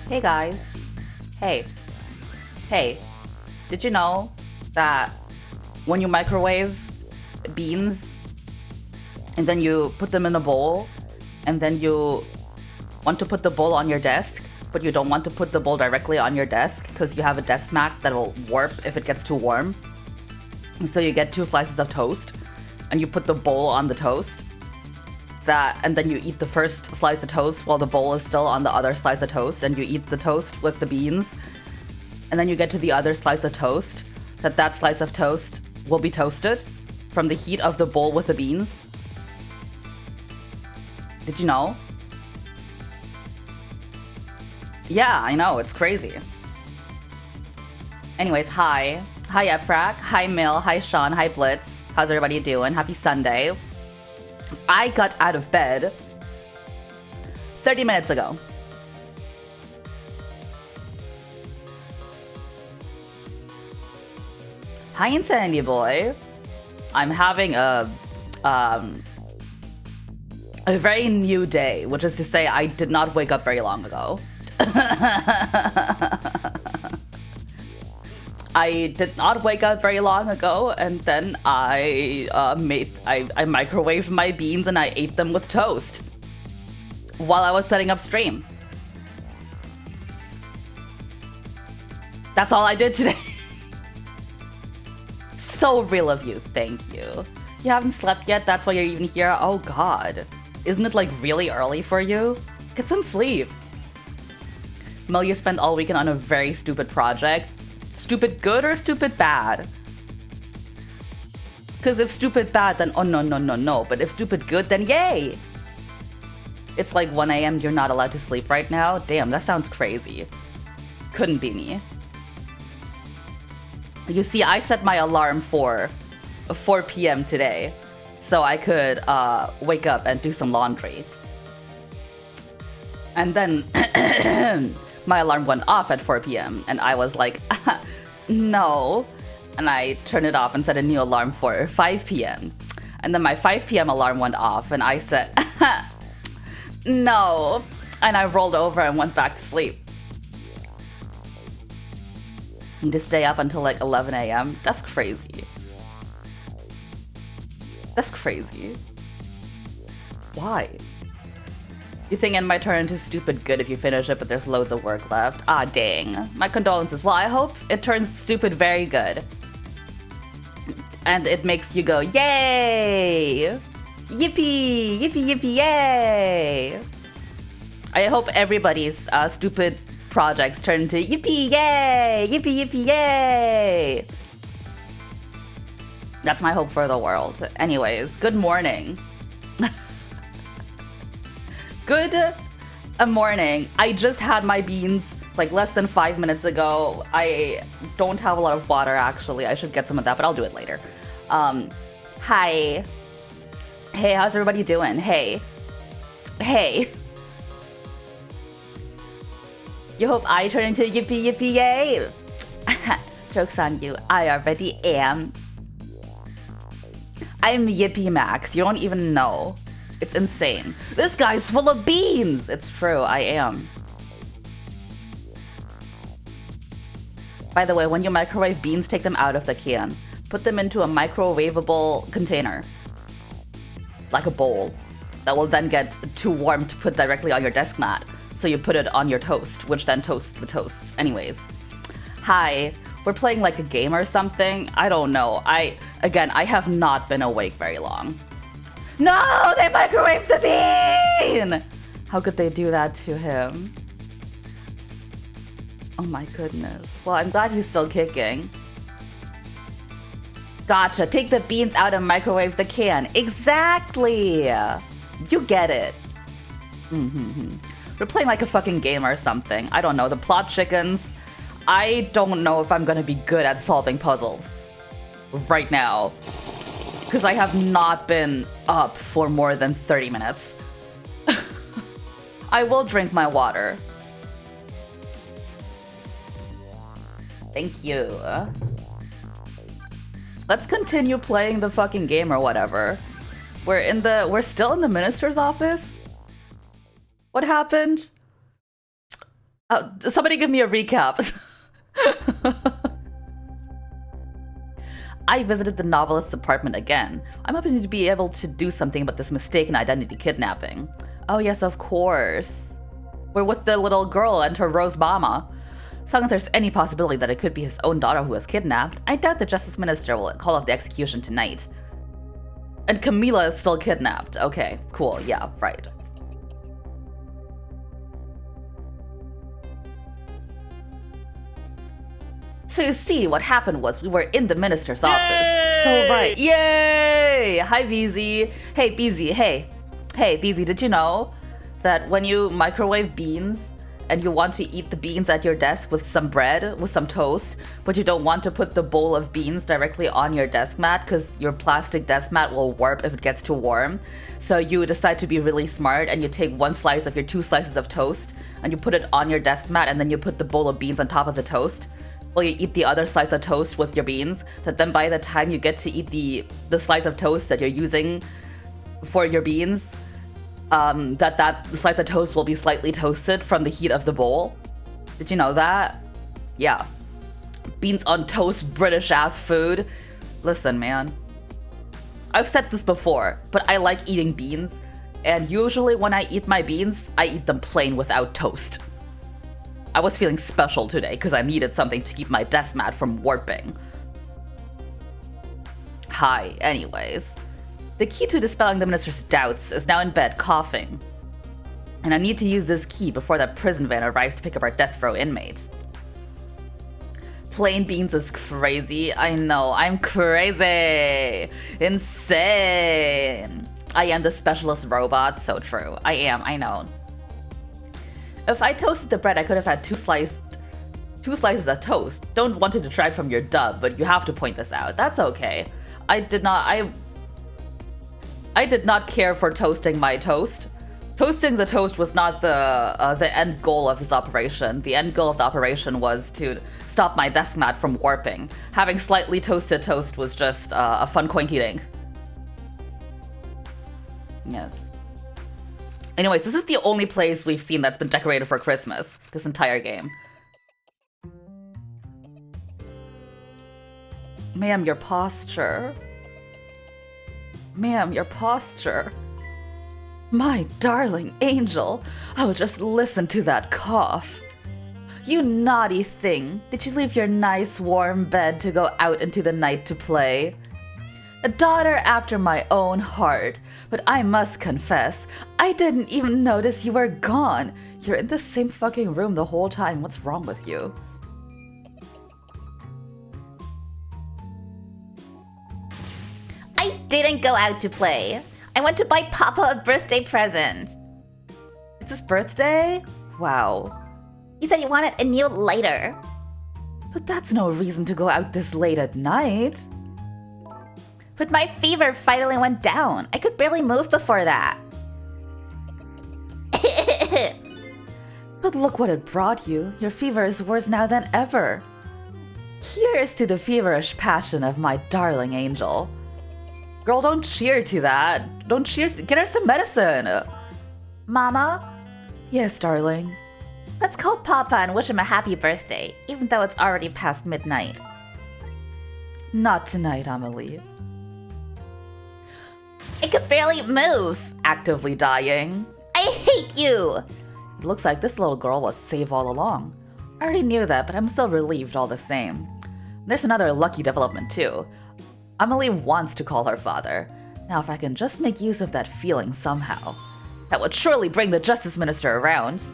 Hey guys. Hey. Hey. Did you know that when you microwave beans and then you put them in a bowl and then you want to put the bowl on your desk, but you don't want to put the bowl directly on your desk because you have a desk mat that will warp if it gets too warm? And so you get 2 slices of toast and you put the bowl on the toast. And then you eat the first slice of toast while the bowl is still on the other slice of toast, and you eat the toast with the beans. And then you get to the other slice of toast, that slice of toast will be toasted from the heat of the bowl with the beans. Did you know? Yeah, I know, it's crazy. Anyways, hi. Hi, Eprak. Hi, Mill. Hi, Sean. Hi, Blitz. How's everybody doing? Happy Sunday. I got out of bed 30 minutes ago. Hi, Insanity Boy. I'm having a very new day, which is to say I did not wake up very long ago. I did not wake up very long ago, and then I microwaved my beans and I ate them with toast while I was setting up stream. That's all I did today. So real of you, thank you. You haven't slept yet, that's why you're even here? Oh god. Isn't it like really early for you? Get some sleep. Mel, you spent all weekend on a very stupid project. Stupid good or stupid bad? Because if stupid bad, then oh no. But if stupid good, then yay! It's like 1 a.m. You're not allowed to sleep right now? Damn, that sounds crazy. Couldn't be me. You see, I set my alarm for 4 p.m. today, so I could wake up and do some laundry. And then my alarm went off at 4 p.m. and I was like, no. And I turned it off and set a new alarm for 5 p.m. And then my 5 p.m. alarm went off and I said, no. And I rolled over and went back to sleep. Need to stay up until like 11 a.m. That's crazy. That's crazy. Why? You think it might turn into stupid good if you finish it, but there's loads of work left. Ah, dang. My condolences. Well, I hope it turns stupid very good. And it makes you go, yay! Yippee! Yippee, yippee, yay! I hope everybody's stupid projects turn into yippee, yay! Yippee, yippee, yay! That's my hope for the world. Anyways, good morning. Good morning. I just had my beans like less than 5 minutes ago. I don't have a lot of water actually. I should get some of that, but I'll do it later. Hi. Hey, how's everybody doing? Hey. Hey. You hope I turn into yippee yippee yay? Joke's on you. I already am. I'm Yippee Max. You don't even know. It's insane. This guy's full of beans! It's true, I am. By the way, when you microwave beans, take them out of the can. Put them into a microwavable container. Like a bowl. That will then get too warm to put directly on your desk mat. So you put it on your toast, which then toasts the toasts. Anyways. Hi. We're playing like a game or something. I don't know. I have not been awake very long. No, they microwaved the bean! How could they do that to him? Oh my goodness. Well, I'm glad he's still kicking. Gotcha, take the beans out and microwave the can. Exactly! You get it. We're playing like a fucking game or something. I don't know, the plot chickens. I don't know if I'm gonna be good at solving puzzles right now. Because I have not been up for more than 30 minutes. I will drink my water. Thank you. Let's continue playing the fucking game or whatever. We're still in the minister's office? What happened? Somebody give me a recap. I visited the novelist's apartment again. I'm hoping to be able to do something about this mistaken identity kidnapping. Oh yes, of course. We're with the little girl and her rose mama. So long as there's any possibility that it could be his own daughter who was kidnapped, I doubt the Justice Minister will call off the execution tonight. And Camila is still kidnapped. Okay, cool, yeah, right. So you see, what happened was we were in the minister's office. So right. Yay! Hi, BZ. Hey, BZ, hey. Hey, BZ, did you know that when you microwave beans and you want to eat the beans at your desk with some bread, with some toast, but you don't want to put the bowl of beans directly on your desk mat because your plastic desk mat will warp if it gets too warm. So you decide to be really smart and you take one slice of your 2 slices of toast and you put it on your desk mat and then you put the bowl of beans on top of the toast. Well, you eat the other slice of toast with your beans, that then by the time you get to eat the slice of toast that you're using for your beans, that slice of toast will be slightly toasted from the heat of the bowl. Did you know that? Yeah. Beans on toast, British-ass food. Listen, man. I've said this before, but I like eating beans, and usually when I eat my beans, I eat them plain without toast. I was feeling special today because I needed something to keep my desk mat from warping. Hi, anyways. The key to dispelling the minister's doubts is now in bed coughing. And I need to use this key before that prison van arrives to pick up our death row inmate. Plain beans is crazy. I know, I'm crazy. Insane. I am the specialist robot, so true. I am, I know. If I toasted the bread, I could have had two slices of toast. Don't want to detract from your dub, but you have to point this out. That's okay. I did not care for toasting my toast. Toasting the toast was not the end goal of this operation. The end goal of the operation was to stop my desk mat from warping. Having slightly toasted toast was just a fun coinky dink. Yes. Anyways, this is the only place we've seen that's been decorated for Christmas, this entire game. Ma'am, your posture. Ma'am, your posture. My darling angel, oh, just listen to that cough. You naughty thing, did you leave your nice warm bed to go out into the night to play? A daughter after my own heart, but I must confess, I didn't even notice you were gone. You're in the same fucking room the whole time. What's wrong with you? I didn't go out to play. I went to buy Papa a birthday present. It's his birthday? Wow. He said he wanted a new lighter. But that's no reason to go out this late at night. But my fever finally went down. I could barely move before that. But look what it brought you. Your fever is worse now than ever. Here's to the feverish passion of my darling angel. Girl, don't cheer to that. Don't cheer. Get her some medicine. Mama? Yes, darling. Let's call Papa and wish him a happy birthday, even though it's already past midnight. Not tonight, Amelie. I could barely move. Actively dying. I hate you. It looks like this little girl was safe all along. I already knew that, but I'm still relieved all the same. There's another lucky development too. Amelie wants to call her father. Now if I can just make use of that feeling somehow, that would surely bring the Justice Minister around.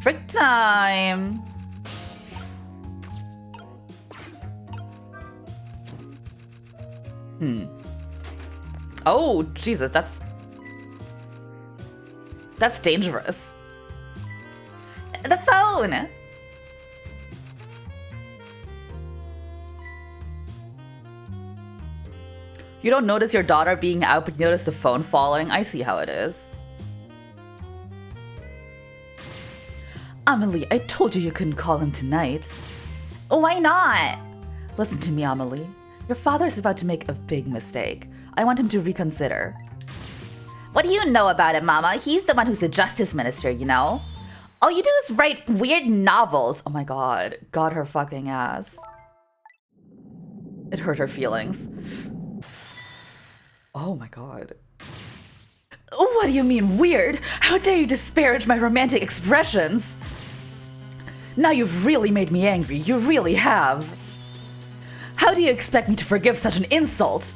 Trick time! Oh, Jesus, that's dangerous. The phone! You don't notice your daughter being out, but you notice the phone falling? I see how it is. Amelie, I told you couldn't call him tonight. Why not? Listen to me, Amelie. Your father is about to make a big mistake. I want him to reconsider. What do you know about it, Mama? He's the one who's the Justice Minister, you know? All you do is write weird novels. Oh my god. Got her fucking ass. It hurt her feelings. Oh my god. What do you mean, weird? How dare you disparage my romantic expressions? Now you've really made me angry. You really have. How do you expect me to forgive such an insult?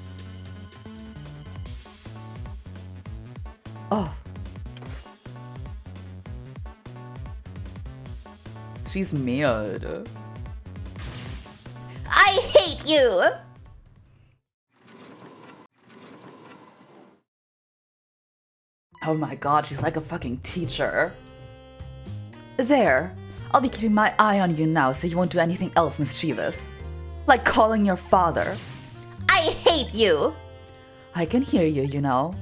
Oh. She's mad. I hate you! Oh my god, she's like a fucking teacher. There. I'll be keeping my eye on you now so you won't do anything else mischievous. Like calling your father. I hate you! I can hear you, you know.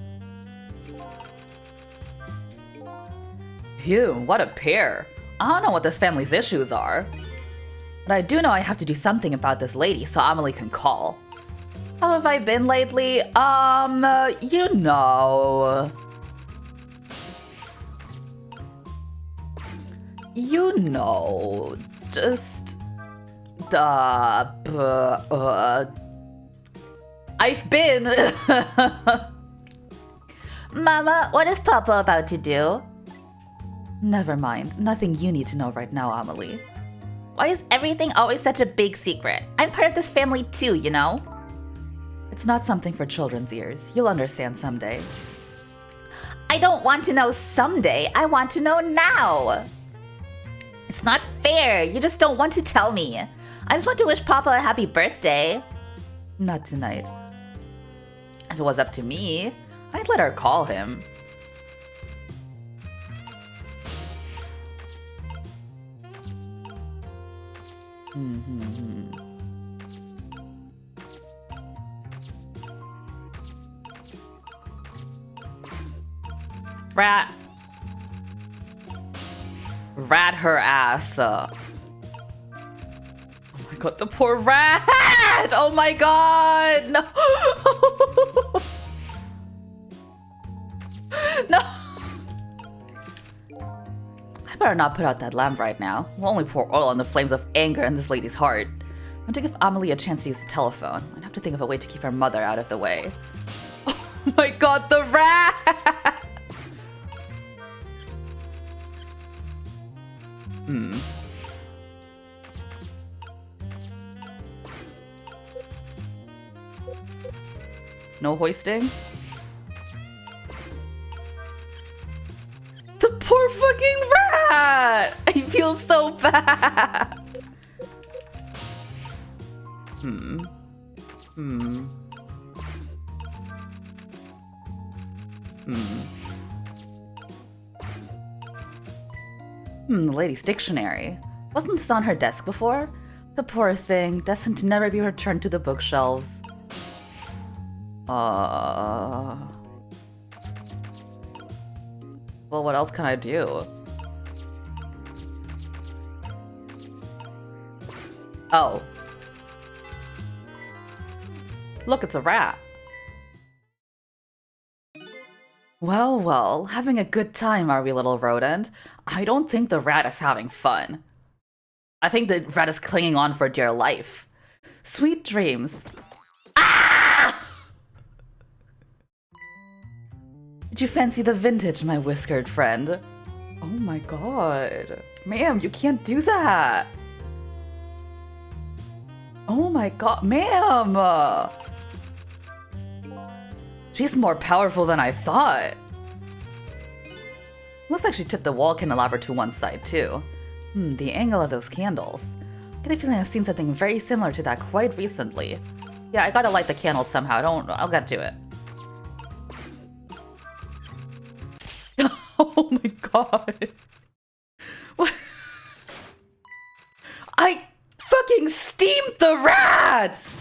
Phew, what a pair. I don't know what this family's issues are. But I do know I have to do something about this lady so Amelie can call. How have I been lately? You know. You know. Just... I've been... Mama, what is Papa about to do? Never mind. Nothing you need to know right now, Amelie. Why is everything always such a big secret? I'm part of this family too, you know? It's not something for children's ears. You'll understand someday. I don't want to know someday. I want to know now. It's not fair. You just don't want to tell me. I just want to wish Papa a happy birthday. Not tonight. If it was up to me, I'd let her call him. Rat. Rat her ass up. Oh my god, the poor rat! Oh my god! No! No! I better not put out that lamp right now. We'll only pour oil on the flames of anger in this lady's heart. I want to give Amelie a chance to use the telephone. I'd have to think of a way to keep her mother out of the way. Oh my god, the rat! No hoisting? The poor fucking rat! I feel so bad! The lady's dictionary. Wasn't this on her desk before? The poor thing, destined to never be returned to the bookshelves. Well, what else can I do? Oh. Look, it's a rat. Well, well, having a good time, are we, little rodent? I don't think the rat is having fun. I think the rat is clinging on for dear life. Sweet dreams. Ah! Did you fancy the vintage, my whiskered friend? Oh my god. Ma'am, you can't do that. Oh my god, ma'am! She's more powerful than I thought. Looks like she tipped the wall candelabra to one side, too. The angle of those candles. I get a feeling I've seen something very similar to that quite recently. Yeah, I gotta light the candles somehow. I'll get to it. Oh my god. What? I fucking steamed the rat!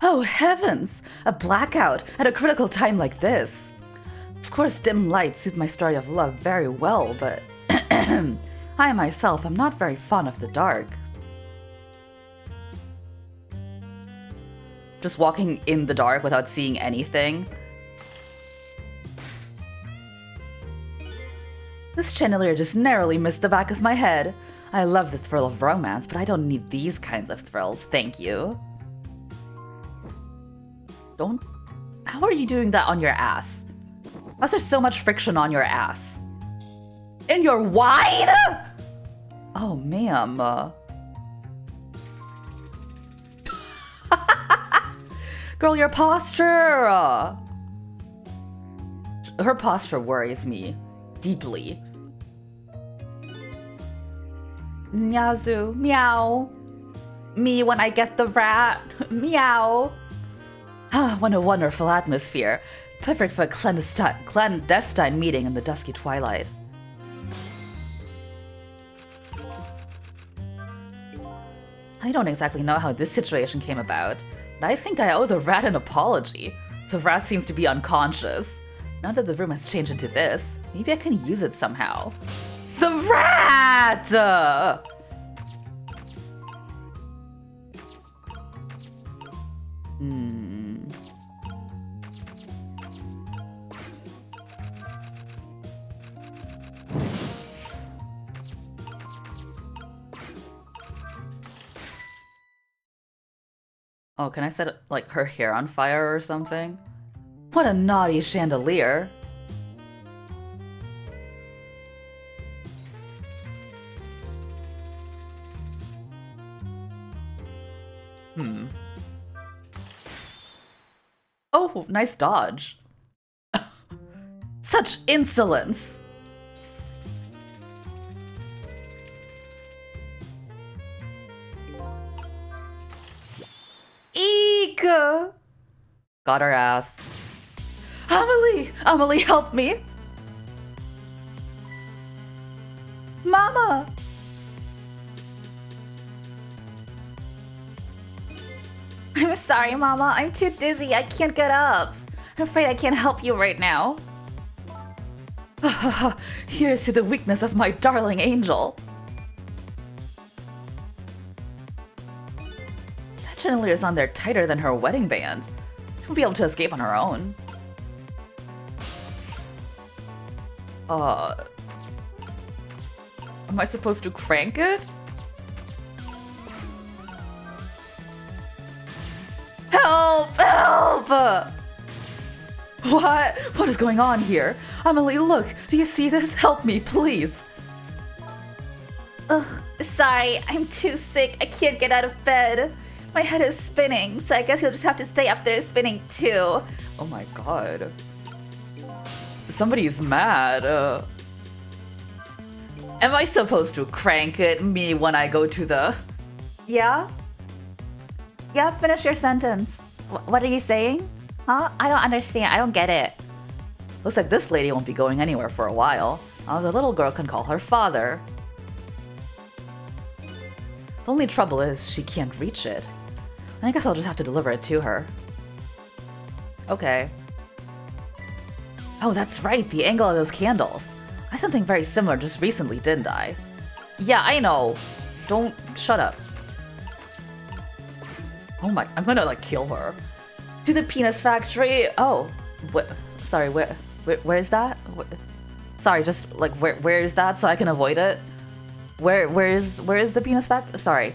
Oh heavens! A blackout at a critical time like this. Of course, dim lights suit my story of love very well, but I myself am not very fond of the dark. Just walking in the dark without seeing anything. This chandelier just narrowly missed the back of my head. I love the thrill of romance, but I don't need these kinds of thrills, thank you. Don't... How are you doing that on your ass? Why's there so much friction on your ass? In your wine?! Oh, ma'am. Girl, your posture! Her posture worries me deeply. Nyazu, meow. Me when I get the rat, meow. Ah, what a wonderful atmosphere. Perfect for a clandestine meeting in the dusky twilight. I don't exactly know how this situation came about, but I think I owe the rat an apology. The rat seems to be unconscious. Now that the room has changed into this, maybe I can use it somehow. The rat! Oh, can I set, like, her hair on fire or something? What a naughty chandelier. Oh, nice dodge. Such insolence. Eek! Got her ass. Amelie! Amelie, help me! Mama! I'm sorry, Mama. I'm too dizzy. I can't get up. I'm afraid I can't help you right now. Here's to the weakness of my darling angel. That chandelier's on there tighter than her wedding band. She'll be able to escape on her own. Am I supposed to crank it? Help! Help! What? What is going on here? Amelie, look! Do you see this? Help me, please! Ugh, sorry. I'm too sick. I can't get out of bed. My head is spinning, so I guess you'll just have to stay up there spinning too. Oh my god. Somebody's mad. Am I supposed to crank it, me, when I go to the... Yeah? Yeah, finish your sentence. What are you saying? Huh? I don't understand. I don't get it. Looks like this lady won't be going anywhere for a while. The little girl can call her father. The only trouble is she can't reach it. I guess I'll just have to deliver it to her. Okay. Oh, that's right, the angle of those candles. I something very similar just recently, didn't I? Yeah, I know. Don't... shut up. Oh my... I'm gonna, like, kill her. To the penis factory. Oh. What? Sorry, where is that? Sorry, just, like, where is that so I can avoid it? Where is the penis factory? Sorry.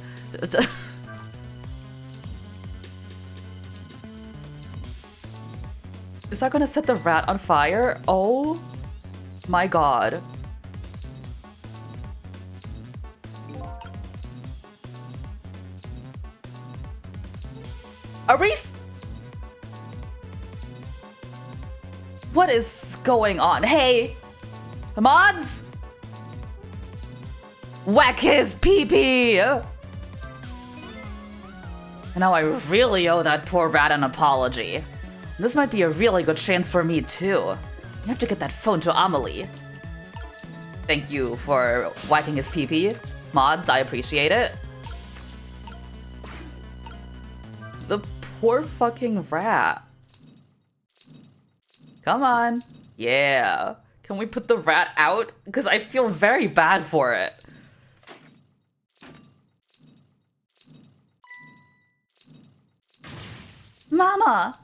Is that gonna set the rat on fire? Oh my god. Aris! What is going on? Hey! Mods! Whack his pee-pee! And now I really owe that poor rat an apology. This might be a really good chance for me too. I have to get that phone to Amelie. Thank you for whacking his pee-pee. Mods, I appreciate it. The poor fucking rat. Come on. Yeah. Can we put the rat out? Because I feel very bad for it. Mama!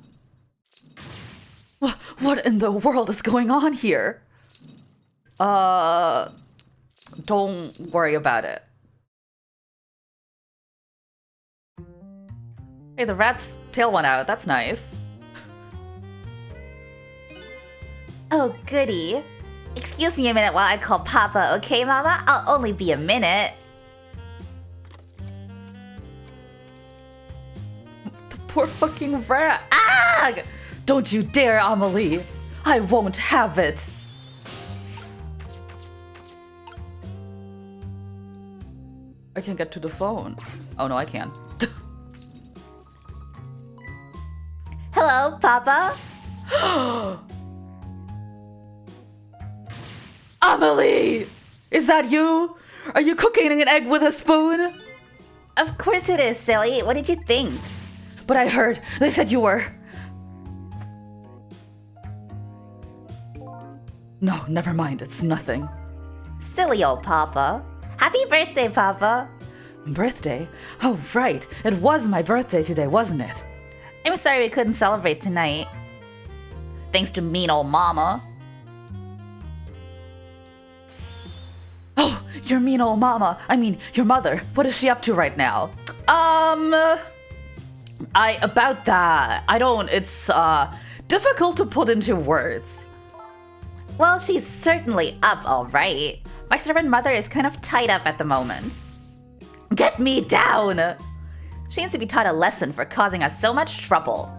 What in the world is going on here? Don't worry about it. Hey, the rat's tail went out. That's nice. Oh, goody. Excuse me a minute while I call Papa, okay, Mama? I'll only be a minute. The poor fucking rat. Ah! Don't you dare, Amelie. I won't have it. I can't get to the phone. Oh no, I can. Hello, Papa? Amelie! Is that you? Are you cooking an egg with a spoon? Of course it is, silly. What did you think? But I heard they said you were... No, never mind. It's nothing. Silly old Papa. Happy birthday, Papa. Birthday? Oh, right. It was my birthday today, wasn't it? I'm sorry we couldn't celebrate tonight. Thanks to mean old Mama. Oh, your mean old mama. I mean, your mother. What is she up to right now? About that. It's, difficult to put into words. Well, she's certainly up all right. My servant mother is kind of tied up at the moment. Get me down! She needs to be taught a lesson for causing us so much trouble.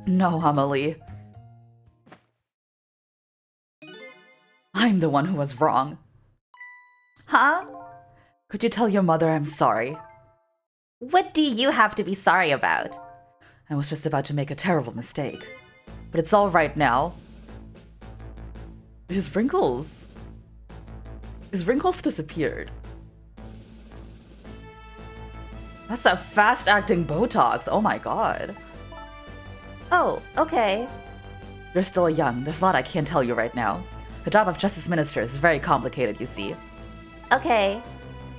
No, Amelie. I'm the one who was wrong. Huh? Could you tell your mother I'm sorry? What do you have to be sorry about? I was just about to make a terrible mistake. But it's all right now. His wrinkles disappeared. That's a fast-acting Botox. Oh my god. Oh, okay. You're still young. There's a lot I can't tell you right now. The job of Justice Minister is very complicated, you see. Okay.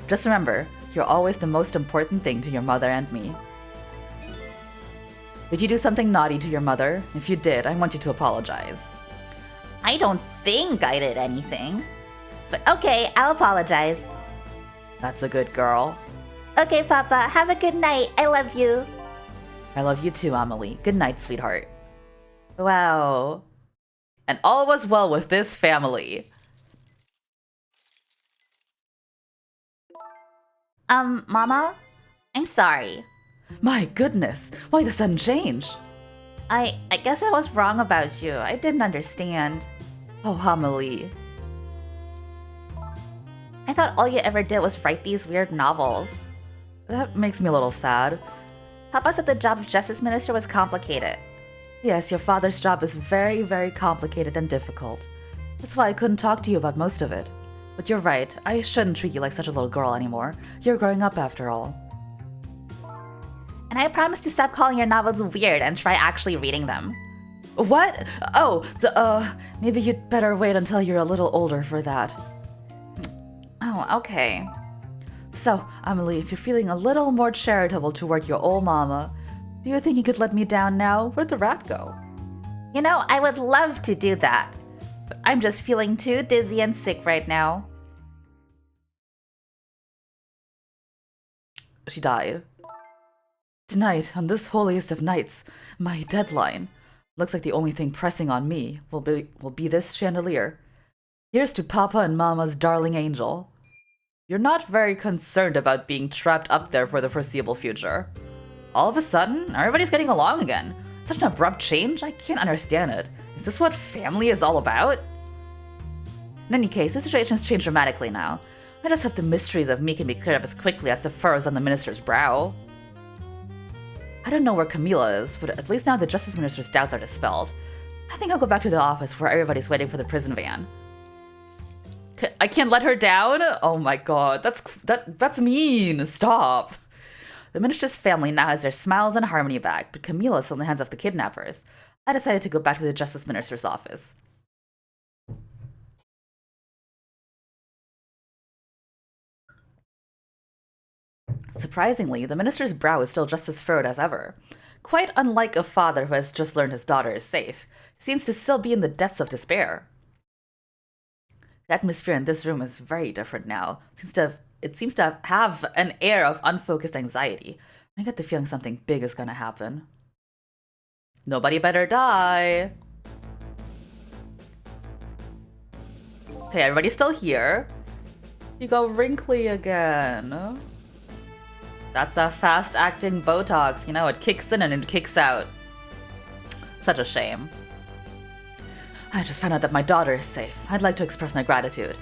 Just remember, you're always the most important thing to your mother and me. Did you do something naughty to your mother? If you did, I want you to apologize. I don't think I did anything. But okay, I'll apologize. That's a good girl. Okay, Papa, have a good night. I love you. I love you too, Amelie. Good night, sweetheart. Wow. And all was well with this family. Mama? I'm sorry. My goodness, why the sudden change? I guess I was wrong about you. I didn't understand. Oh, Amelie. I thought all you ever did was write these weird novels. That makes me a little sad. Papa said the job of Justice Minister was complicated. Yes, your father's job is very, very complicated and difficult. That's why I couldn't talk to you about most of it. But you're right, I shouldn't treat you like such a little girl anymore. You're growing up after all. And I promise to stop calling your novels weird and try actually reading them. What? Oh, maybe you'd better wait until you're a little older for that. Oh, okay. So, Amelie, if you're feeling a little more charitable toward your old mama, do you think you could let me down now? Where'd the rat go? You know, I would love to do that. But I'm just feeling too dizzy and sick right now. She died. Tonight, on this holiest of nights, my deadline. Looks like the only thing pressing on me will be this chandelier. Here's to Papa and Mama's darling angel. You're not very concerned about being trapped up there for the foreseeable future. All of a sudden, everybody's getting along again. Such an abrupt change, I can't understand it. Is this what family is all about? In any case, the situation has changed dramatically now. I just hope the mysteries of me can be cleared up as quickly as the furrows on the minister's brow. I don't know where Camila is, but at least now the Justice Minister's doubts are dispelled. I think I'll go back to the office where everybody's waiting for the prison van. I can't let her down? Oh my god, that's mean. Stop. The minister's family now has their smiles and harmony back, but Camila still in the hands of the kidnappers. I decided to go back to the Justice Minister's office. Surprisingly, the minister's brow is still just as furrowed as ever. Quite unlike a father who has just learned his daughter is safe, he seems to still be in the depths of despair. The atmosphere in this room is very different now. It seems to have an air of unfocused anxiety. I get the feeling something big is gonna happen. Nobody better die. Okay, everybody's still here. You go wrinkly again. That's that fast-acting Botox. You know, it kicks in and it kicks out. Such a shame. I just found out that my daughter is safe. I'd like to express my gratitude.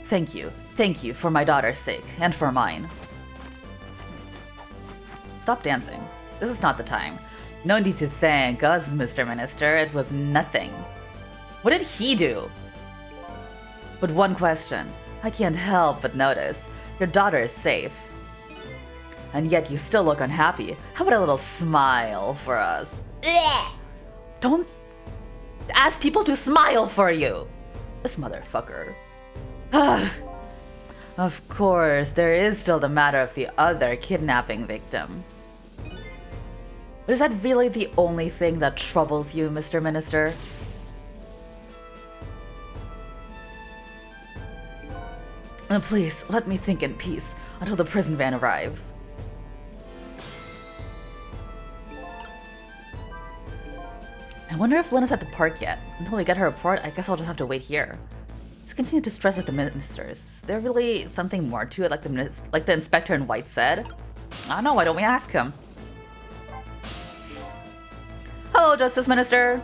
Thank you. Thank you for my daughter's sake, and for mine. Stop dancing. This is not the time. No need to thank us, Mr. Minister. It was nothing. What did he do? But one question. I can't help but notice. Your daughter is safe. And yet you still look unhappy. How about a little smile for us? Don't ask people to smile for you. This motherfucker. Of course, there is still the matter of the other kidnapping victim. But is that really the only thing that troubles you, Mr. Minister? Please, let me think in peace until the prison van arrives. I wonder if Lena's at the park yet. Until we get her report, I guess I'll just have to wait here. Let's continue to stress at the ministers. Is there really something more to it, like the inspector in white said? I don't know, why don't we ask him? Hello, Justice Minister!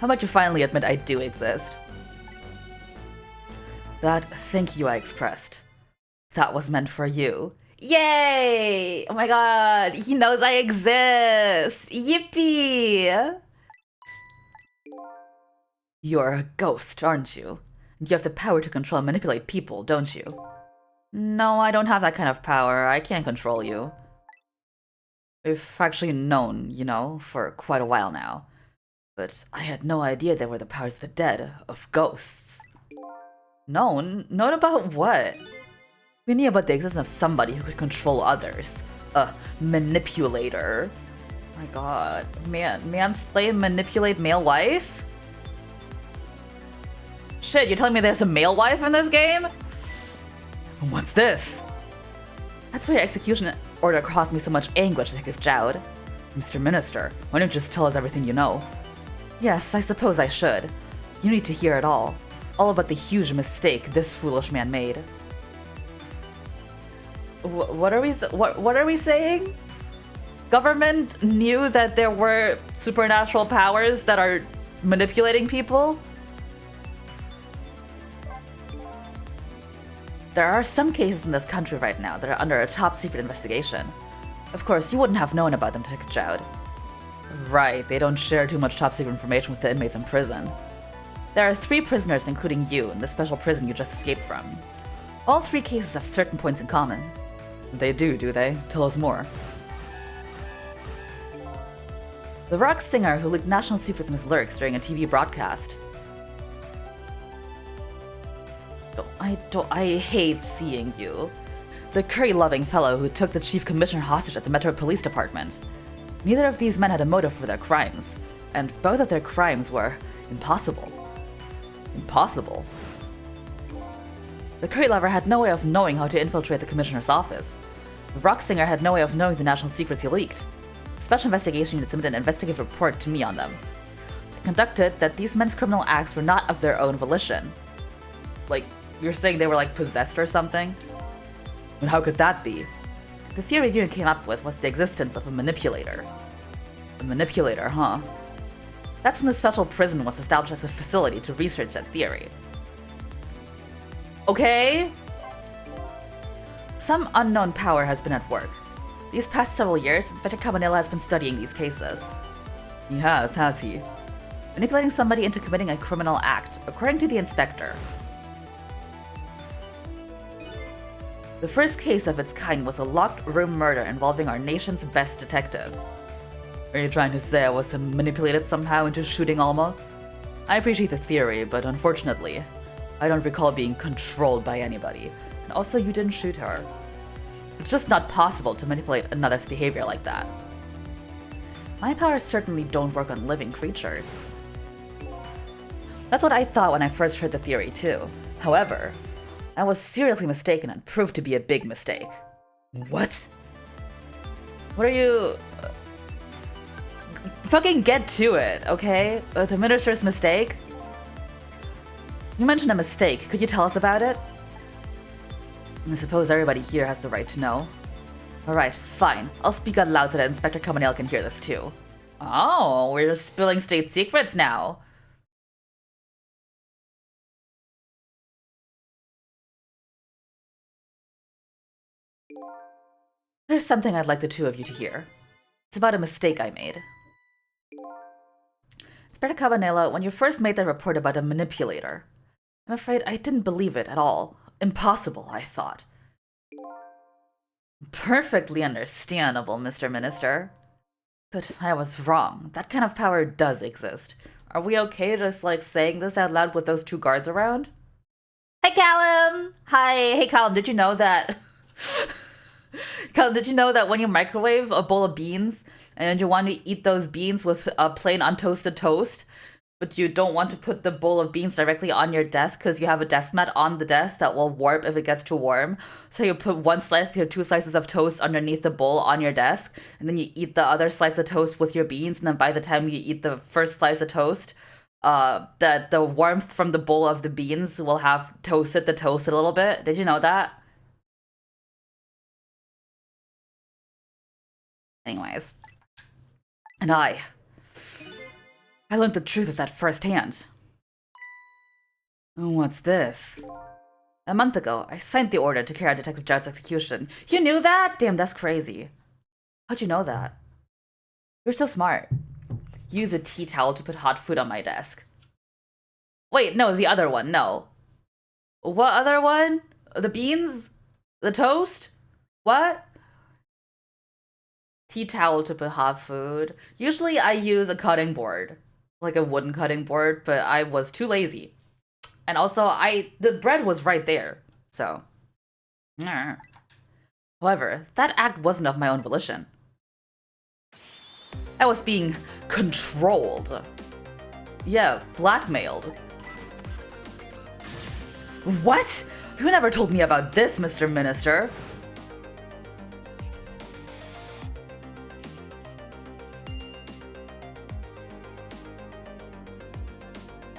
How about you finally admit I do exist? That thank you I expressed. That was meant for you. Yay! Oh my god, he knows I exist! Yippee! You're a ghost, aren't you? You have the power to control and manipulate people, don't you? No, I don't have that kind of power. I can't control you. We've actually known, you know, for quite a while now. But I had no idea they were the powers of the dead, of ghosts. Known? Known about what? We knew about the existence of somebody who could control others. A manipulator. Oh my god. Mansplain manipulate male wife? Shit, you're telling me there's a male wife in this game? What's this? That's why your execution order caused me so much anguish, Detective Jowd. Mr. Minister, why don't you just tell us everything you know? Yes, I suppose I should. You need to hear it all. All about the huge mistake this foolish man made. What are we saying? Government knew that there were supernatural powers that are manipulating people? There are some cases in this country right now that are under a top-secret investigation. Of course, you wouldn't have known about them, Detective Jowd. Right, they don't share too much top-secret information with the inmates in prison. There are 3 prisoners, including you, in the special prison you just escaped from. All 3 cases have certain points in common. They do they? Tell us more. The rock singer who leaked national secrets in his lyrics during a TV broadcast. I hate seeing you. The curry-loving fellow who took the chief commissioner hostage at the Metro Police Department. Neither of these men had a motive for their crimes, and both of their crimes were impossible. Impossible? The curry lover had no way of knowing how to infiltrate the commissioner's office. The rock singer had no way of knowing the national secrets he leaked. The special investigation unit submitted an investigative report to me on them. They conducted that these men's criminal acts were not of their own volition. Like, you're saying they were like possessed or something? And how could that be? The theory the unit came up with was the existence of a manipulator. A manipulator, huh? That's when the special prison was established as a facility to research that theory. Okay? Some unknown power has been at work. These past several years, Inspector Cabanilla has been studying these cases. He has he? Manipulating somebody into committing a criminal act, according to the inspector. The first case of its kind was a locked room murder involving our nation's best detective. Are you trying to say I was manipulated somehow into shooting Alma? I appreciate the theory, but unfortunately, I don't recall being controlled by anybody. And also, you didn't shoot her. It's just not possible to manipulate another's behavior like that. My powers certainly don't work on living creatures. That's what I thought when I first heard the theory, too. However, I was seriously mistaken and proved to be a big mistake. What? What are you... Fucking get to it, okay? The minister's mistake? You mentioned a mistake. Could you tell us about it? I suppose everybody here has the right to know. Alright, fine. I'll speak out loud so that Inspector Cabanel can hear this too. Oh, we're just spilling state secrets now. There's something I'd like the two of you to hear. It's about a mistake I made. Inspector Cabanela, when you first made that report about a manipulator, I'm afraid I didn't believe it at all. Impossible, I thought. Perfectly understandable, Mr. Minister. But I was wrong. That kind of power does exist. Are we okay just, like, saying this out loud with those two guards around? Hey, Callum! Hi, hey, Callum, did you know that... Callum, did you know that when you microwave a bowl of beans, and you want to eat those beans with a plain untoasted toast, but you don't want to put the bowl of beans directly on your desk because you have a desk mat on the desk that will warp if it gets too warm. So you put one slice or two slices of toast underneath the bowl on your desk, and then you eat the other slice of toast with your beans, and then by the time you eat the first slice of toast, the warmth from the bowl of the beans will have toasted the toast a little bit. Did you know that? Anyways. And I learned the truth of that firsthand. What's this? A month ago, I signed the order to carry out Detective Judd's execution. You knew that? Damn, that's crazy. How'd you know that? You're so smart. Use a tea towel to put hot food on my desk. Wait, no, the other one, no. What other one? The beans? The toast? What? Tea towel to put hot food. Usually I use a cutting board. Like a wooden cutting board, but I was too lazy. And also, the bread was right there, so. However, that act wasn't of my own volition. I was being controlled. Yeah, blackmailed. What? You never told me about this, Mr. Minister.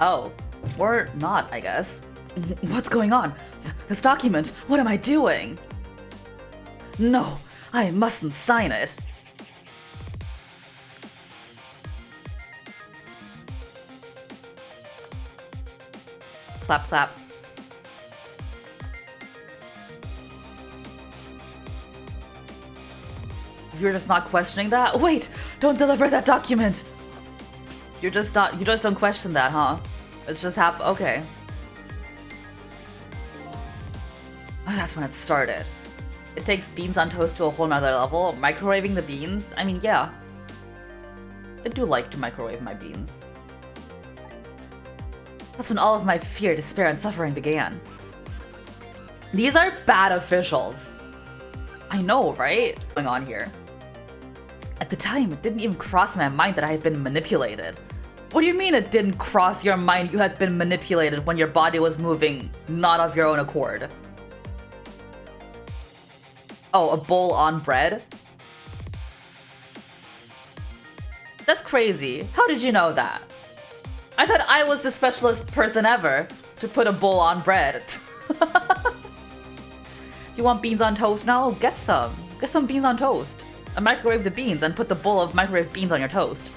Oh, or not, I guess. What's going on? This document, what am I doing? No, I mustn't sign it. Clap, clap. You're just not questioning that? Wait, don't deliver that document. You just don't question that, huh? It's just okay. Oh, that's when it started. It takes beans on toast to a whole nother level. Microwaving the beans? I mean, yeah. I do like to microwave my beans. That's when all of my fear, despair, and suffering began. These are bad officials. I know, right? What's going on here? At the time, it didn't even cross my mind that I had been manipulated. What do you mean it didn't cross your mind you had been manipulated when your body was moving not of your own accord? Oh, a bowl on bread? That's crazy. How did you know that? I thought I was the specialist person ever to put a bowl on bread. You want beans on toast now? Get some. Get some beans on toast. And microwave the beans and put the bowl of microwave beans on your toast.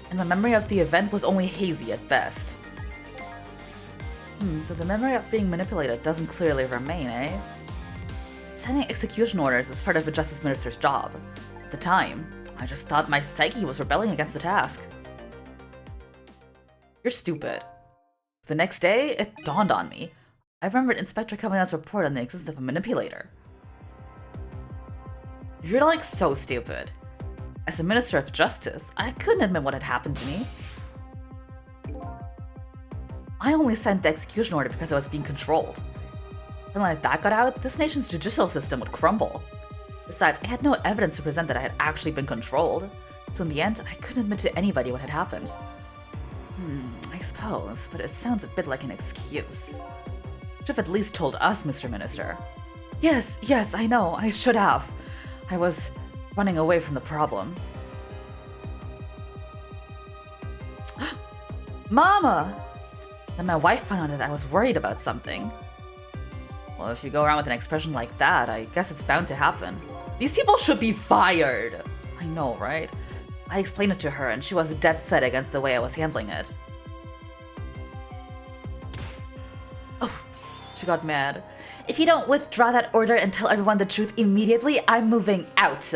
And my memory of the event was only hazy at best. So the memory of being manipulated doesn't clearly remain, eh? Signing execution orders is part of a justice minister's job. At the time, I just thought my psyche was rebelling against the task. You're stupid. The next day, it dawned on me. I remembered Inspector Cabanel's report on the existence of a manipulator. You're like so stupid. As a minister of justice, I couldn't admit what had happened to me. I only signed the execution order because I was being controlled. And when that got out, this nation's judicial system would crumble. Besides, I had no evidence to present that I had actually been controlled. So in the end, I couldn't admit to anybody what had happened. I suppose, but it sounds a bit like an excuse. Should have at least told us, Mr. Minister. Yes, I know, I should have. I was running away from the problem. Mama! Then my wife found out that I was worried about something. Well, if you go around with an expression like that, I guess it's bound to happen. These people should be fired! I know, right? I explained it to her and she was dead set against the way I was handling it. Oh, she got mad. If you don't withdraw that order and tell everyone the truth immediately, I'm moving out.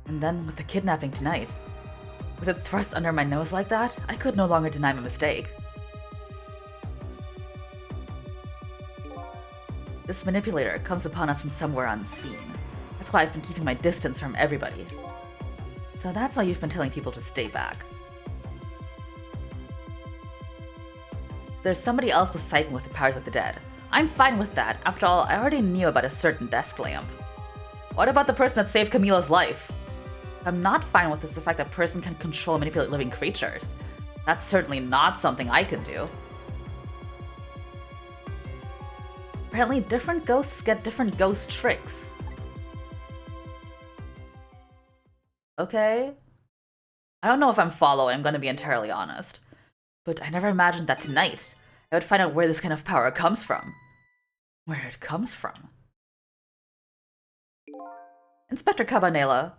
And then with the kidnapping tonight. With it thrust under my nose like that, I could no longer deny my mistake. This manipulator comes upon us from somewhere unseen. That's why I've been keeping my distance from everybody. So that's why you've been telling people to stay back. There's somebody else beside me with the powers of the dead. I'm fine with that. After all, I already knew about a certain desk lamp. What about the person that saved Camilla's life? What I'm not fine with is the fact that person can control and manipulate living creatures. That's certainly not something I can do. Apparently, different ghosts get different ghost tricks. Okay. I don't know if I'm following, I'm gonna be entirely honest. But I never imagined that tonight I would find out where this kind of power comes from. Where it comes from. Inspector Cabanela,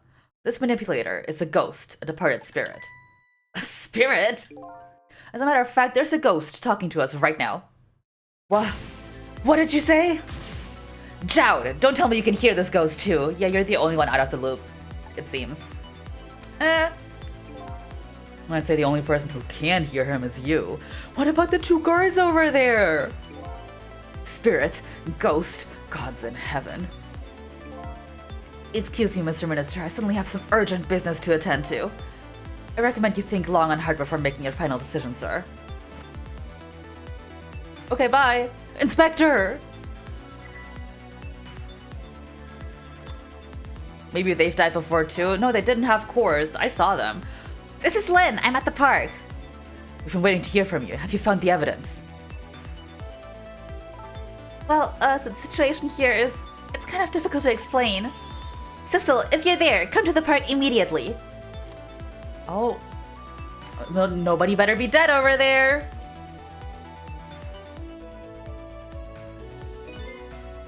this manipulator is a ghost, a departed spirit. A spirit? As a matter of fact, there's a ghost talking to us right now. What? What did you say? Jowd, don't tell me you can hear this ghost too. Yeah, you're the only one out of the loop, it seems. I'd say the only person who can hear him is you. What about the two guards over there? Spirit, ghost, gods in heaven. Excuse me, Mr. Minister, I suddenly have some urgent business to attend to. I recommend you think long and hard before making your final decision, sir. Okay, bye. Inspector! Maybe they've died before too. No, they didn't have cores. I saw them. This is Lynn. I'm at the park. We've been waiting to hear from you. Have you found the evidence? Well, the situation here is... it's kind of difficult to explain. Sissel, if you're there, come to the park immediately. Oh. Well, nobody better be dead over there.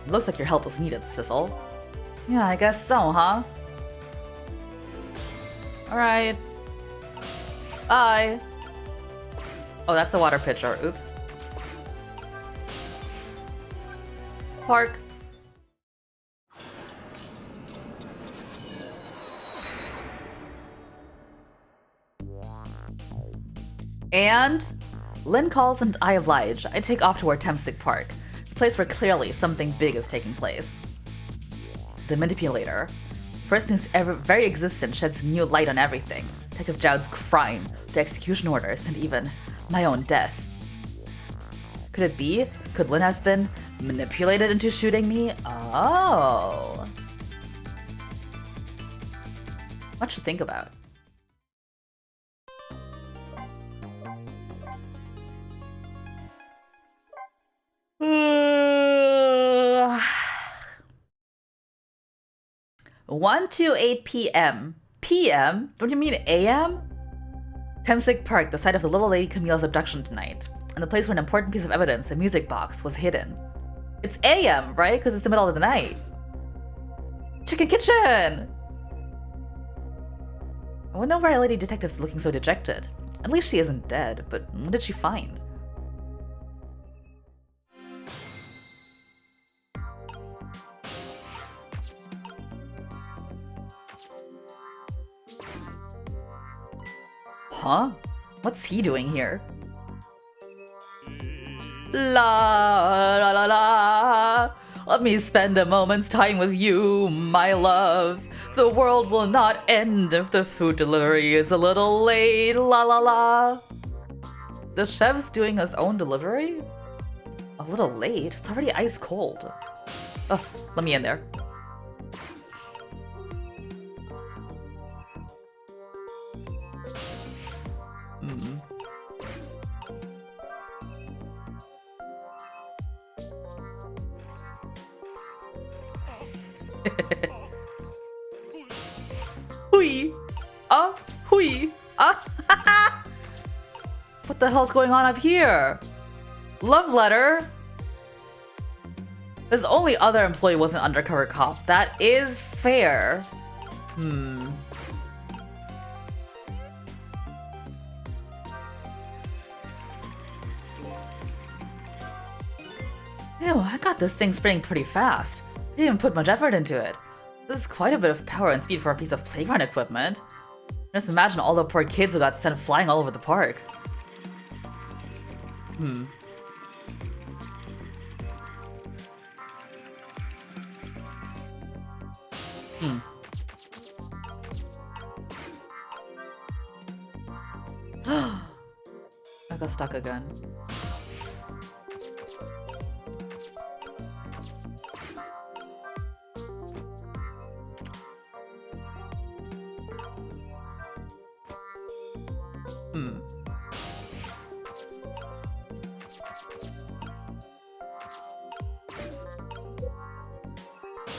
Looks like your help was needed, Sissel. Yeah, I guess so, huh? Alright. Bye. Oh, that's a water pitcher. Oops. Park. And Lynn calls and I oblige. I take off toward Temstic Park, the place where clearly something big is taking place. The manipulator, the person whose very existence sheds new light on everything. Detective Jowd's crime, the execution orders, and even my own death. Could it be? Could Lynn have been manipulated into shooting me? Oh. Much to think about. Uh, 1 to 8 p.m. PM? Don't you mean AM? Temstic Park, the site of the little lady Camille's abduction tonight, and the place where an important piece of evidence, a music box, was hidden. It's AM, right? Because it's the middle of the night. Chicken Kitchen! I wonder why our lady detective's looking so dejected. At least she isn't dead, but what did she find? Huh? What's he doing here? La la la la. Let me spend a moment's time with you, my love. The world will not end if the food delivery is a little late. La la la. The chef's doing his own delivery? A little late? It's already ice cold. Oh, let me in there. Hui! Hui! What the hell's going on up here? Love letter? This only other employee was an undercover cop. That is fair. Ew, I got this thing spinning pretty fast. I didn't even put much effort into it. This is quite a bit of power and speed for a piece of playground equipment. Just imagine all the poor kids who got sent flying all over the park. I got stuck again.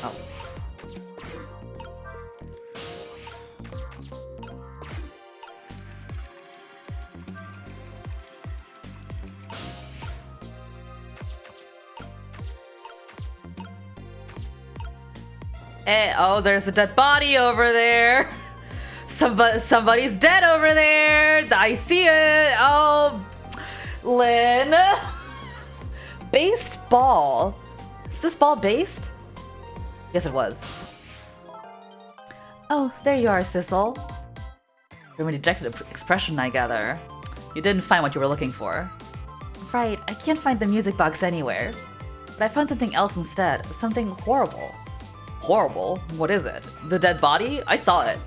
Oh. Oh, there's a dead body over there. Somebody's dead over there. I see it. Oh, Lynn. Based ball. Is this ball based? Yes, it was. Oh, there you are, Sissel. From a dejected expression, I gather. You didn't find what you were looking for. Right, I can't find the music box anywhere. But I found something else instead. Something horrible. Horrible? What is it? The dead body? I saw it.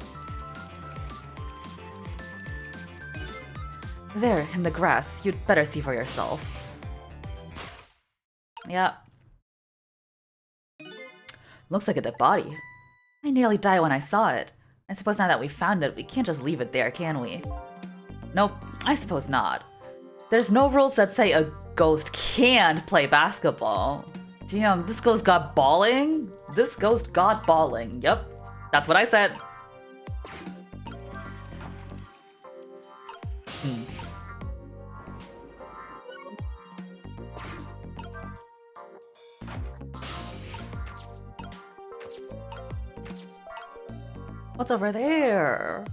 There, in the grass. You'd better see for yourself. Yeah. Looks like a dead body. I nearly died when I saw it. I suppose now that we found it, we can't just leave it there, can we? Nope, I suppose not. There's no rules that say a ghost can't play basketball. Damn, this ghost got balling? This ghost got balling. Yep, that's what I said. What's over there?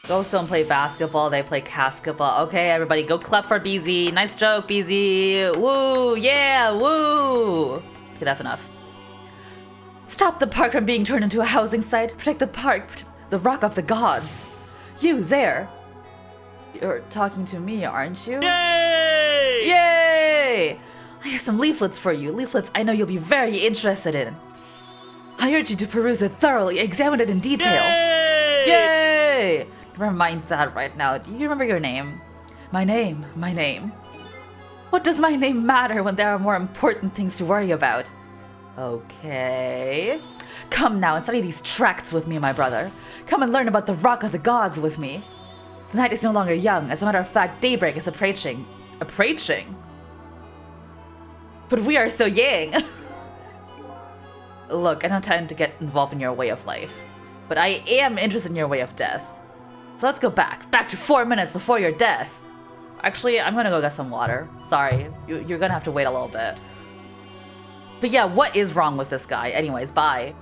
Ghosts don't play basketball, they play casketball. Okay, everybody, go clap for BZ. Nice joke, BZ. Woo, yeah, woo. Okay, that's enough. Stop the park from being turned into a housing site. Protect the park, the rock of the gods. You there. You're talking to me, aren't you? Yay! Yay! I have some leaflets for you. Leaflets I know you'll be very interested in. I urge you to peruse it thoroughly, examine it in detail. Yay! Yay! Never mind that right now. Do you remember your name? My name. What does my name matter when there are more important things to worry about? Okay. Come now and study these tracts with me, my brother. Come and learn about the Rock of the Gods with me. The night is no longer young. As a matter of fact, daybreak is approaching. Approaching? But we are so young. Look, I don't tend to get involved in your way of life, but I am interested in your way of death. So let's go back to 4 minutes before your death. Actually, I'm gonna go get some water. Sorry, you're gonna have to wait a little bit. But yeah, what is wrong with this guy? Anyways, bye.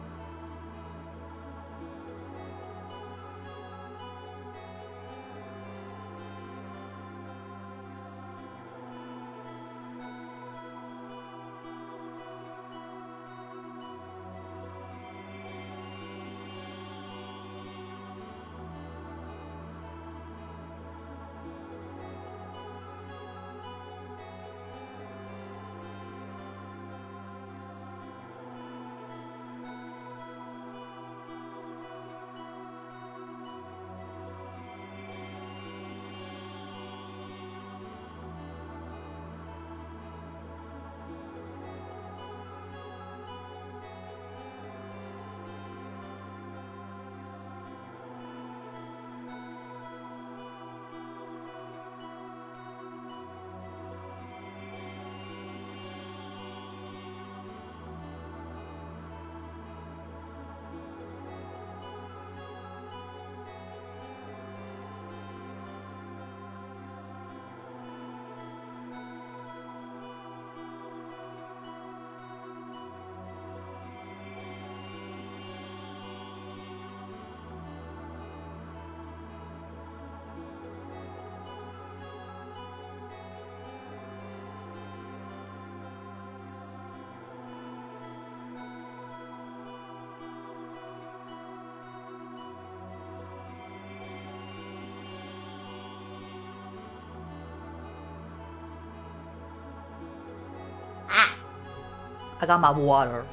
I got my water.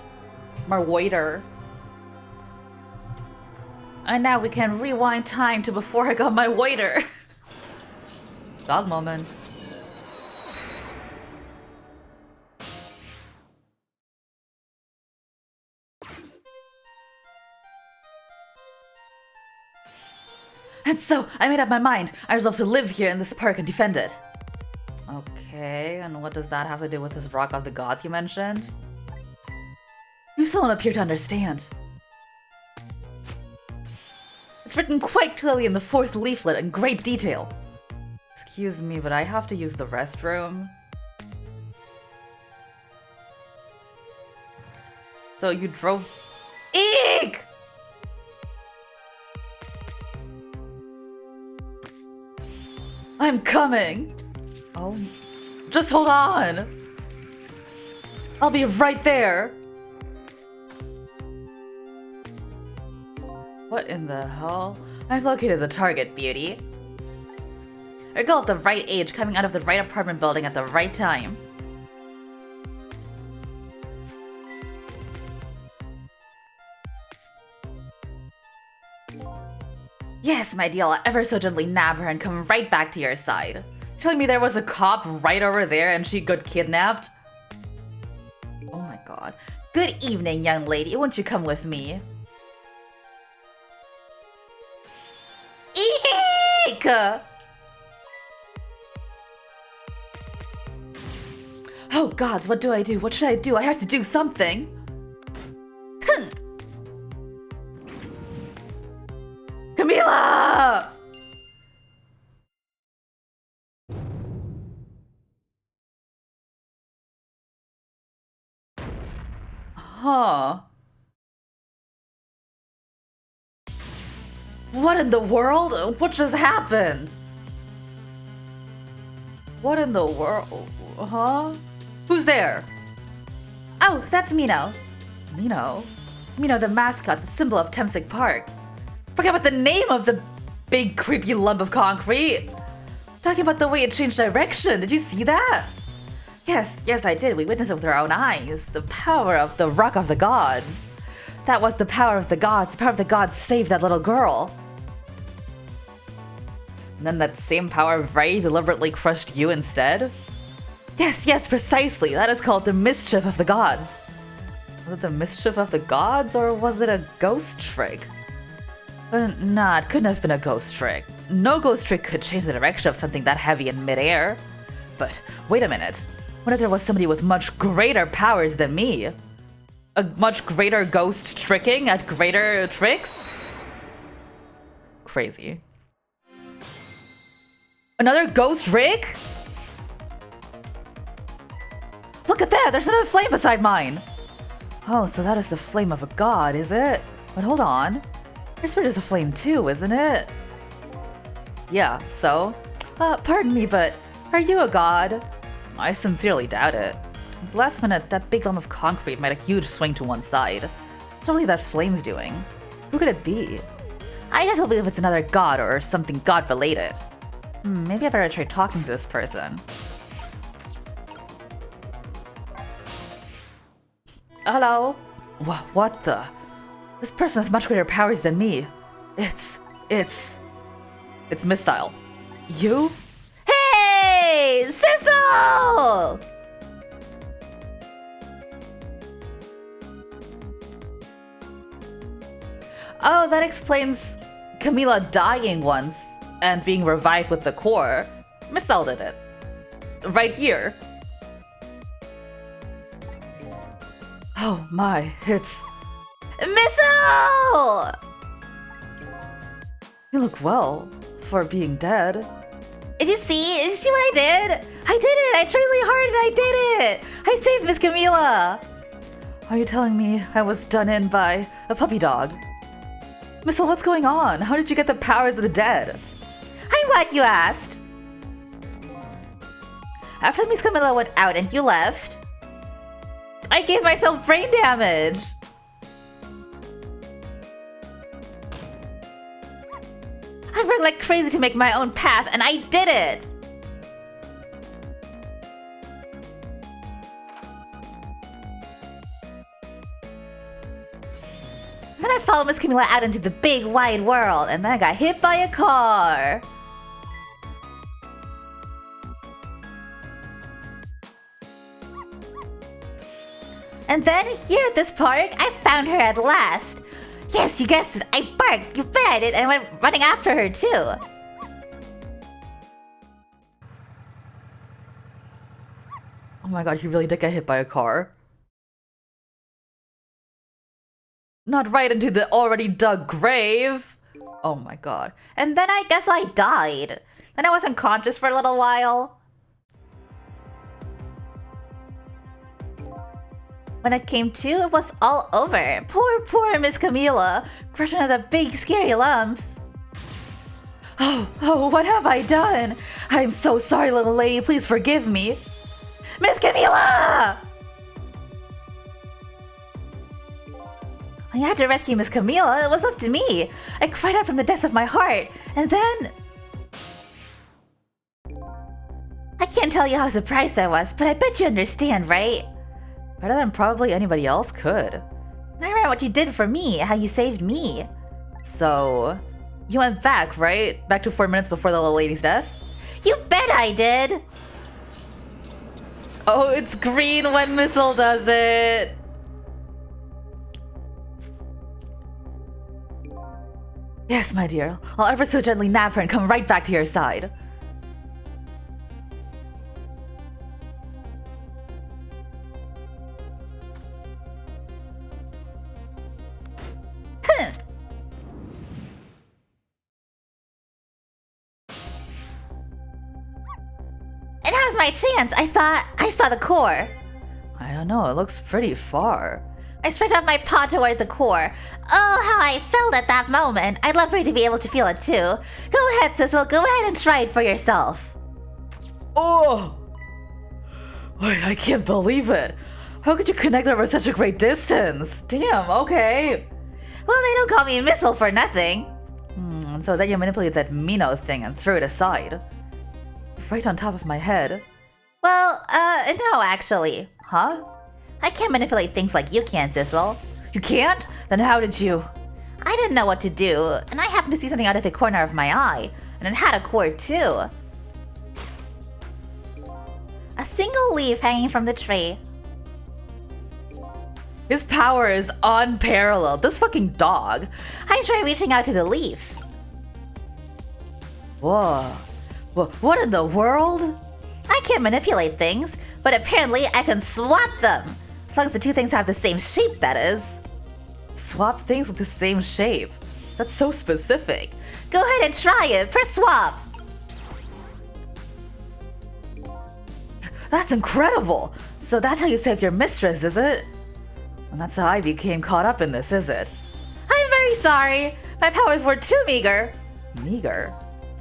My waiter. And now we can rewind time to before I got my waiter. Dog moment. And so, I made up my mind. I resolved to live here in this park and defend it. Okay, and what does that have to do with this Rock of the Gods you mentioned? You still don't appear to understand. It's written quite clearly in the 4th leaflet in great detail. Excuse me, but I have to use the restroom. So you drove... Eek! I'm coming! Oh, just hold on! I'll be right there! What in the hell? I've located the target, beauty. A girl of the right age coming out of the right apartment building at the right time. Yes, my dear, I'll ever so gently nab her and come right back to your side. You're telling me there was a cop right over there and she got kidnapped? Oh my god. Good evening, young lady. Won't you come with me? Eek! Oh gods, what do I do? What should I do? I have to do something. Camila! Huh. What in the world? What just happened? What in the world? Huh? Who's there? Oh, that's Mino. Mino? Mino, the mascot, the symbol of Temsic Park. Forget about the name of the big creepy lump of concrete. Talking about the way it changed direction. Did you see that? Yes, I did. We witnessed it with our own eyes. The power of the Rock of the Gods. That was the power of the gods. The power of the gods saved that little girl. And then that same power very deliberately crushed you instead? Yes, precisely. That is called the mischief of the gods. Was it the mischief of the gods, or was it a ghost trick? Nah, it couldn't have been a ghost trick. No ghost trick could change the direction of something that heavy in midair. But wait a minute. What if there was somebody with much greater powers than me? A much greater ghost tricking at greater tricks? Crazy. Another ghost Rick? Look at that! There's another flame beside mine! Oh, so that is the flame of a god, is it? But hold on. Your spirit is a flame too, isn't it? Yeah, so? Pardon me, but are you a god? I sincerely doubt it. Last minute, that big lump of concrete made a huge swing to one side. What's really that flame's doing? Who could it be? I definitely believe it's another god or something god-related. Maybe I better try talking to this person. Hello? What the? This person has much greater powers than me. It's Missile. You? Hey! Sizzle! Oh, that explains Camila dying once and being revived with the core. Missile did it. Right here. Oh my, it's... Missile! You look well for being dead. Did you see? Did you see what I did? I did it! I tried really hard and I did it! I saved Miss Camila! Are you telling me I was done in by a puppy dog? Missile, what's going on? How did you get the powers of the dead? I'm glad you asked. After Miss Camila went out and you left, I gave myself brain damage. I worked like crazy to make my own path, and I did it! Then I followed Miss Camila out into the big wide world, and then I got hit by a car. And then here at this park, I found her at last. Yes, you guessed it, I barked, you bet I did, and went running after her too. Oh my god, he really did get hit by a car. Not right into the already dug grave. Oh my god. And then I guess I died. Then I was unconscious for a little while. When I came to, it was all over. Poor Miss Camila, crushing on the big scary lump. Oh, what have I done? I'm so sorry, little lady. Please forgive me. Miss Camila! I had to rescue Miss Camila. It was up to me. I cried out from the depths of my heart. And then... I can't tell you how surprised I was, but I bet you understand, right? Better than probably anybody else could. And I remember what you did for me, how you saved me. So, you went back, right? Back to 4 minutes before the little lady's death? You bet I did! Oh, it's green when Missile does it! Yes, my dear. I'll ever so gently nab her and come right back to your side. And how's my chance? I thought I saw the core. I don't know, it looks pretty far. I stretched out my paw toward the core. Oh, how I felt at that moment. I'd love for you to be able to feel it too. Go ahead, Sissel. Go ahead and try it for yourself. Oh! Wait, I can't believe it. How could you connect over such a great distance? Damn, okay. Well, they don't call me Missile for nothing. So then you manipulated that Minos thing and threw it aside. Right on top of my head. Well, no, actually. Huh? I can't manipulate things like you can, Sissel. You can't? Then how did you? I didn't know what to do, and I happened to see something out of the corner of my eye, and it had a cord too. A single leaf hanging from the tree. His power is unparalleled. This fucking dog. I tried reaching out to the leaf. Whoa. What in the world? I can't manipulate things, but apparently I can swap them. As long as the two things have the same shape, that is. Swap things with the same shape. That's so specific. Go ahead and try it. Press swap. That's incredible. So that's how you saved your mistress, is it? And that's how I became caught up in this, is it? I'm very sorry. My powers were too meager. Meager?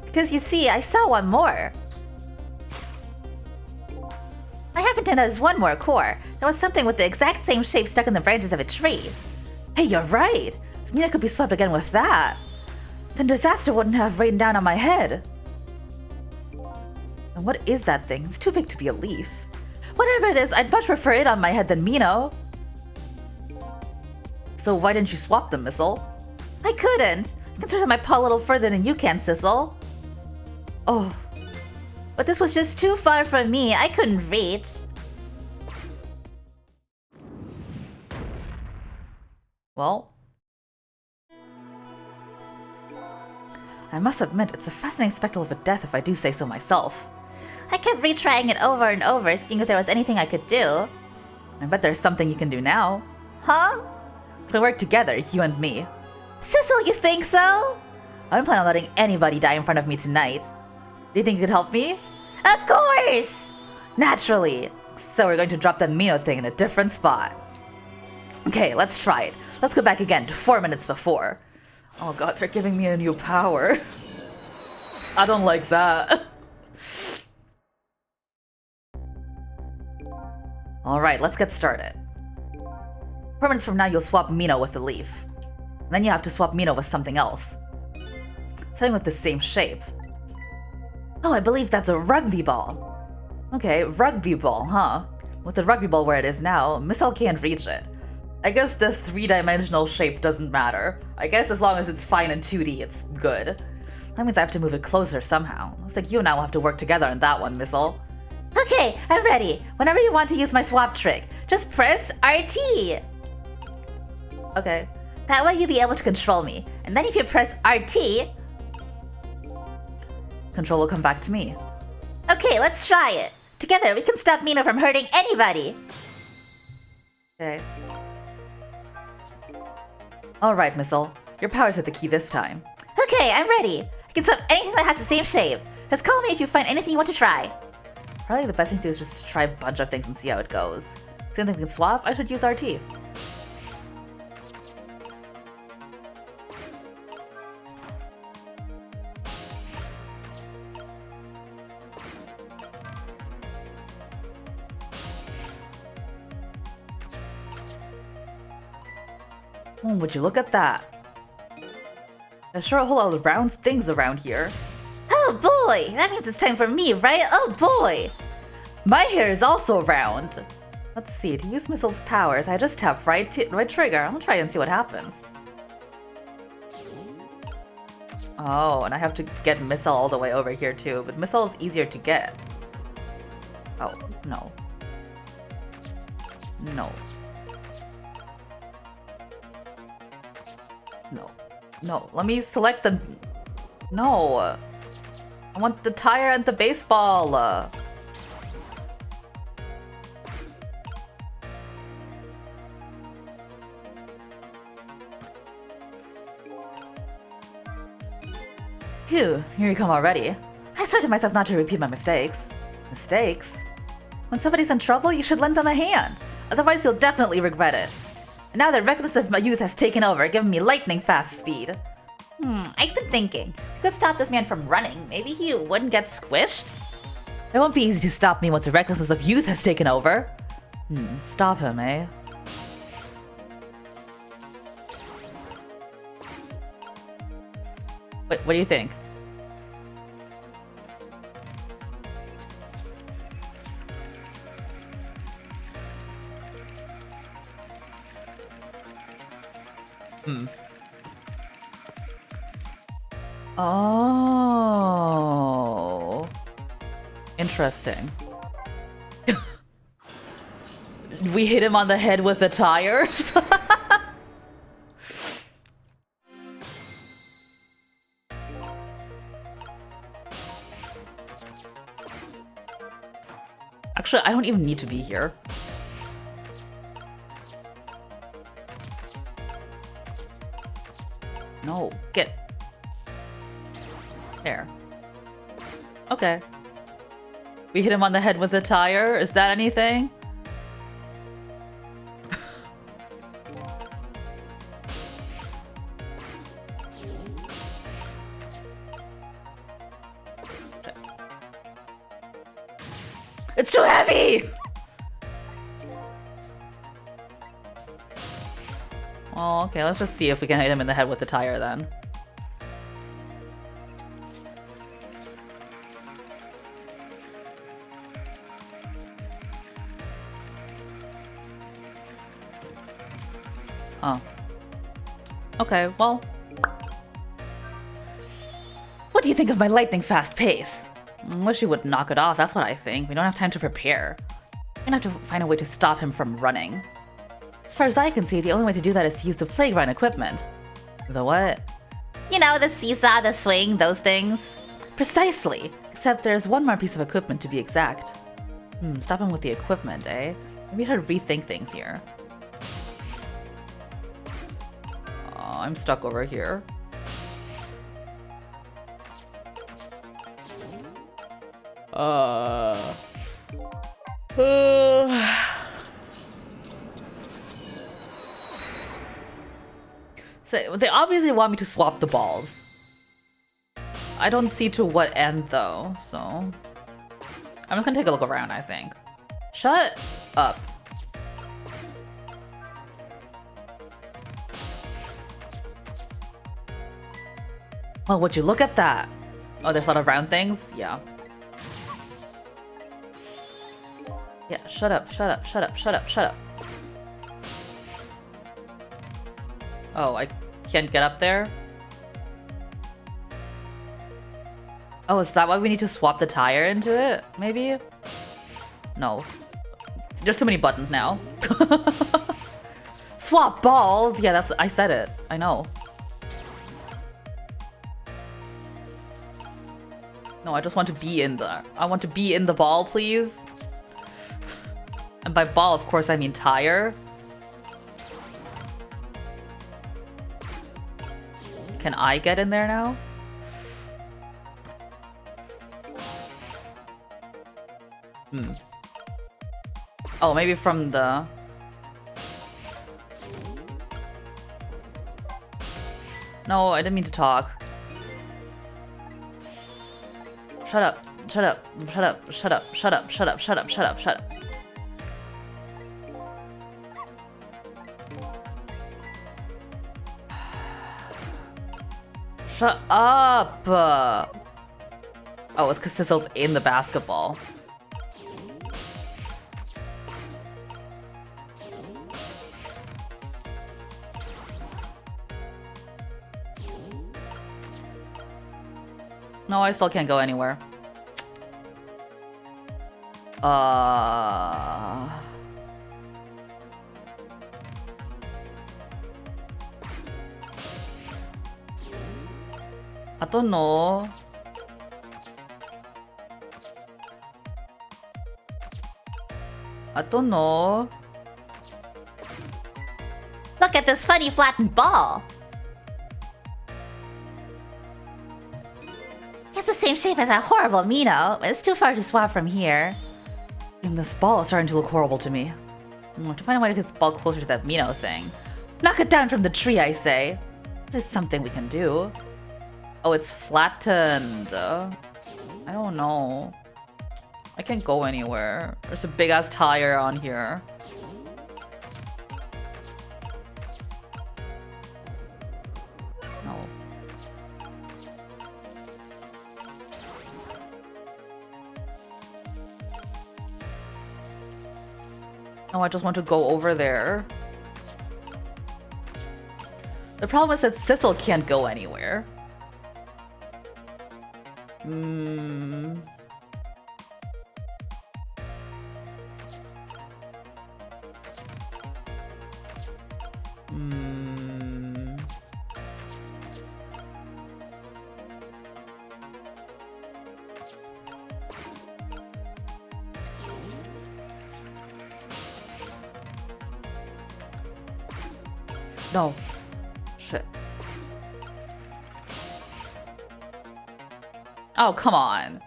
Because you see, I saw one more. I happen to notice one more core. There was something with the exact same shape stuck in the branches of a tree. Hey, you're right. If Mina could be swept again with that, then disaster wouldn't have rained down on my head. And what is that thing? It's too big to be a leaf. Whatever it is, I'd much prefer it on my head than Mino. So why didn't you swap them, Missile? I couldn't. I can stretch out my paw a little further than you can, Sissel. Oh. But this was just too far from me. I couldn't reach. Well, I must admit, it's a fascinating spectacle of a death if I do say so myself. I kept retrying it over and over, seeing if there was anything I could do. I bet there's something you can do now. Huh? We work together, you and me. Sissel, you think so? I don't plan on letting anybody die in front of me tonight. Do you think you could help me? Of course! Naturally. So we're going to drop that Mino thing in a different spot. Okay, let's try it. Let's go back again to 4 minutes before. Oh god, they're giving me a new power. I don't like that. Alright, let's get started. 4 minutes from now, you'll swap Mino with the leaf. Then you have to swap Mino with something else. Something with the same shape. Oh, I believe that's a rugby ball. Okay, rugby ball, huh? With the rugby ball where it is now, Missile can't reach it. I guess the 3-dimensional shape doesn't matter. I guess as long as it's fine in 2D, it's good. That means I have to move it closer somehow. Looks like you and I will have to work together on that one, Missile. Okay, I'm ready. Whenever you want to use my swap trick, just press RT. Okay. That way you'll be able to control me. And then if you press RT... Control will come back to me. Okay, let's try it. Together, we can stop Mina from hurting anybody. Okay. Alright, Missile. Your power's at the key this time. Okay, I'm ready. I can stop anything that has the same shape. Just call me if you find anything you want to try. Probably the best thing to do is just try a bunch of things and see how it goes. Same thing we can swap, I should use RT. Would you look at that? There's sure a whole lot of round things around here. Oh boy, that means it's time for me, right? Oh boy. My hair is also round. Let's see, to use Missile's powers, I just tap right trigger. I'll try and see what happens. Oh, and I have to get Missile all the way over here too, but Missile is easier to get. Oh, no. No. No. No, let me select the... No. I want the tire and the baseball. Phew, here you come already. I asserted myself not to repeat my mistakes. Mistakes? When somebody's in trouble, you should lend them a hand. Otherwise, you'll definitely regret it. And now the recklessness of my youth has taken over, giving me lightning fast speed. I've been thinking. We could stop this man from running. Maybe he wouldn't get squished? It won't be easy to stop me once the recklessness of youth has taken over. Stop him, eh? What do you think? Oh. Interesting. We hit him on the head with the tires? Actually, I don't even need to be here. No, get... There. Okay. We hit him on the head with a tire? Is that anything? It's too heavy! Well, okay, let's just see if we can hit him in the head with the tire then. Oh. Okay, well. What do you think of my lightning fast pace? I wish you would knock it off, that's what I think. We don't have time to prepare. We're gonna have to find a way to stop him from running. As far as I can see, the only way to do that is to use the playground equipment. The what? You know, the seesaw, the swing, those things. Precisely! Except there's one more piece of equipment to be exact. Stop him with the equipment, eh? Maybe I should rethink things here. Oh, I'm stuck over here. So they obviously want me to swap the balls. I don't see to what end though, so I'm just gonna take a look around, I think. Shut up. Well, would you look at that? Oh, there's a lot of round things? Yeah. Yeah, shut up, shut up, shut up, shut up, shut up. Oh, I can't get up there? Oh, is that why we need to swap the tire into it? Maybe? No. There's too many buttons now. Swap balls! Yeah, that's... I said it. I know. No, I just want to be in there. I want to be in the ball, please. And by ball, of course, I mean tire. Can I get in there now? Oh, maybe from the... No, I didn't mean to talk. Shut up. Shut up. Shut up. Shut up. Shut up. Shut up. Shut up. Shut up. Shut up. Shut up! Oh, it's because Sizzle's in the basketball. No, I still can't go anywhere. I don't know. I don't know. Look at this funny flattened ball. It's the same shape as that horrible Mino, but it's too far to swap from here. And this ball is starting to look horrible to me. I have to find a way to get this ball closer to that Mino thing. Knock it down from the tree, I say. This is something we can do. Oh, it's flattened. I don't know. I can't go anywhere. There's a big-ass tire on here. No. No, I just want to go over there. The problem is that Sissel can't go anywhere. No. Shit. Oh, come on.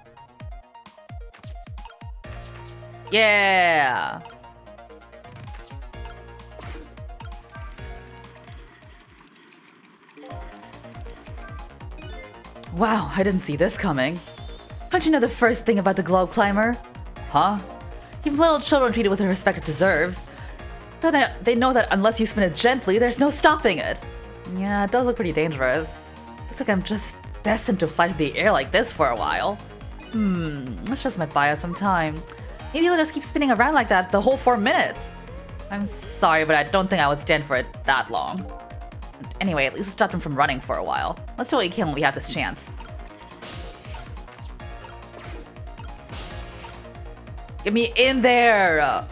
Yeah. Wow, I didn't see this coming. Don't you know the first thing about the Globe Climber? Huh? You've little children treated with the respect it deserves. Though they know that unless you spin it gently, there's no stopping it. Yeah, it does look pretty dangerous. Looks like I'm just destined to fly through the air like this for a while. Let's just might buy us some time. Maybe they'll just keep spinning around like that the whole 4 minutes. I'm sorry, but I don't think I would stand for it that long. Anyway, at least stop them from running for a while. Let's do what we can when we have this chance. Get me in there!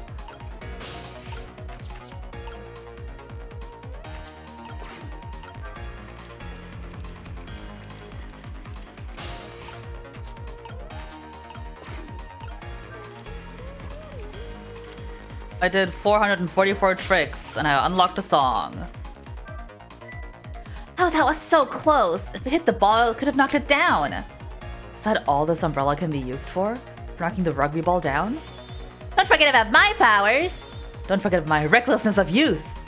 I did 444 tricks, and I unlocked a song. Oh, that was so close. If it hit the ball, it could have knocked it down. Is that all this umbrella can be used for? Knocking the rugby ball down? Don't forget about my powers. Don't forget my recklessness of youth.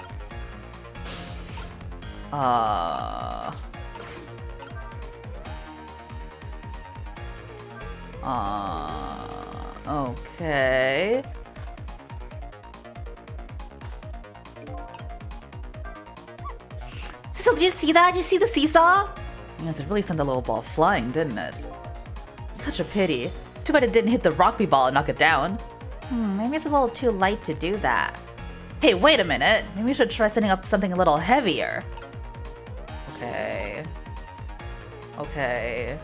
Okay. Cecil, did you see that? Did you see the seesaw? Yes, it really sent the little ball flying, didn't it? Such a pity. It's too bad it didn't hit the rugby ball and knock it down. Maybe it's a little too light to do that. Hey, wait a minute. Maybe we should try setting up something a little heavier. Okay. Okay.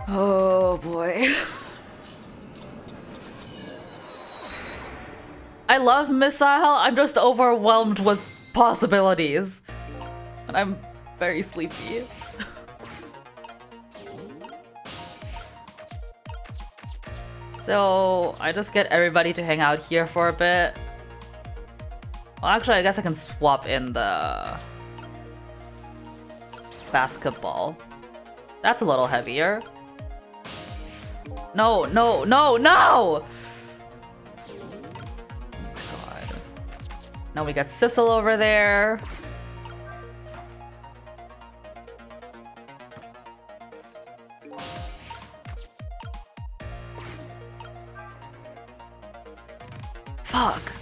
Oh boy. I love Missile. I'm just overwhelmed with possibilities. And I'm very sleepy. So I just get everybody to hang out here for a bit. Well, actually, I guess I can swap in the basketball. That's a little heavier. No, no, no, no! Oh my god. Now we got Sissel over there. Fuck.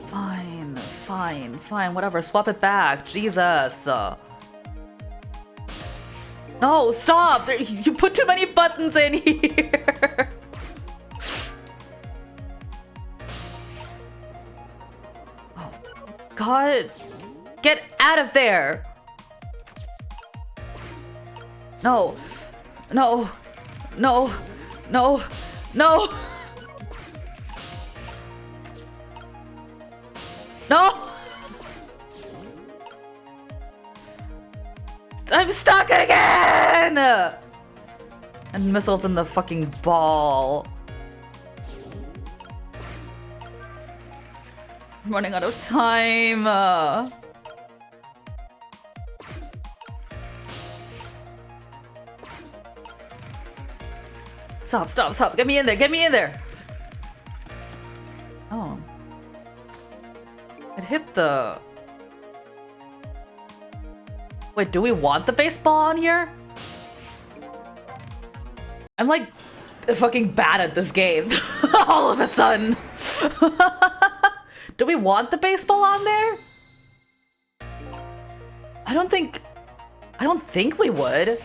Fine, fine, fine, whatever. Swap it back. Jesus. No, stop! You put too many buttons in here. Oh, God. Get out of there. No. No. No. No. No. No. I'm stuck again! And Missile's in the fucking ball. I'm running out of time. Stop, stop, stop. Get me in there, get me in there. Oh. It hit the... Wait, do we want the baseball on here? I'm like fucking bad at this game all of a sudden. Do we want the baseball on there? I don't think we would.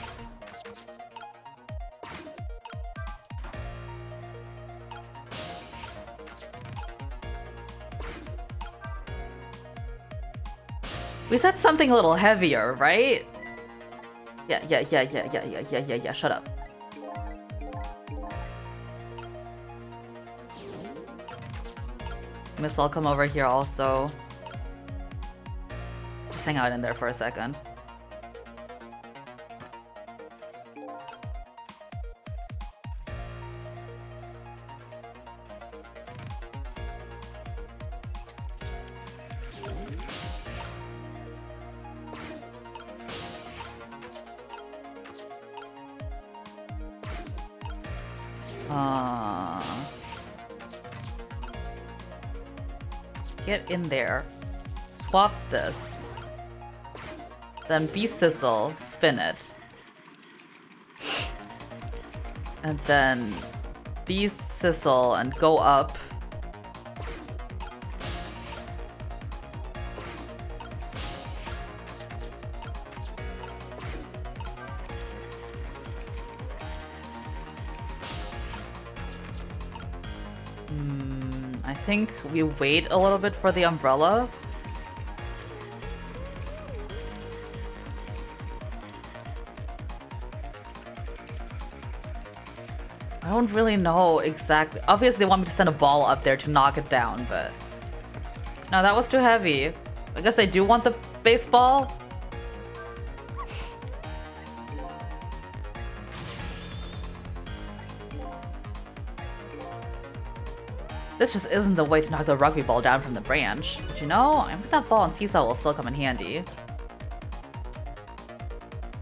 We said something a little heavier, right? Yeah, shut up. Miss, I'll come over here also. Just hang out in there for a second. Get in there. Swap this. Then be Sissel, spin it. And then be Sissel and go up. I think we wait a little bit for the umbrella. I don't really know exactly. Obviously, they want me to send a ball up there to knock it down, but... No, that was too heavy. I guess they do want the baseball. This just isn't the way to knock the rugby ball down from the branch. But you know, I bet that ball and seesaw will still come in handy.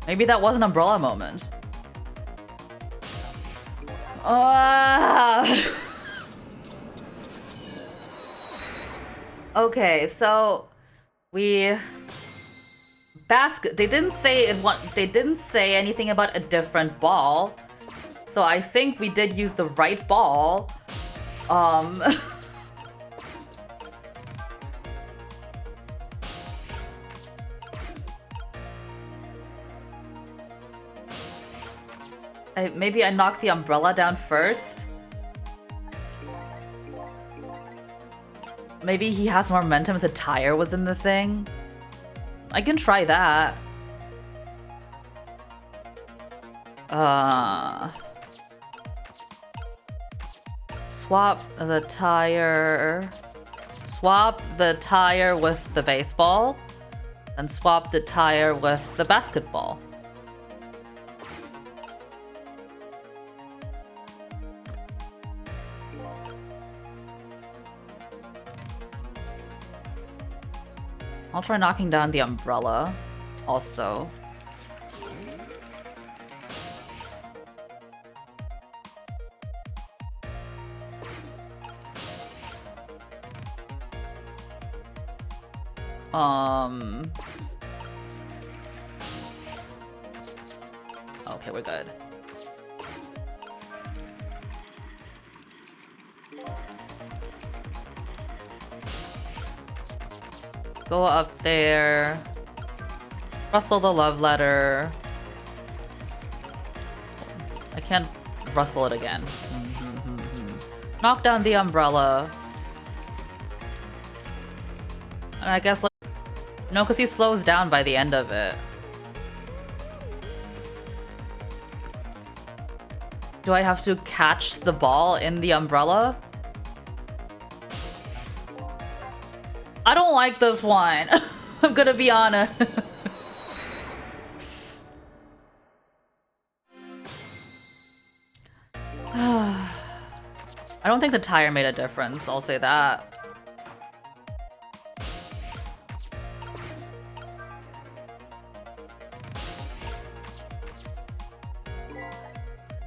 Maybe that was an umbrella moment. Okay, so we they didn't say anything about a different ball. So I think we did use the right ball. Maybe I knocked the umbrella down first. Maybe he has more momentum if the tire was in the thing. I can try that. Swap the tire. Swap the tire with the baseball. And swap the tire with the basketball. I'll try knocking down the umbrella also. Okay, we're good. Go up there. Rustle the love letter. I can't rustle it again. Knock down the umbrella. And I guess no, because he slows down by the end of it. Do I have to catch the ball in the umbrella? I don't like this one. I'm gonna be honest. I don't think the tire made a difference, I'll say that.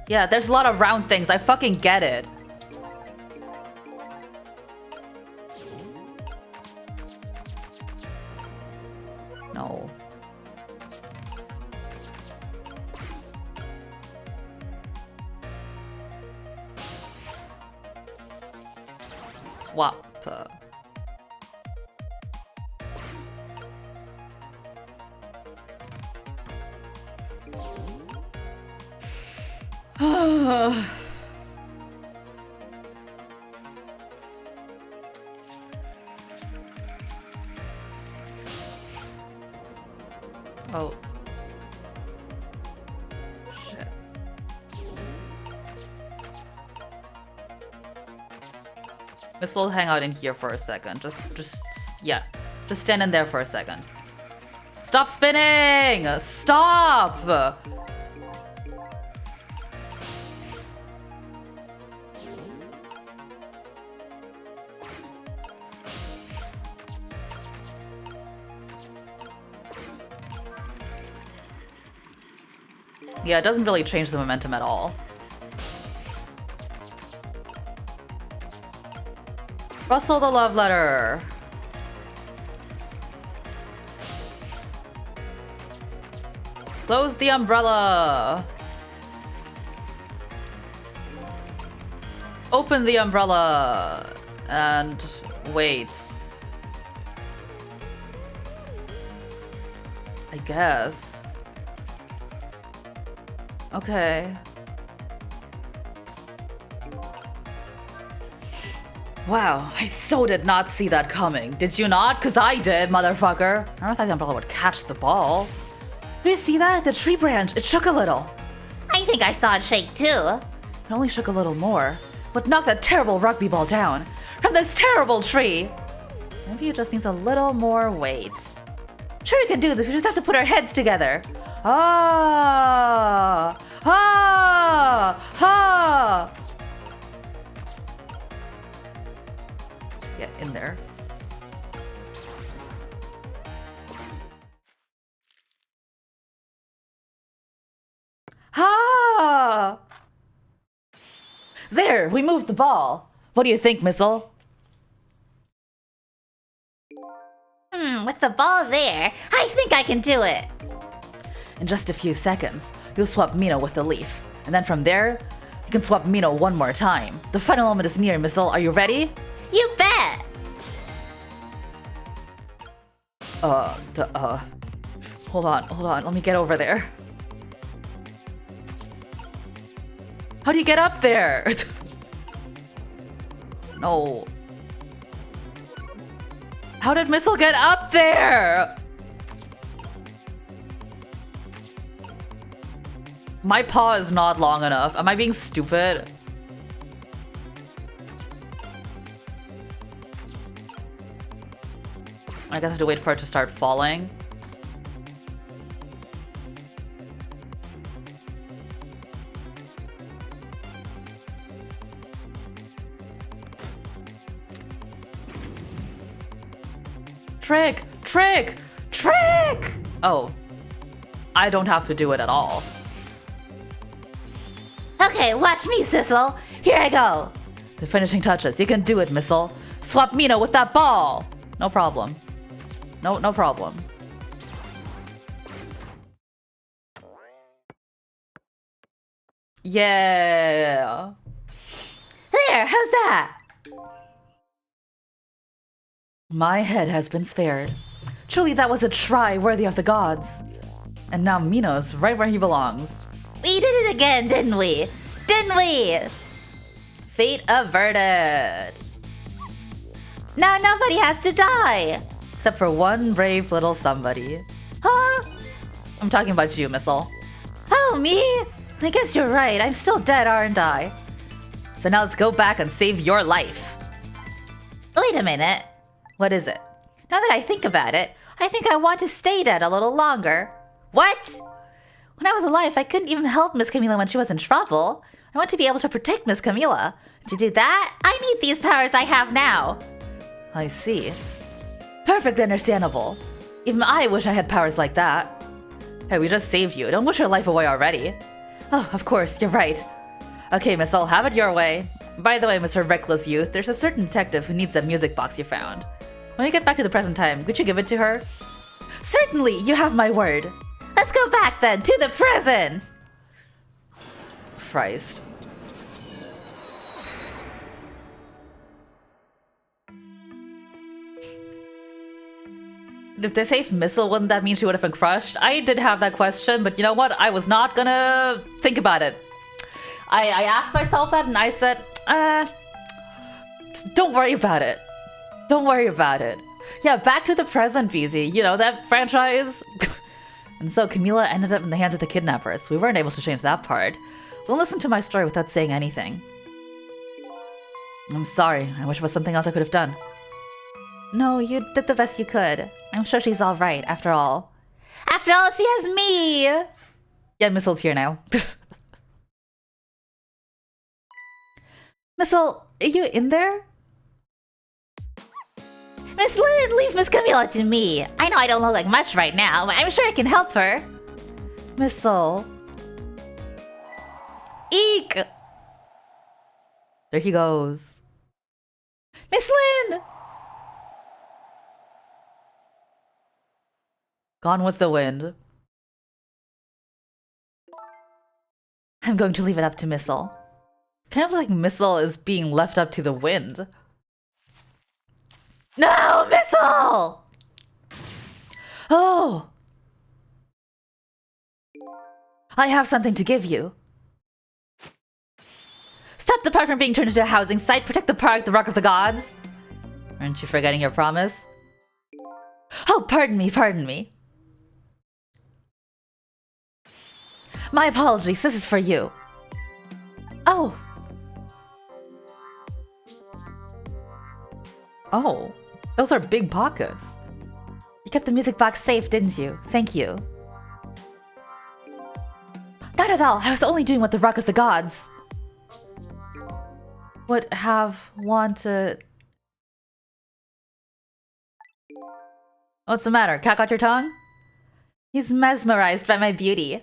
Yeah, there's a lot of round things. I fucking get it. No. Swap. Oh. Shit. Missile, hang out in here for a second. Yeah. Just stand in there for a second. Stop spinning! Stop! Yeah, it doesn't really change the momentum at all. Rustle the love letter. Close the umbrella. Open the umbrella. And wait. I guess. Okay. Wow, I so did not see that coming. Did you not? Cause I did, motherfucker. I don't thought the umbrella would catch the ball. Did you see that? The tree branch, it shook a little. I think I saw it shake too. It only shook a little more, but knocked that terrible rugby ball down from this terrible tree. Maybe it just needs a little more weight. Sure, we can do this. We just have to put our heads together. Ah! Ah! Ah! Get in there. Ah! There, we moved the ball. What do you think, Missile? With the ball there, I think I can do it. In just a few seconds, you'll swap Mino with the leaf. And then from there, you can swap Mino one more time. The final moment is near, Missile. Are you ready? You bet! Hold on, let me get over there. How do you get up there? No. How did Missile get up there? My paw is not long enough. Am I being stupid? I guess I have to wait for it to start falling. Trick! Trick! Trick! Oh. I don't have to do it at all. Okay, watch me, Sissel. Here I go. The finishing touches. You can do it, Missile. Swap Mina with that ball. No problem. No problem. Yeah. There, how's that? My head has been spared. Truly, that was a try worthy of the gods. And now Mino's right where he belongs. We did it again, didn't we? Didn't we? Fate averted. Now nobody has to die. Except for one brave little somebody. Huh? I'm talking about you, Missile. Oh, me? I guess you're right. I'm still dead, aren't I? So now let's go back and save your life. Wait a minute. What is it? Now that I think about it, I think I want to stay dead a little longer. What? When I was alive, I couldn't even help Miss Camila when she was in trouble. I want to be able to protect Miss Camila. To do that, I need these powers I have now. I see. Perfectly understandable. Even I wish I had powers like that. Hey, we just saved you. Don't wish your life away already. Oh, of course, you're right. Okay, Miss, I'll have it your way. By the way, Mr. Reckless Youth, there's a certain detective who needs that music box you found. When you get back to the present time, could you give it to her? Certainly, you have my word. Let's go back then to the present. Christ. If they saved Missile, wouldn't that mean she would have been crushed? I did have that question, but you know what? I was not gonna think about it. I asked myself that and I said, don't worry about it. Don't worry about it. Yeah, back to the present, VZ. You know, that franchise. And so Camila ended up in the hands of the kidnappers. We weren't able to change that part. Don't listen to my story without saying anything. I'm sorry. I wish it was something else I could have done. No, you did the best you could. I'm sure she's all right, after all. After all, she has me. Yeah, Missile's here now. Missile, are you in there? Miss Lynn, leave Miss Camila to me. I know I don't look like much right now, but I'm sure I can help her. Missile. Eek! There he goes. Miss Lynn! Gone with the wind. I'm going to leave it up to Missile. Kind of like Missile is being left up to the wind. No, Missile! Oh! I have something to give you. Stop the park from being turned into a housing site. Protect the park, the Rock of the Gods. Aren't you forgetting your promise? Oh, pardon me, pardon me. My apologies, this is for you. Oh. Oh, those are big pockets. You kept the music box safe, didn't you? Thank you. Not at all, I was only doing what the Rock of the Gods would have wanted. What's the matter? Cat got your tongue? He's mesmerized by my beauty.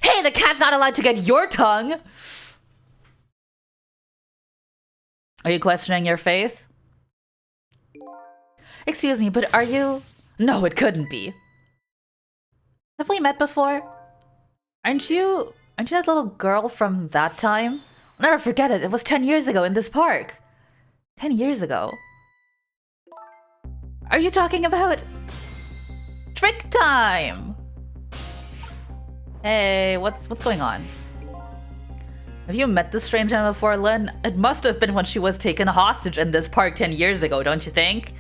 Hey, the cat's not allowed to get your tongue! Are you questioning your faith? Excuse me, but are you... No, it couldn't be. Have we met before? Aren't you that little girl from that time? I'll never forget it. It was 10 years ago in this park. 10 years ago. Are you talking about... Trick time! Hey, what's going on? Have you met this strange man before, Lynn? It must have been when she was taken hostage in this park 10 years ago, don't you think?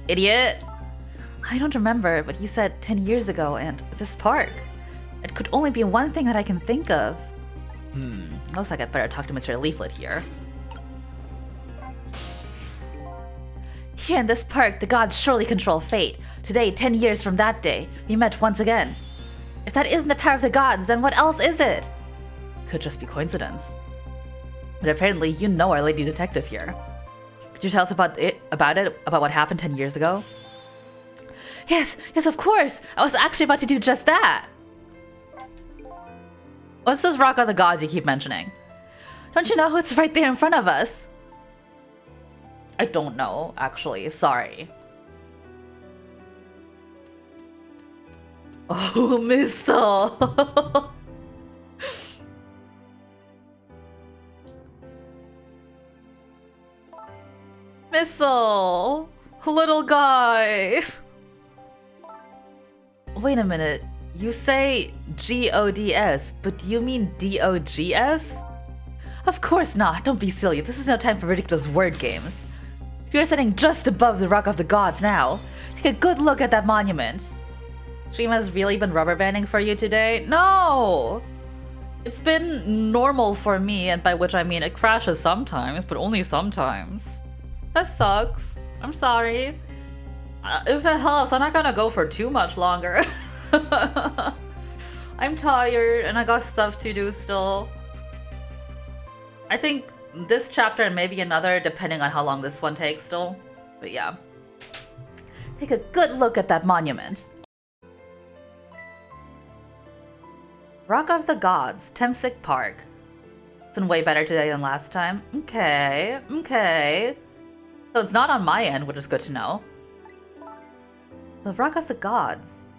Idiot. I don't remember, but you said 10 years ago and this park. It could only be one thing that I can think of. Looks like I'd better talk to Mr. Leaflet here. Here in this park, the gods surely control fate. Today, 10 years from that day, we met once again. If that isn't the power of the gods, then what else is it? Could just be coincidence. But apparently you know our lady detective here. Could you tell us about what happened 10 years ago? Yes, of course! I was actually about to do just that! What's this rock of the gods you keep mentioning? Don't you know who's right there in front of us? I don't know, actually. Sorry. Oh, Missile! Missile! Little guy! Wait a minute. You say G-O-D-S, but do you mean D-O-G-S? Of course not. Don't be silly. This is no time for ridiculous word games. You're sitting just above the Rock of the Gods now. Take a good look at that monument. Shima's really been rubber banding for you today? No! It's been normal for me, and by which I mean it crashes sometimes, but only sometimes. That sucks. I'm sorry. If it helps, I'm not gonna go for too much longer. I'm tired and I got stuff to do still. I think this chapter and maybe another, depending on how long this one takes still. But yeah. Take a good look at that monument. Rock of the Gods, Temsic Park. It's been way better today than last time. Okay. So it's not on my end, which is good to know. The Rock of the Gods.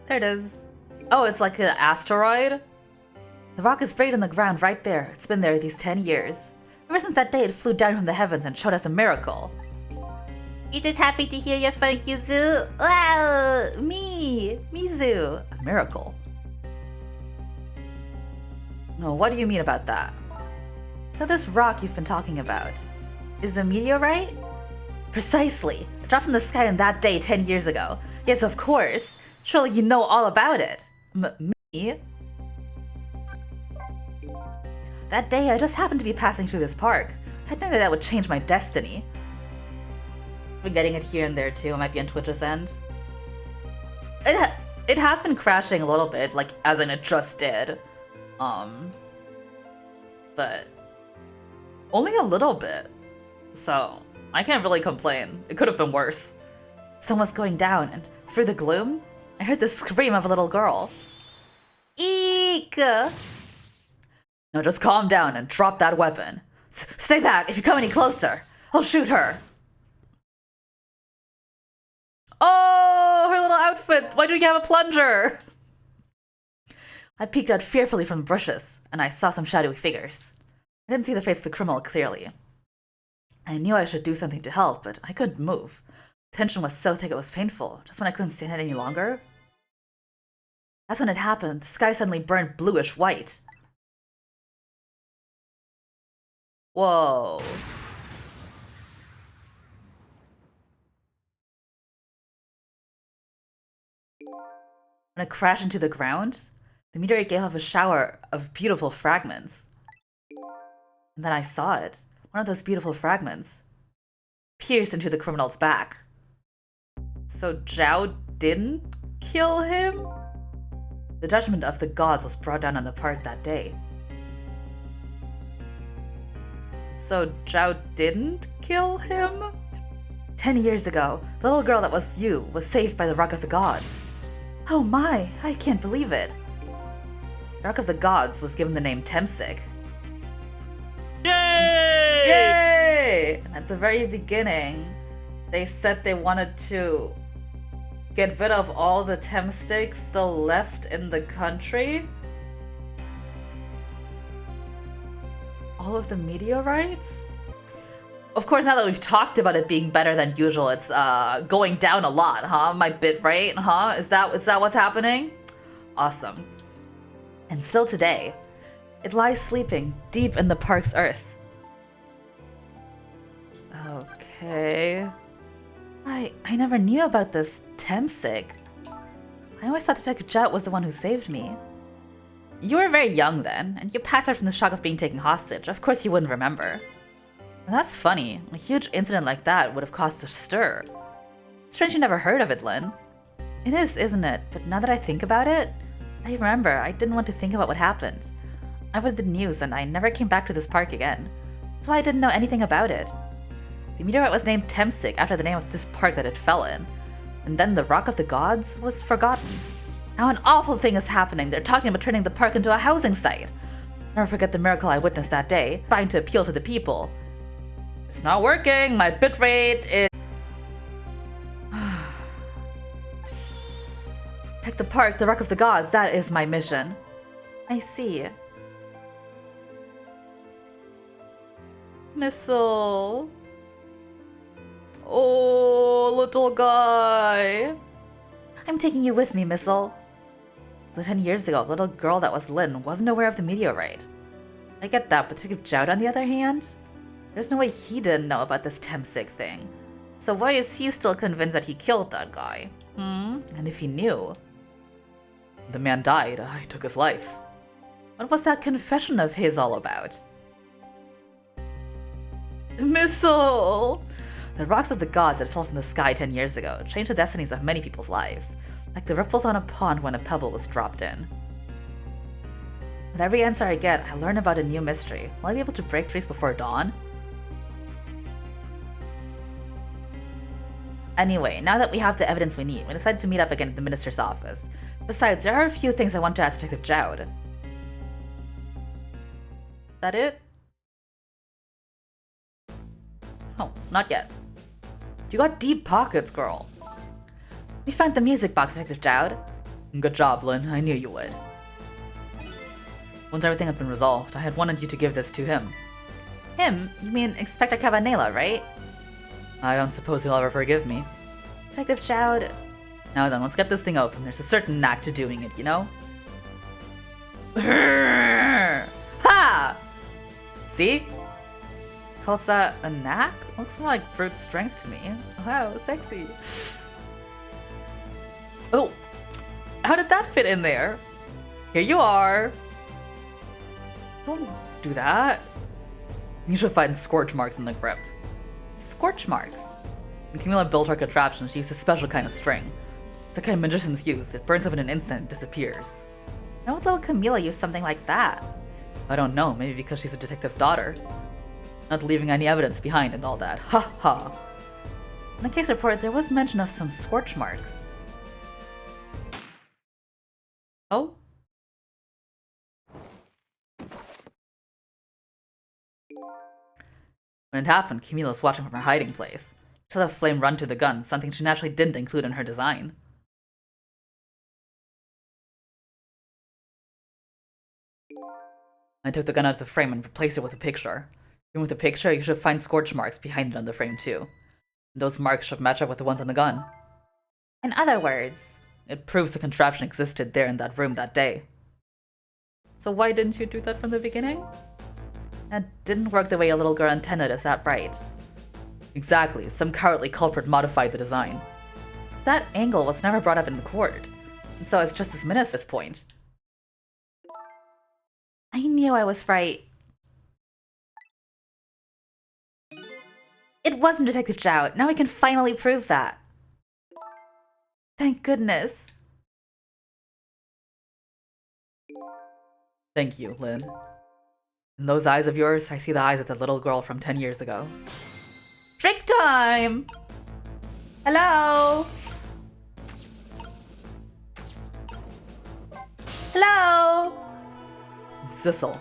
There it is. Oh, it's like an asteroid? The rock is buried in the ground right there. It's been there these 10 years. Ever since that day, it flew down from the heavens and showed us a miracle. You just happy to hear your friend Yuzu? Wow, Mizu. A miracle? No, what do you mean about that? So this rock you've been talking about is a meteorite? Precisely. It dropped from the sky on that day 10 years ago. Yes, of course. Surely you know all about it. Me? That day, I just happened to be passing through this park. I didn't know that would change my destiny. I've been getting it here and there too. It might be on Twitch's end. It has been crashing a little bit, like as in it just did. But only a little bit. So I can't really complain. It could have been worse. Sun was going down, and through the gloom, I heard the scream of a little girl. Eek! Now just calm down and drop that weapon. Stay back. If you come any closer, I'll shoot her. Oh, her little outfit. Why do you have a plunger? I peeked out fearfully from the bushes, and I saw some shadowy figures. I didn't see the face of the criminal clearly. I knew I should do something to help, but I couldn't move. The tension was so thick it was painful, just when I couldn't stand it any longer. That's when it happened. The sky suddenly burned bluish white. Whoa. When it crashed into the ground, the meteorite gave off a shower of beautiful fragments. And then I saw it. One of those beautiful fragments pierced into the criminal's back. So Zhao didn't kill him? The judgment of the gods was brought down on the park that day. So Zhao didn't kill him? 10 years ago, the little girl that was you was saved by the Rock of the Gods. Oh my, I can't believe it. The Rock of the Gods was given the name Temsic. Yay! Yay! And at the very beginning, they said they wanted to get rid of all the Temsics still left in the country. All of the meteorites? Of course, now that we've talked about it being better than usual, it's going down a lot, huh? My bit rate, huh? Is that what's happening? Awesome. And still today, It lies sleeping deep in the park's earth. Okay. I never knew about this Temsig. I always thought Detective Jet was the one who saved me. You were very young then, and you passed out from the shock of being taken hostage. Of course you wouldn't remember. And that's funny. A huge incident like that would have caused a stir. Strange you never heard of it, Lynn. It is, isn't it? But now that I think about it, I remember I didn't want to think about what happened. I read the news and I never came back to this park again. That's why I didn't know anything about it. The meteorite was named Temsig after the name of this park that it fell in. And then the Rock of the Gods was forgotten. Now an awful thing is happening. They're talking about turning the park into a housing site. I'll never forget the miracle I witnessed that day, trying to appeal to the people. It's not working. My bitrate is... Pick the park, the Rock of the Gods. That is my mission. I see. Missile. Oh, little guy. I'm taking you with me, Missile. 10 years ago, the little girl that was Lynn wasn't aware of the meteorite. I get that, but Detective Jowd, on the other hand, there's no way he didn't know about this Temsig thing. So why is he still convinced that he killed that guy? And if he knew? The man died, I took his life. What was that confession of his all about? Missile! The rocks of the gods that fell from the sky 10 years ago changed the destinies of many people's lives, like the ripples on a pond when a pebble was dropped in. With every answer I get, I learn about a new mystery. Will I be able to break trees before dawn? Anyway, now that we have the evidence we need, we decided to meet up again at the minister's office. Besides, there are a few things I want to ask Detective Jowd. That it? Oh, not yet. You got deep pockets, girl. We found the music box, Detective Jowd. Good job, Lynn. I knew you would. Once everything had been resolved, I had wanted you to give this to him. Him? You mean Inspector Cavanella, right? I don't suppose he'll ever forgive me. Detective Jowd. Now then, let's get this thing open. There's a certain knack to doing it, you know? Ha! See? Calls that a knack? Looks more like brute strength to me. Wow, sexy. Oh! How did that fit in there? Here you are! Don't do that. You should find scorch marks in the grip. Scorch marks? When Camilla built her contraption, she used a special kind of string. It's the kind magicians use. It burns up in an instant and disappears. How would little Camilla use something like that? I don't know, maybe because she's a detective's daughter. Not leaving any evidence behind and all that. Ha ha. In the case report, there was mention of some scorch marks. Oh? When it happened, Camilla was watching from her hiding place. She saw the flame run to the gun, something she naturally didn't include in her design. I took the gun out of the frame and replaced it with a picture. Even with the picture, you should find scorch marks behind it on the frame too. Those marks should match up with the ones on the gun. In other words, it proves the contraption existed there in that room that day. So why didn't you do that from the beginning? That didn't work the way your little girl intended, is that right? Exactly, some cowardly culprit modified the design. That angle was never brought up in the court, and so it's just as minute at this point. I knew I was right. It wasn't Detective Jowd. Now we can finally prove that. Thank goodness. Thank you, Lynn. In those eyes of yours, I see the eyes of the little girl from 10 years ago. Trick time! Hello? Hello? Sissel,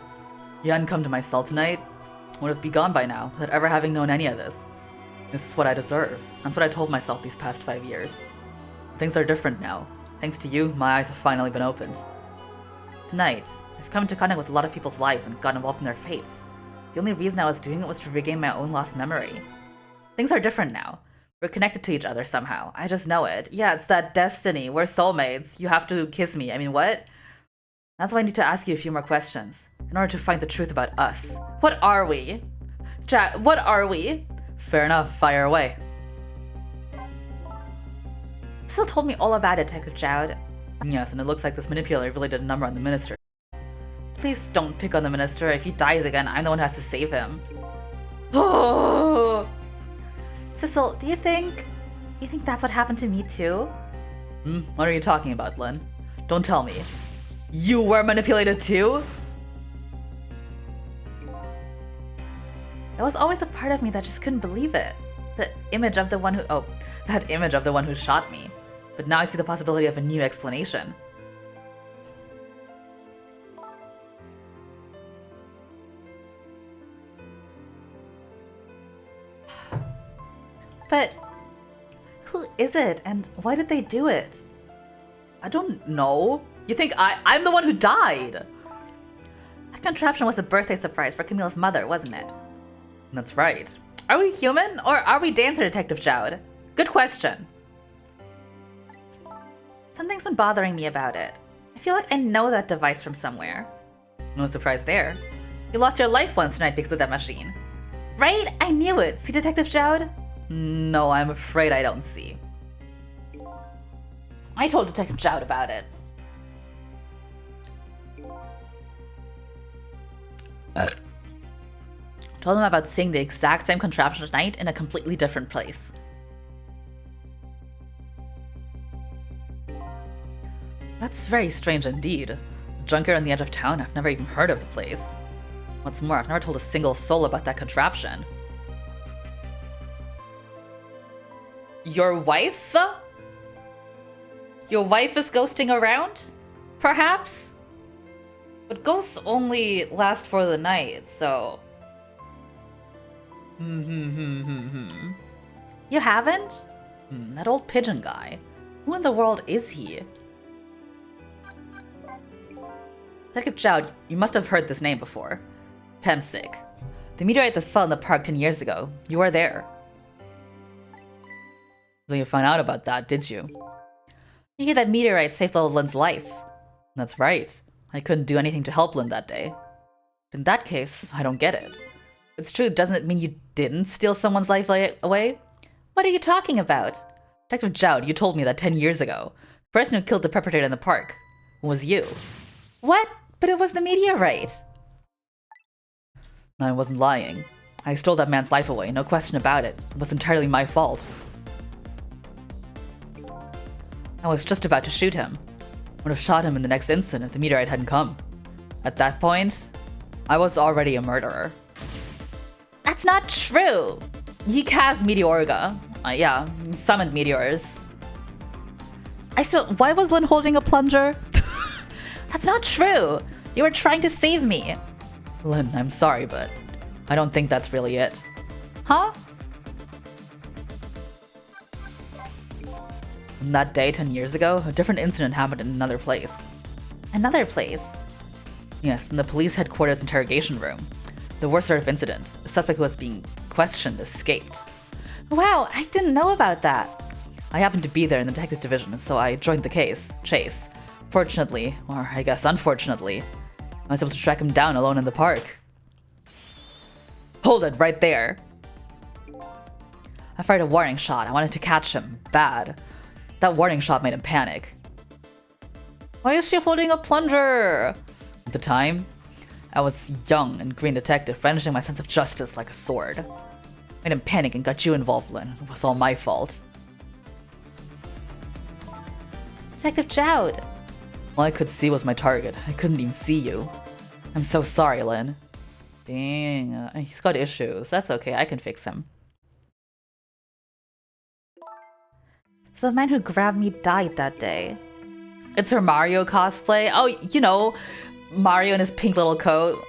you hadn't come to my cell tonight, would have begun by now without ever having known any of this. This is what I deserve. That's what I told myself these past 5 years. Things are different now. Thanks to you, my eyes have finally been opened. Tonight, I've come into contact with a lot of people's lives and got involved in their fates. The only reason I was doing it was to regain my own lost memory. Things are different now. We're connected to each other somehow. I just know it. Yeah, it's that destiny. We're soulmates. You have to kiss me. I mean, what? That's why I need to ask you a few more questions. in order to find the truth about us. What are we? Chat, what are we? Fair enough, fire away. Cecil told me all about it, Detective Jowd. Yes, and it looks like this manipulator really did a number on the minister. Please don't pick on the minister. If he dies again, I'm the one who has to save him. Oh. Cecil, do you think that's what happened to me too? What are you talking about, Lynn? Don't tell me. You were manipulated too? There was always a part of me that just couldn't believe it. That image of the one who shot me. But now I see the possibility of a new explanation. But who is it, and why did they do it? I don't know. You think I'm the one who died? That contraption was a birthday surprise for Camille's mother, wasn't it? That's right. Are we human, or are we dancer, Detective Jowd? Good question. Something's been bothering me about it. I feel like I know that device from somewhere. No surprise there. You lost your life once tonight because of that machine. Right? I knew it. See, Detective Jowd? No, I'm afraid I don't see. I told Detective Jowd about it. Told him about seeing the exact same contraption tonight in a completely different place. That's very strange indeed. A junkyard on the edge of town, I've never even heard of the place. What's more, I've never told a single soul about that contraption. Your wife? Your wife is ghosting around? Perhaps? But ghosts only last for the night, so... You haven't? That old pigeon guy. Who in the world is he? Detective Jowd, you must have heard this name before. Temsik. The meteorite that fell in the park 10 years ago. You were there. So you found out about that, did you? You hear that meteorite saved little Lynn's life. That's right. I couldn't do anything to help Lynn that day. In that case, I don't get it. It's true, doesn't it mean you didn't steal someone's life away? What are you talking about? Detective Jowd, you told me that 10 years ago, the person who killed the perpetrator in the park was you. What? But it was the meteorite. I wasn't lying. I stole that man's life away, no question about it. It was entirely my fault. I was just about to shoot him. I would have shot him in the next instant if the meteorite hadn't come. At that point, I was already a murderer. That's not true! He cast Meteorga. Yeah, summoned meteors. Why was Lynn holding a plunger? That's not true! You were trying to save me! Lynn, I'm sorry, but I don't think that's really it. Huh? On that day 10 years ago, a different incident happened in another place. Another place? Yes, in the police headquarters interrogation room. The worst sort of incident. The suspect who was being questioned escaped. Wow, I didn't know about that. I happened to be there in the detective division, so I joined the chase. Fortunately, or I guess unfortunately, I was able to track him down alone in the park. Hold it right there! I fired a warning shot. I wanted to catch him. Bad. That warning shot made him panic. Why is she holding a plunger? At the time, I was young and green detective, brandishing my sense of justice like a sword. Made him panic and got you involved, Lynn. It was all my fault. Detective Jowd. All I could see was my target. I couldn't even see you. I'm so sorry, Lynn. Dang, he's got issues. That's okay, I can fix him. So the man who grabbed me died that day. It's her Mario cosplay. Oh, you know, Mario in his pink little coat,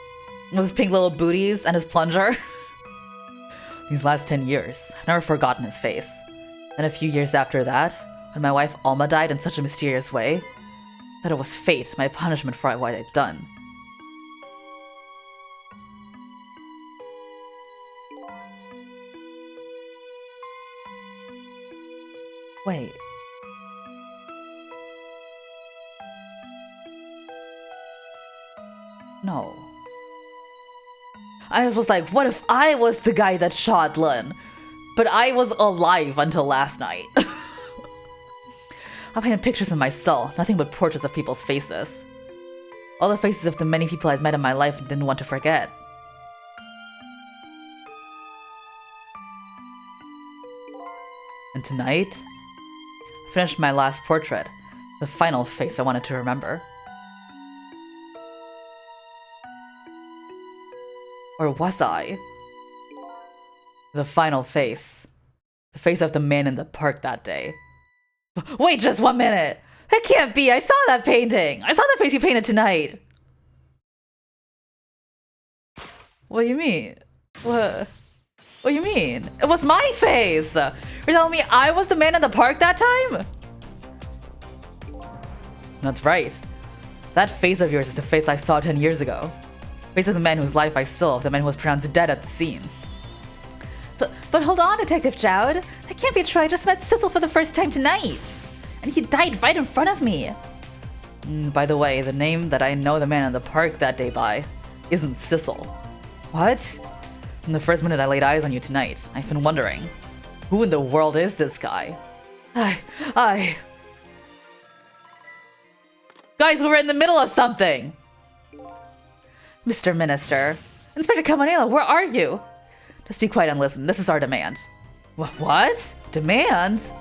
with his pink little booties and his plunger. These last 10 years, I've never forgotten his face. And a few years after that, when my wife Alma died in such a mysterious way, that it was fate, my punishment for what I'd done. Wait. No. I was like, what if I was the guy that shot Lin? But I was alive until last night. I painted pictures in my cell, nothing but portraits of people's faces. All the faces of the many people I'd met in my life and didn't want to forget. And tonight, I finished my last portrait, the final face I wanted to remember. Or was I? The final face. The face of the man in the park that day. Wait just 1 minute! That can't be! I saw that painting! I saw the face you painted tonight! What do you mean? What do you mean? It was my face! You're telling me I was the man in the park that time? That's right. That face of yours is the face I saw 10 years ago. Face of the man whose life I stole, the man who was pronounced dead at the scene. But hold on, Detective Jowd. That can't be true. I just met Sissel for the first time tonight. And he died right in front of me. By the way, the name that I know the man in the park that day by isn't Sissel. What? From the first minute I laid eyes on you tonight, I've been wondering, who in the world is this guy? Guys, we were in the middle of something! Mr. Minister. Inspector Cabanela, where are you? Just be quiet and listen. This is our demand. What? Demand?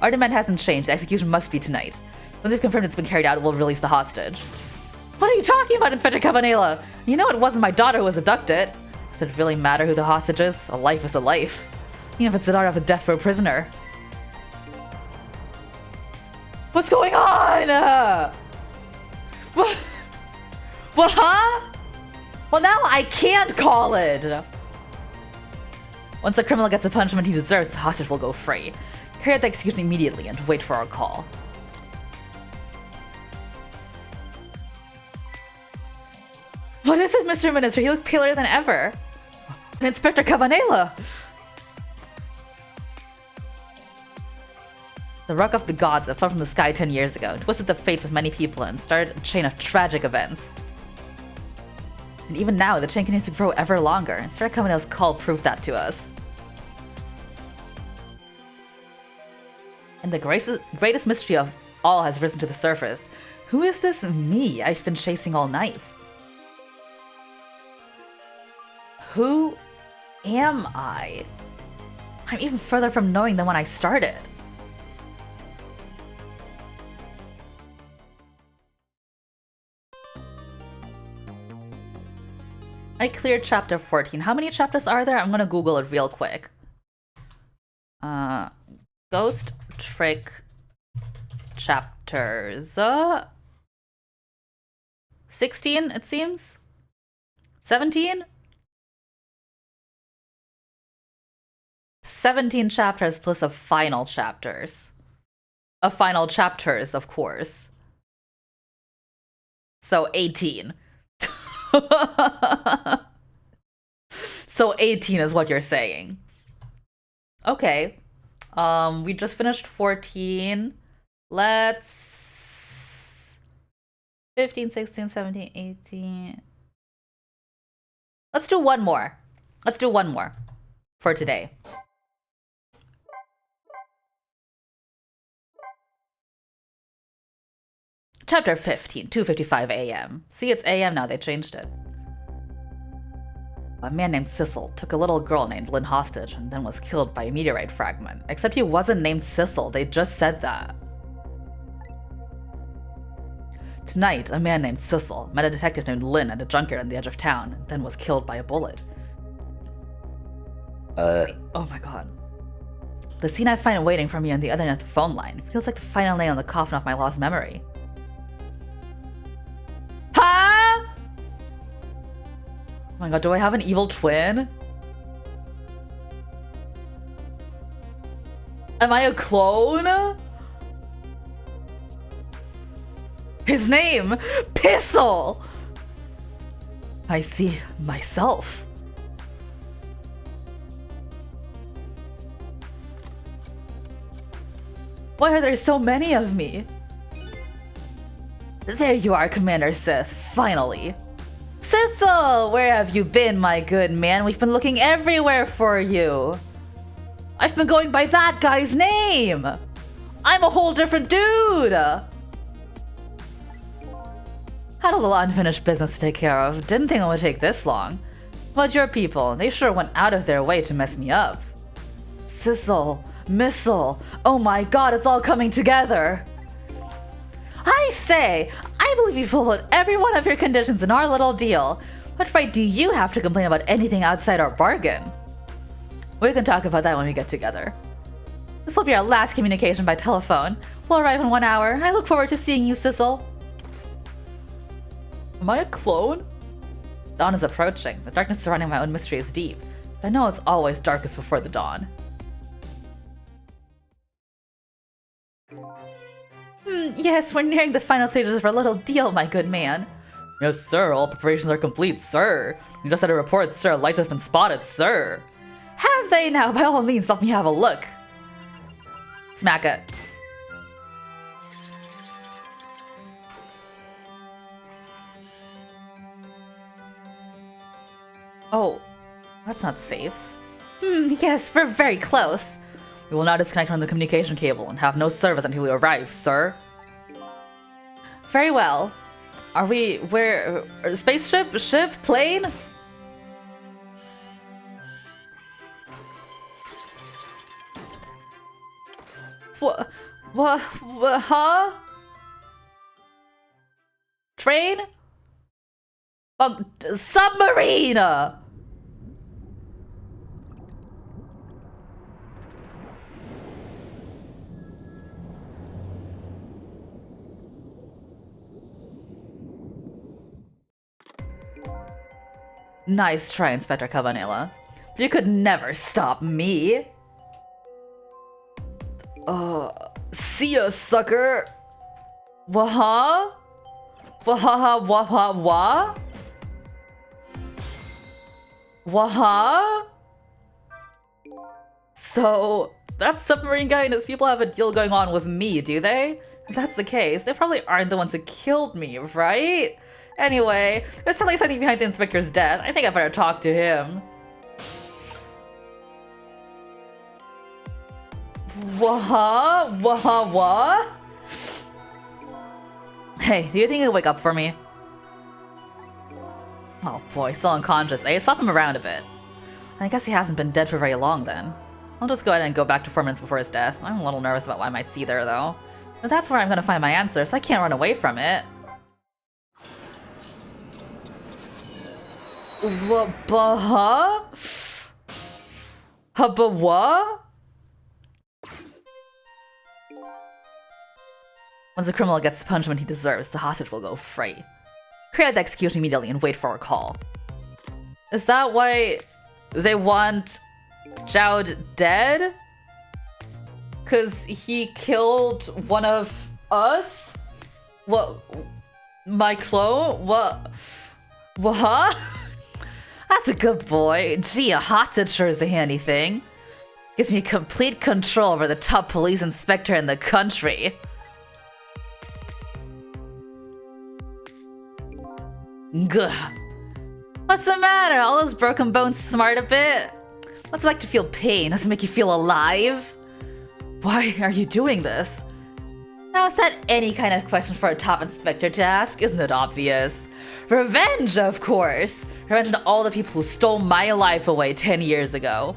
Our demand hasn't changed. The execution must be tonight. Once we've confirmed it's been carried out, we'll release the hostage. What are you talking about, Inspector Cabanela? You know it wasn't my daughter who was abducted. Does it really matter who the hostage is? A life is a life. Even if it's the daughter of a death row prisoner. What's going on? What? Huh? Well, now I can't call it. Once the criminal gets the punishment he deserves, the hostage will go free. Carry out the execution immediately and wait for our call. What is it, Mr. Minister? You look paler than ever. Inspector Cabanela! The Rock of the Gods that fell from the sky 10 years ago twisted the fates of many people and started a chain of tragic events. And even now, the chain continues to grow ever longer. Inspector Cabanela's call proved that to us. And the greatest mystery of all has risen to the surface. Who is this me I've been chasing all night? Who am I? I'm even further from knowing than when I started. I cleared chapter 14. How many chapters are there? I'm gonna Google it real quick. Ghost Trick chapters. 16, it seems? 17? 17 chapters plus a final chapters. A final chapters, of course. So 18. So 18 is what you're saying. Okay. We just finished 14. Let's 15, 16, 17, 18. Let's do one more. Let's do one more for today. Chapter 15, 2:55 a.m. See, it's a.m. now, they changed it. A man named Sissel took a little girl named Lin hostage and then was killed by a meteorite fragment. Except he wasn't named Sissel, they just said that. Tonight, a man named Sissel met a detective named Lin at a junkyard on the edge of town and then was killed by a bullet. Oh my god. The scene I find waiting for me on the other end of the phone line feels like the final nail in the coffin of my lost memory. Huh? Oh my god, do I have an evil twin? Am I a clone? His name, Pissel! I see myself. Why are there so many of me? There you are, Commander Sith, finally. Sissel, where have you been, my good man? We've been looking everywhere for you. I've been going by that guy's name. I'm a whole different dude. Had a little unfinished business to take care of. Didn't think it would take this long. But your people, they sure went out of their way to mess me up. Sissel, Missile, oh my god, it's all coming together. I say, I believe you fulfilled every one of your conditions in our little deal. What right do you have to complain about anything outside our bargain? We can talk about that when we get together. This will be our last communication by telephone. We'll arrive in 1 hour. I look forward to seeing you, Sissel. Am I a clone? Dawn is approaching. The darkness surrounding my own mystery is deep. But I know it's always darkest before the dawn. Yes, we're nearing the final stages of our little deal, my good man. Yes, sir. All preparations are complete, sir. You just had a report, sir. Lights have been spotted, sir. Have they now? By all means, let me have a look. Smack it. Oh, that's not safe. Yes, we're very close. We will now disconnect from the communication cable and have no service until we arrive, sir. Very well. Are we, where, spaceship, ship, plane? What, huh? Train? Submarine! Nice try, Inspector Cabanela. You could never stop me. See ya, sucker. Wah-ha? Wah-ha-ha, wah-ha-wah? Wah-ha? So, that submarine guy and his people have a deal going on with me, do they? If that's the case, they probably aren't the ones who killed me, right? Anyway, there's certainly something behind the inspector's death. I think I better talk to him. Wah-ha? Wah-ha-wah? Hey, do you think he'll wake up for me? Oh boy, still unconscious, eh? Slap him around a bit. I guess he hasn't been dead for very long then. I'll just go ahead and go back to 4 minutes before his death. I'm a little nervous about what I might see there though. But that's where I'm gonna find my answer, so I can't run away from it. What? What? Once the criminal gets the punishment he deserves, the hostage will go free. Create the execution immediately and wait for a call. Is that why they want Jowd dead? 'Cause he killed one of us? What? My clone? What? What? That's a good boy. Gee, a hostage sure is a handy thing. Gives me complete control over the top police inspector in the country. Gah. What's the matter? All those broken bones smart a bit? What's it like to feel pain? Does it make you feel alive? Why are you doing this? Now is that any kind of question for a top inspector to ask? Isn't it obvious? Revenge, of course! Revenge on all the people who stole my life away 10 years ago.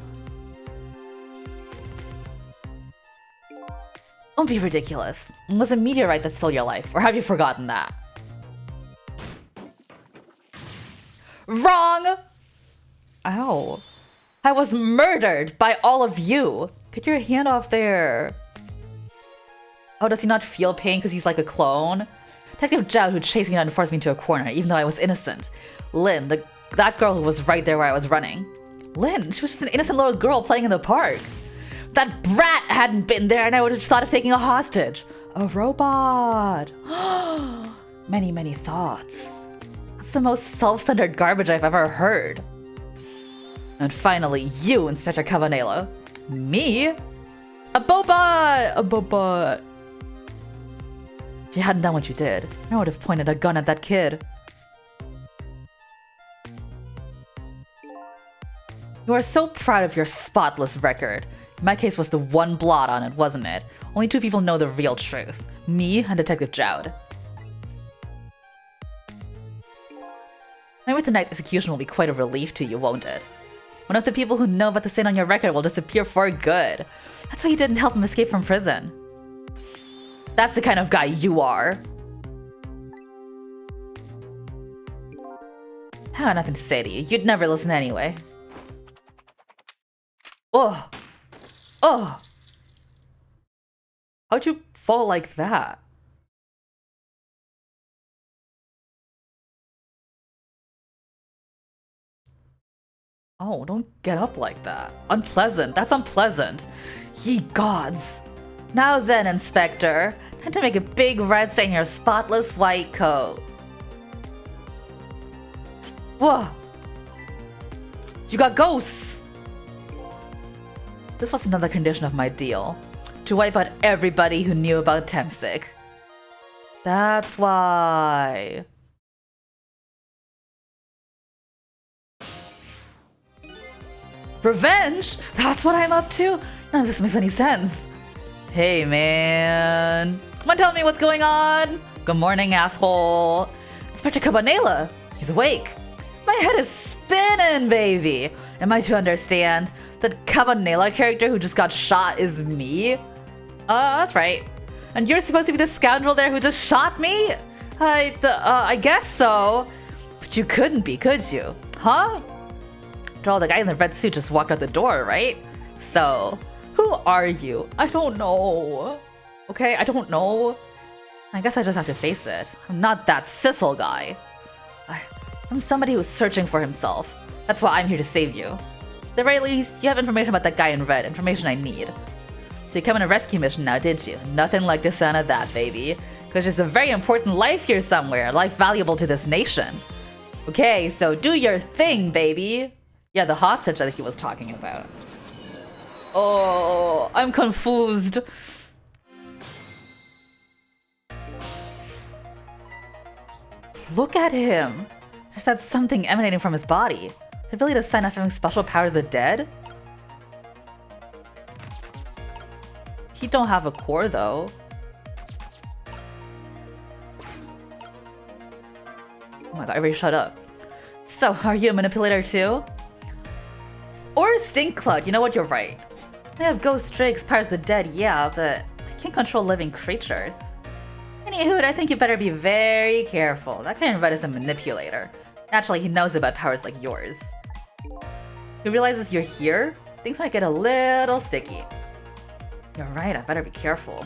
Don't be ridiculous. It was a meteorite that stole your life, or have you forgotten that? Wrong! Ow. I was murdered by all of you! Get your hand off there. Oh, does he not feel pain because he's like a clone? Detective Jowd who chased me down and forced me into a corner, even though I was innocent. Lynn, that girl who was right there where I was running. Lynn, she was just an innocent little girl playing in the park. If that brat hadn't been there and I would have thought of taking a hostage. A robot. Many, many thoughts. That's the most self-centered garbage I've ever heard. And finally, you, Inspector Cabanela. Me? A Boba! A Boba. If you hadn't done what you did, I would have pointed a gun at that kid. You are so proud of your spotless record. My case was the one blot on it, wasn't it? Only 2 people know the real truth. Me and Detective Jowd. Maybe tonight's execution will be quite a relief to you, won't it? One of the people who know about the stain on your record will disappear for good. That's why you didn't help him escape from prison. That's the kind of guy you are. I got nothing to say to you. You'd never listen anyway. Oh. Oh. How'd you fall like that? Oh, don't get up like that. Unpleasant. That's unpleasant. Ye gods. Now then, Inspector. Time to make a big red stain in your spotless white coat. Whoa. You got ghosts. This was another condition of my deal. To wipe out everybody who knew about Temsic. That's why. Revenge? That's what I'm up to? None of this makes any sense. Hey, man. Come on, tell me what's going on. Good morning, asshole. Inspector Cabanela. He's awake. My head is spinning, baby. Am I to understand that Cabanela character who just got shot is me? That's right. And you're supposed to be the scoundrel there who just shot me? I guess so. But you couldn't be, could you? Huh? After all, the guy in the red suit just walked out the door, right? So, who are you? I don't know. Okay, I don't know. I guess I just have to face it. I'm not that Sissel guy. I'm somebody who's searching for himself. That's why I'm here to save you. At the very least, you have information about that guy in red, information I need. So you come on a rescue mission now, did you? Nothing like the sound of that, baby. Because there's a very important life here somewhere, a life valuable to this nation. Okay, so do your thing, baby. Yeah, the hostage that he was talking about. Oh, I'm confused. Look at him. There's that something emanating from his body. The ability to sign off having special powers of the dead? He don't have a core though. Oh my god, everybody shut up. So, are you a manipulator too? Or a stink cloud, you know what, you're right. I have ghost drakes, powers of the dead, yeah, but I can't control living creatures. Anywho, I think you better be very careful. That kind of red is a manipulator. Naturally, he knows about powers like yours. He realizes you're here? Things might get a little sticky. You're right, I better be careful.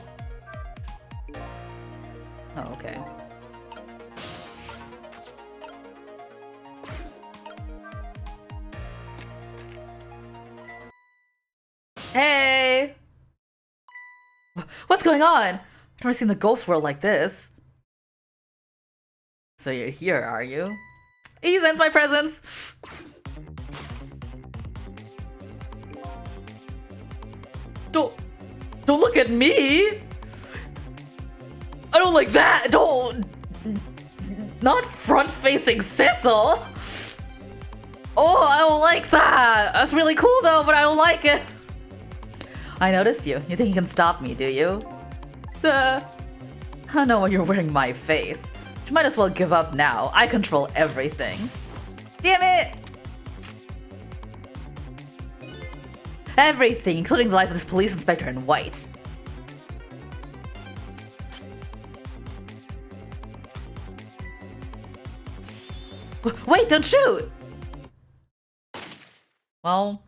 Oh, okay. Hey! What's going on? I've never seen the ghost world like this. So you're here, are you? He sense my presence! Don't look at me! I don't like that! Not front-facing Sissel! Oh, I don't like that! That's really cool though, but I don't like it! I noticed you. You think you can stop me, do you? I know when you're wearing my face. You might as well give up now. I control everything. Damn it! Everything, including the life of this police inspector in white. Wait, don't shoot! Well...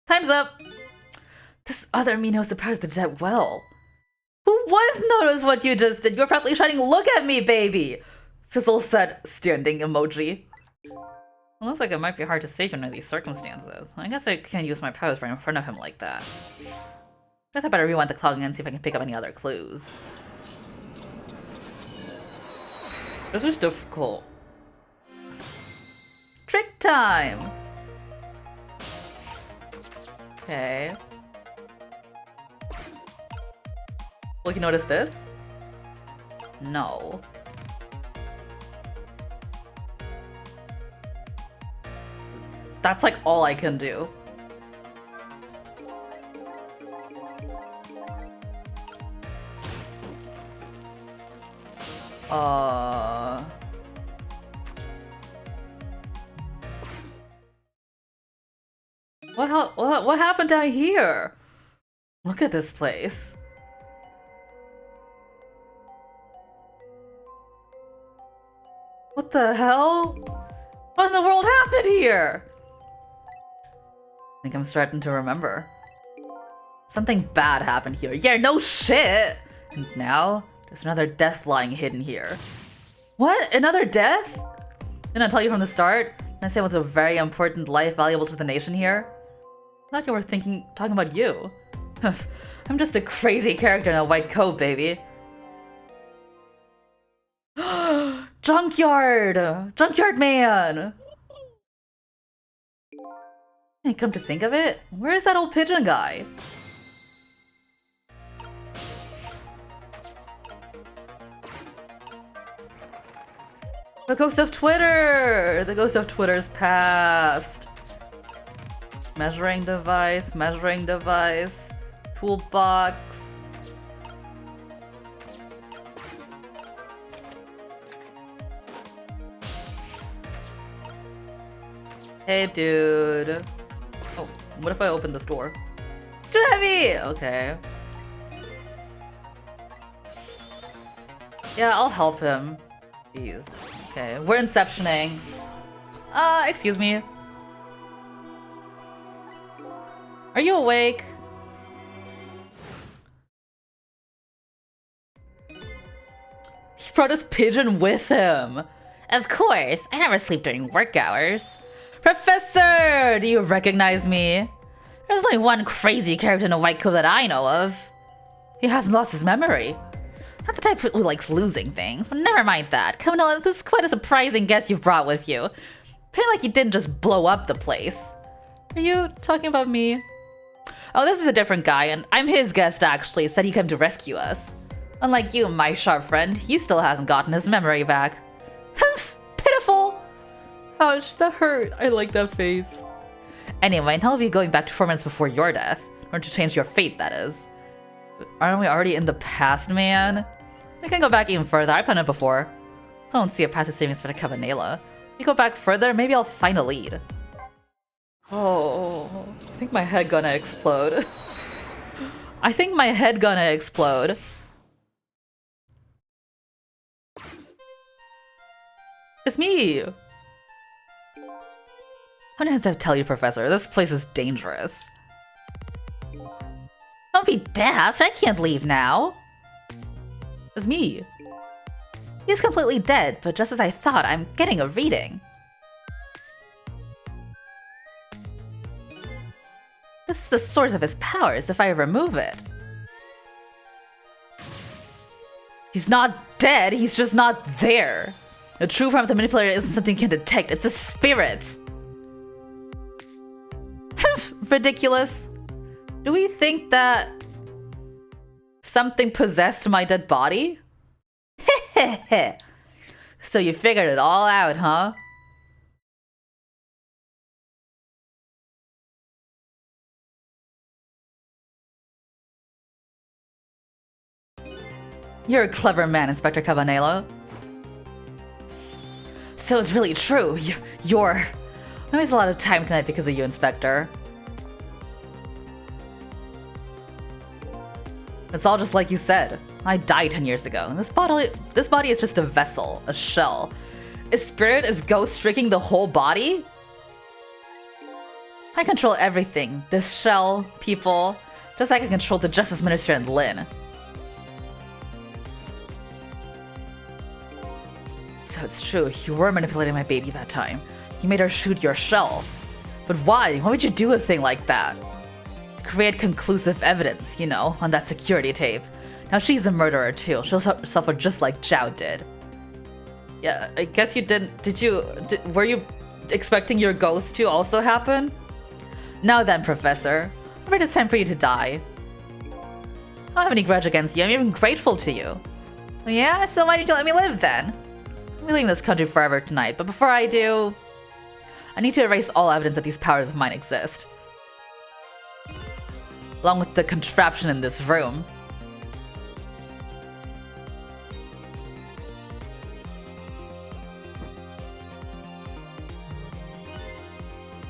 Time's up! This other me knows the powers of the dead well. Who wouldn't notice what you just did? You're practically shouting, "Look at me, baby!" Sissel said, standing emoji. It looks like it might be hard to save under these circumstances. I guess I can't use my powers right in front of him like that. Guess I better rewind the clock and see if I can pick up any other clues. This is difficult. Trick time! Okay. Will you notice this? No. That's like all I can do. What happened down here? Look at this place. What the hell? What in the world happened here? I think I'm starting to remember. Something bad happened here. Yeah, no shit! And now, there's another death lying hidden here. What? Another death? Didn't I tell you from the start? Didn't I say what's a very important life valuable to the nation here? I thought you were talking about you. I'm just a crazy character in a white coat, baby. Junkyard! Junkyard man! Hey, come to think of it, where is that old pigeon guy? The ghost of Twitter! The ghost of Twitter's past. Measuring device, toolbox. Hey, dude. Oh, what if I open this door? It's too heavy! Okay. Yeah, I'll help him. Jeez. Okay, we're inceptioning. Excuse me. Are you awake? He brought his pigeon with him. Of course, I never sleep during work hours. Professor! Do you recognize me? There's only one crazy character in a white coat that I know of. He hasn't lost his memory. Not the type who likes losing things, but never mind that. Cabanela, this is quite a surprising guest you've brought with you. Pretty like you didn't just blow up the place. Are you talking about me? Oh, this is a different guy, and I'm his guest actually. Said he came to rescue us. Unlike you, my sharp friend, he still hasn't gotten his memory back. Humph! Pitiful! Ouch, that hurt. I like that face. Anyway, and how are you going back to 4 minutes before your death? Or to change your fate, that is. Aren't we already in the past, man? We can go back even further. I've done it before. I don't see a path to saving Inspector Cabanela. If we go back further, maybe I'll find a lead. Oh, I think my head gonna explode. I think my head gonna explode. It's me! How many times did I tell you, Professor? This place is dangerous. Don't be daft, I can't leave now. It's me. He's completely dead, but just as I thought, I'm getting a reading. This is the source of his powers if I remove it. He's not dead, he's just not there. A true form of the manipulator isn't something you can detect, it's a spirit. Ridiculous. Do we think that something possessed my dead body? So you figured it all out, huh? You're a clever man, Inspector Cabanela. So it's really true. You're... I waste a lot of time tonight because of you, Inspector. It's all just like you said. I died 10 years ago, and this body is just a vessel, a shell. A spirit is ghost streaking the whole body? I control everything. This shell, people, just like I control the Justice Minister and Lynn. So it's true, you were manipulating my baby that time. You made her shoot your shell. But why? Why would you do a thing like that? Create conclusive evidence, you know, on that security tape. Now she's a murderer too. She'll suffer just like Zhao did. Yeah, I guess you didn't. Were you expecting your ghost to also happen? Now then, Professor. I'm afraid it's time for you to die. I don't have any grudge against you. I'm even grateful to you. Yeah, so why did you let me live then? I'm leaving this country forever tonight, but before I do, I need to erase all evidence that these powers of mine exist. Along with the contraption in this room.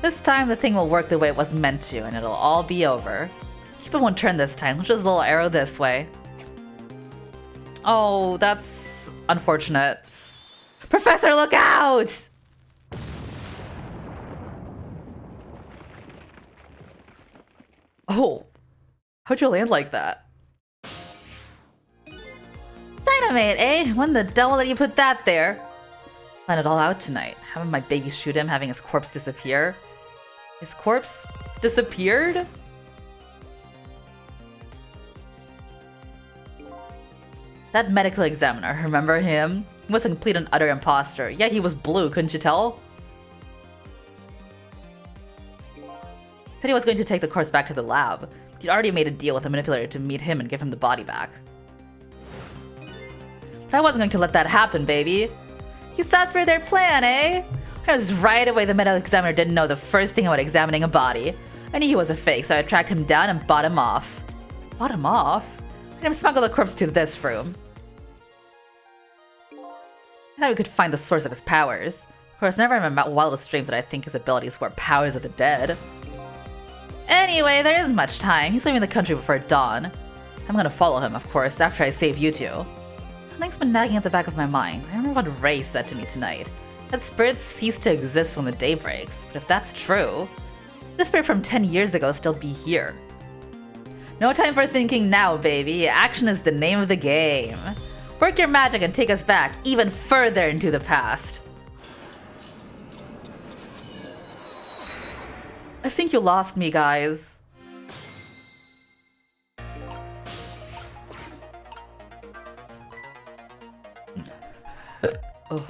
This time the thing will work the way it was meant to, and it'll all be over. Cupid won't turn this time. Let's just a little arrow this way. Oh, that's unfortunate. Professor, look out! Oh, how'd you land like that? Dynamite, eh? When the devil did you put that there? Plan it all out tonight. Having my baby shoot him, having his corpse disappear. His corpse disappeared? That medical examiner, remember him? He was a complete and utter imposter. Yeah, he was blue, couldn't you tell? Said he was going to take the corpse back to the lab. He'd already made a deal with the manipulator to meet him and give him the body back. But I wasn't going to let that happen, baby. You saw through their plan, eh? I was right away the medical examiner didn't know the first thing about examining a body. I knew he was a fake, so I tracked him down and bought him off. Bought him off? I had him smuggle the corpse to this room. I thought we could find the source of his powers. Of course, never in my wildest dreams did I think his abilities were powers of the dead. Anyway, there isn't much time. He's leaving the country before dawn. I'm gonna follow him, of course, after I save you two. Something's been nagging at the back of my mind. I remember what Ray said to me tonight. That spirits cease to exist when the day breaks. But if that's true, the spirit from 10 years ago still be here. No time for thinking now, baby. Action is the name of the game. Work your magic and take us back even further into the past. I think you lost me, guys. Oh.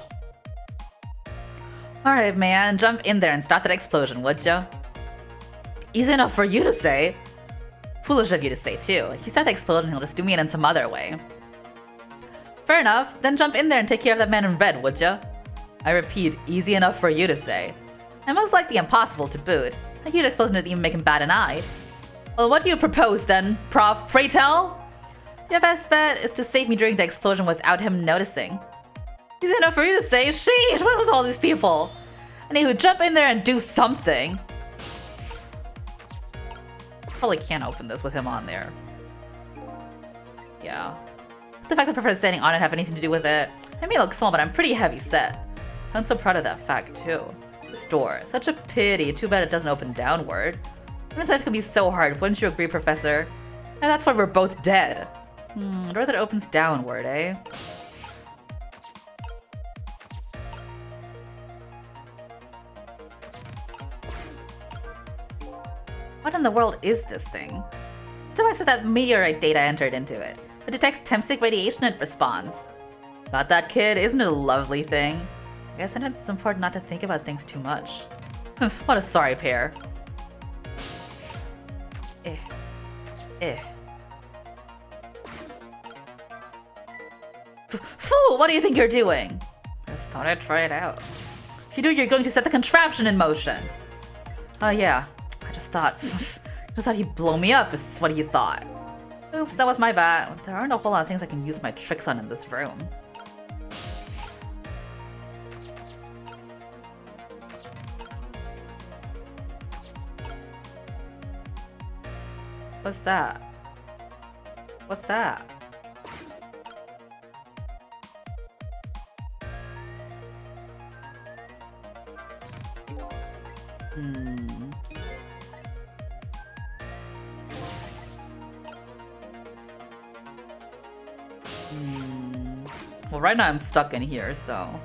Alright, man, jump in there and stop that explosion, would ya? Easy enough for you to say. Foolish of you to say, too. If you start the explosion, he'll just do me in some other way. Fair enough, then jump in there and take care of that man in red, would ya? I repeat, easy enough for you to say. And most likely impossible to boot. A huge explosion didn't even make him bat an eye. Well, what do you propose then, Prof? Pray tell? Your best bet is to save me during the explosion without him noticing. Easy enough for you to say. Sheesh, what with all these people? I need to jump in there and do something. Probably can't open this with him on there. Yeah. The fact that Professor's standing on it have anything to do with it. I may look small, but I'm pretty heavy set. I'm so proud of that fact, too. This door. Such a pity. Too bad it doesn't open downward. This life can be so hard, wouldn't you agree, Professor? And that's why we're both dead. A door that opens downward, eh? What in the world is this thing? So I said that meteorite data entered into it. It detects Temsic radiation it responds. Got that, kid? Isn't it a lovely thing? I guess sometimes it's important not to think about things too much. What a sorry pair. Fool, what do you think you're doing? I just thought I'd try it out. If you do, you're going to set the contraption in motion. Oh yeah, I just thought he'd blow me up is what he thought. Oops, that was my bad. There aren't a whole lot of things I can use my tricks on in this room. What's that? What's that? Well, right now I'm stuck in here, so...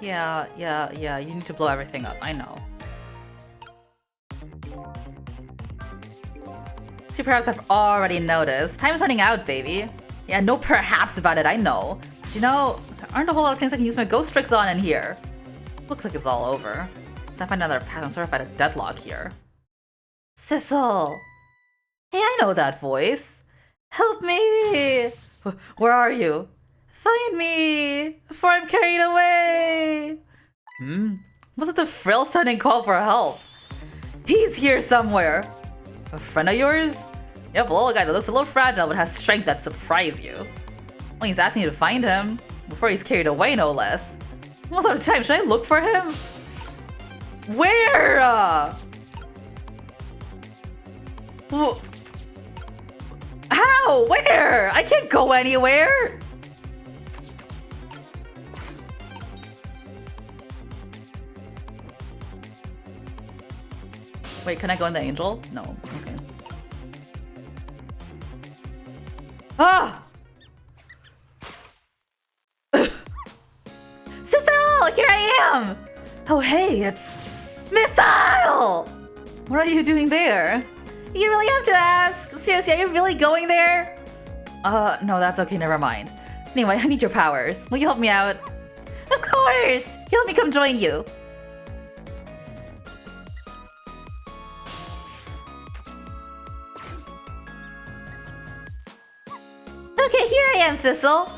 Yeah, you need to blow everything up, I know. See, perhaps I've already noticed. Time's running out, baby. Yeah, no perhaps about it, I know. But you know, there aren't a whole lot of things I can use my ghost tricks on in here. Looks like it's all over. Let's not find another path. I'm sort of at a deadlock here. Sissel! Hey, I know that voice. Help me! Where are you? Find me! Before I'm carried away! Was it the frill-sounding call for help? He's here somewhere! A friend of yours? Yep, a little guy that looks a little fragile but has strength that surprise you. Well, he's asking you to find him. Before he's carried away, no less. Almost out of time. Should I look for him? Where? How? Where? I can't go anywhere! Wait, can I go in the angel? No. Okay. Ah! Sissel! Here I am! Oh, hey, it's Missile! What are you doing there? You really have to ask. Seriously, are you really going there? No, that's okay, never mind. Anyway, I need your powers. Will you help me out? Of course! Here, let me come join you. Okay, here I am, Sissel.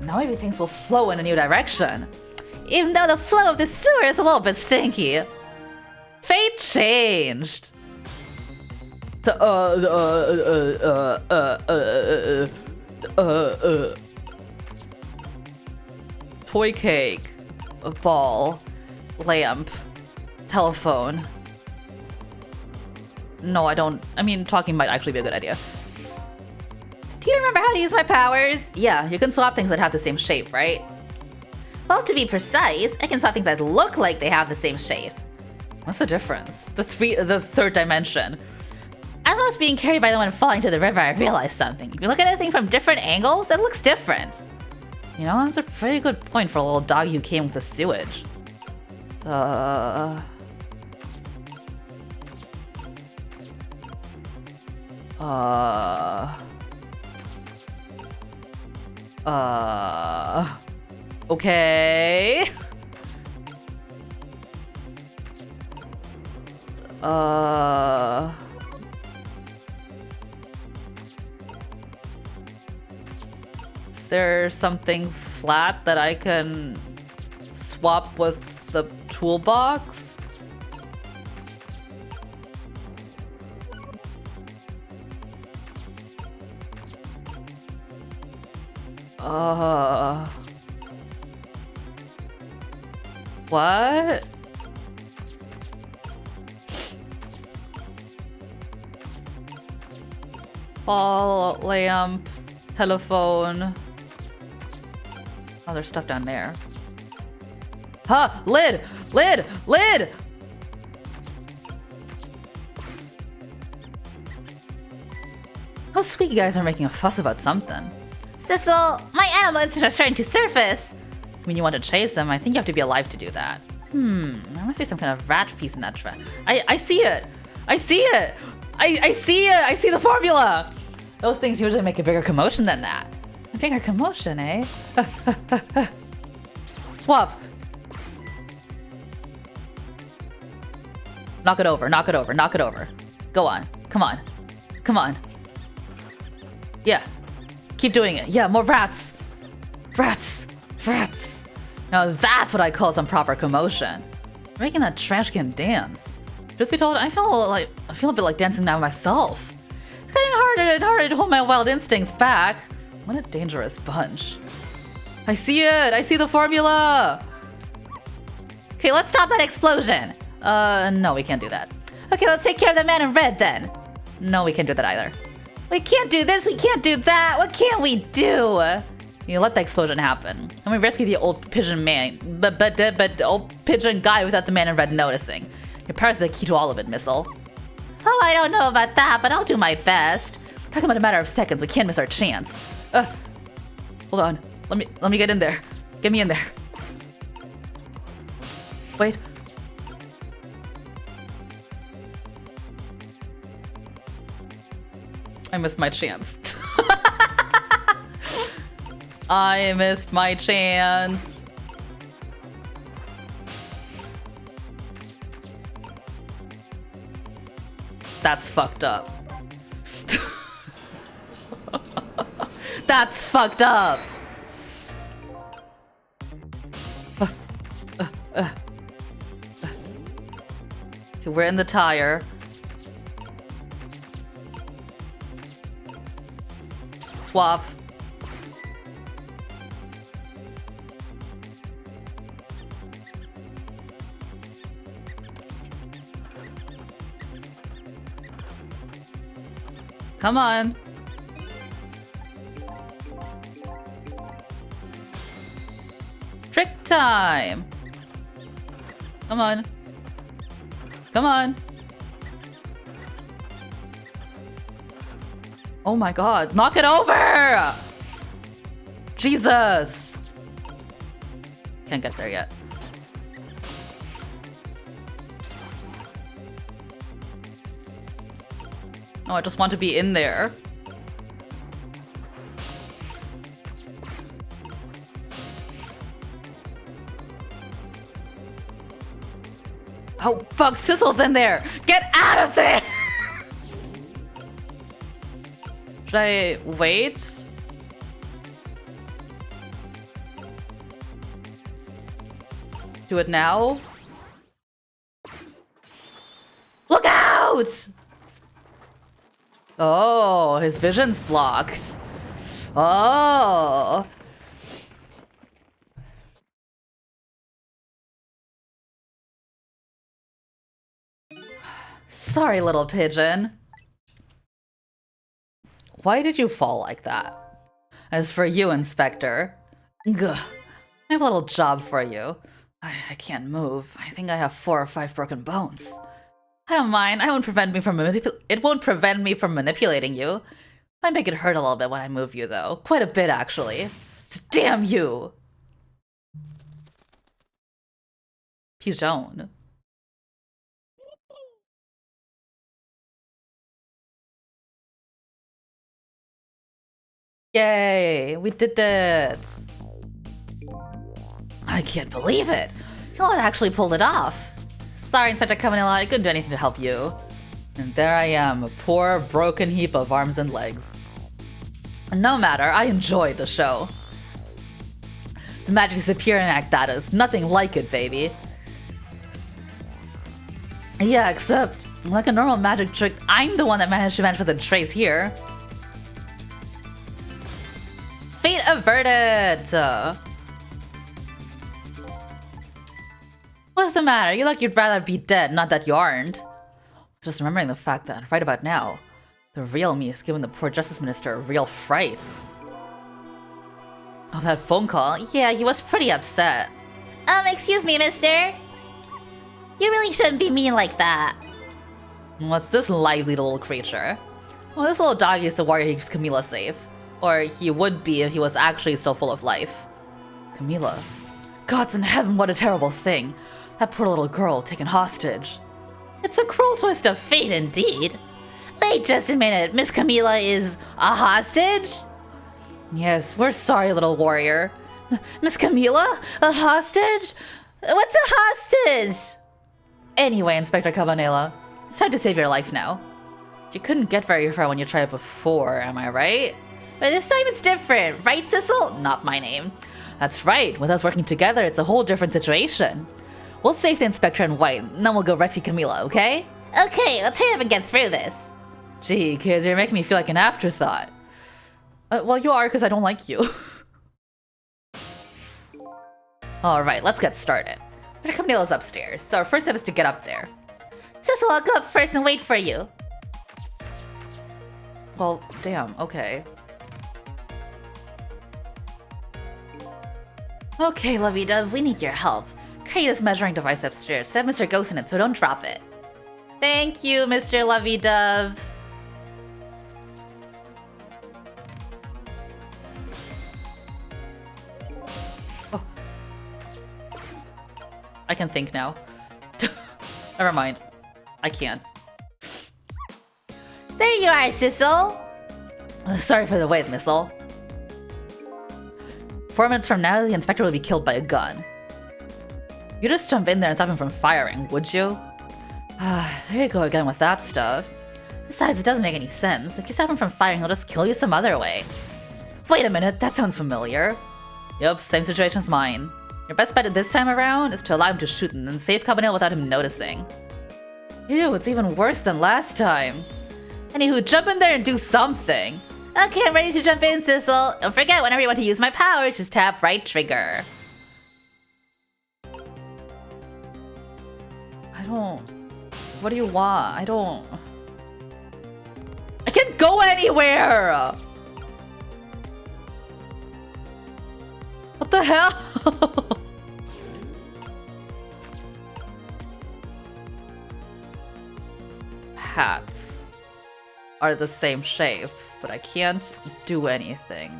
Now maybe things will flow in a new direction. Even though the flow of the sewer is a little bit stinky. Fate changed. Toy cake, a ball, lamp, telephone. No, I don't. I mean, talking might actually be a good idea. Do you remember how to use my powers? Yeah, you can swap things that have the same shape, right? Well, to be precise, I can swap things that look like they have the same shape. What's the difference? The third dimension. As I was being carried by the one falling to the river, I realized something. If you look at anything from different angles, it looks different. You know, that's a pretty good point for a little dog who came with the sewage. Okay. Is there something flat that I can swap with the toolbox? What? Ball, lamp, telephone. Oh, there's stuff down there. Huh! Lid! Lid! Lid! Those squeaky guys are making a fuss about something. Sissel, my animal instincts are starting to surface. When you want to chase them, I think you have to be alive to do that. There must be some kind of rat piece in that trap. I see it! I see it! I see it! I see the formula! Those things usually make a bigger commotion than that. A bigger commotion, eh? Swap! Knock it over, knock it over, knock it over. Go on. Come on. Come on. Yeah. Keep doing it. Yeah, more rats! Rats! Rats! Now that's what I call some proper commotion. Making that trash can dance. Truth be told, I feel a bit like dancing now myself. It's getting harder and harder to hold my wild instincts back. What a dangerous bunch. I see it! I see the formula! Okay, let's stop that explosion. No, we can't do that. Okay, let's take care of the man in red then. No, we can't do that either. We can't do this, we can't do that. What can we do? You let the explosion happen. And we rescue the old pigeon man, but old pigeon guy without the man in red noticing. Your powers are the key to all of it, Missile. Oh, I don't know about that, but I'll do my best. Talking about a matter of seconds, we can't miss our chance. Hold on. Let me get in there. Get me in there. Wait. I missed my chance. I missed my chance. That's fucked up. That's fucked up. Okay, we're in the tire. Swap. Come on. Trick time. Come on. Come on. Oh my god. Knock it over! Jesus. Can't get there yet. No, I just want to be in there. Oh, fuck, Sizzle's in there! Get out of there! Should I wait? Do it now? Look out! Oh, his vision's blocked. Oh. Sorry, little pigeon. Why did you fall like that? As for you, Inspector, I have a little job for you. I can't move. I think I have 4 or 5 broken bones. I don't mind. It won't prevent me from manipulating you. Might make it hurt a little bit when I move you, though. Quite a bit, actually. Damn you! Pigeon. Yay! We did it! I can't believe it! You actually pulled it off! Sorry, Inspector Cabanela, I couldn't do anything to help you. And there I am, a poor, broken heap of arms and legs. No matter, I enjoyed the show. The magic disappearing act, that is. Nothing like it, baby. Yeah, except, like a normal magic trick, I'm the one that managed to manufacture the trace here. Fate averted! What's the matter? You look you'd rather be dead, not that you aren't. Just remembering the fact that, right about now, the real me is giving the poor Justice Minister a real fright. Oh, that phone call? Yeah, he was pretty upset. Excuse me, mister. You really shouldn't be mean like that. What's this lively little creature? Well, this little doggy is the warrior who keeps Camila safe. Or he would be if he was actually still full of life. Camila? Gods in heaven, what a terrible thing. That poor little girl taken hostage. It's a cruel twist of fate indeed. Wait just a minute, Miss Camila is a hostage? Yes, we're sorry, little warrior. Miss Camila? A hostage? What's a hostage? Anyway, Inspector Cabanela, it's time to save your life now. You couldn't get very far when you tried it before, am I right? But this time it's different, right, Sissel? Not my name. That's right, with us working together, it's a whole different situation. We'll save the Inspector in white, and then we'll go rescue Camila, okay? Okay, let's hurry up and get through this. Gee, kids, you're making me feel like an afterthought. Well, you are, because I don't like you. Alright, let's get started. Mr. Camila's upstairs, so our first step is to get up there. Sissel, I'll go up first and wait for you. Well, damn, okay. Okay, Lovey-Dove, we need your help. Carry this measuring device upstairs. Stab Mr. Ghost in it, so don't drop it. Thank you, Mr. Lovey-Dove. I can think now. Never mind. I can't. There you are, Sissel. Sorry for the wait, Missile. 4 minutes from now, the inspector will be killed by a gun. You just jump in there and stop him from firing, would you? There you go again with that stuff. Besides, it doesn't make any sense. If you stop him from firing, he'll just kill you some other way. Wait a minute, that sounds familiar. Yep, same situation as mine. Your best bet this time around is to allow him to shoot and then save Cabanel without him noticing. Ew, it's even worse than last time. Anywho, jump in there and do something. Okay, I'm ready to jump in, Sissel. Don't forget, whenever you want to use my powers, just tap right trigger. I don't... What do you want? I don't... I can't go anywhere! What the hell? Hats are the same shape, but I can't do anything.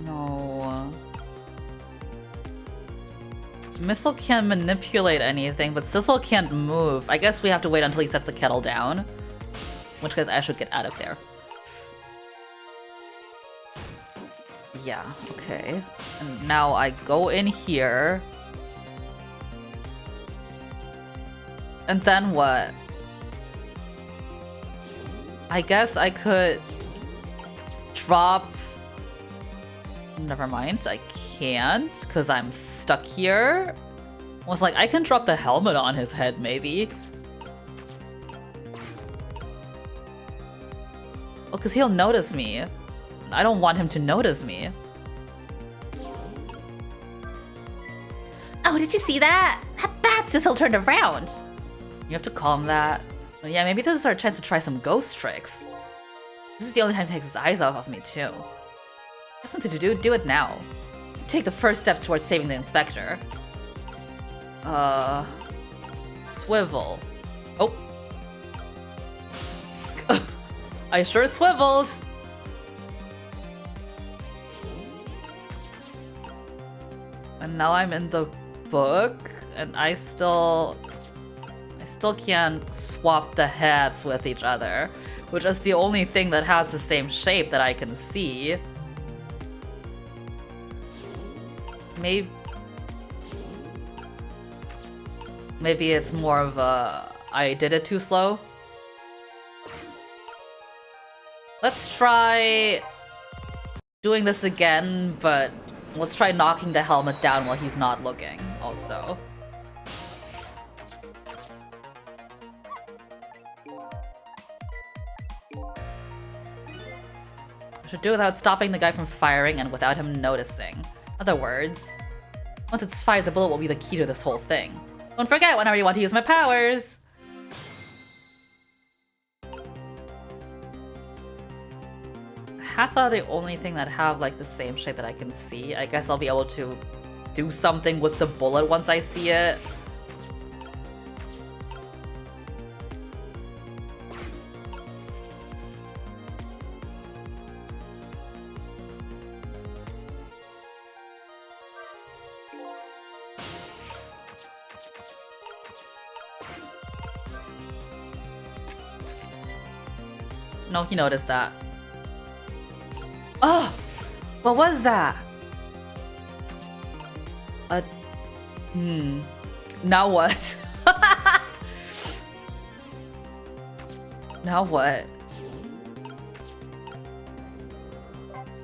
No. Missile can't manipulate anything, but Sissel can't move. I guess we have to wait until he sets the kettle down. In which case I should get out of there. Yeah, okay. And now I go in here. And then what? I guess I could drop... Never mind, I can't, because I'm stuck here. I was like, I can drop the helmet on his head, maybe. Well, because he'll notice me. I don't want him to notice me. Oh, did you see that? That bad Sissel turned around. You have to call him that. But yeah, maybe this is our chance to try some ghost tricks. This is the only time he takes his eyes off of me, too. Have something to do it now. To take the first step towards saving the inspector. Swivel. Oh. I sure swivels. And now I'm in the book, and I still can't swap the heads with each other, which is the only thing that has the same shape that I can see. Maybe it's more of a I did it too slow. Let's try doing this again, but let's try knocking the helmet down while he's not looking also. I should do it without stopping the guy from firing and without him noticing. In other words, once it's fired, the bullet will be the key to this whole thing. Don't forget whenever you want to use my powers! Hats are the only thing that have like the same shape that I can see. I guess I'll be able to do something with the bullet once I see it. No, he noticed that. Oh! What was that? Now what? Now what?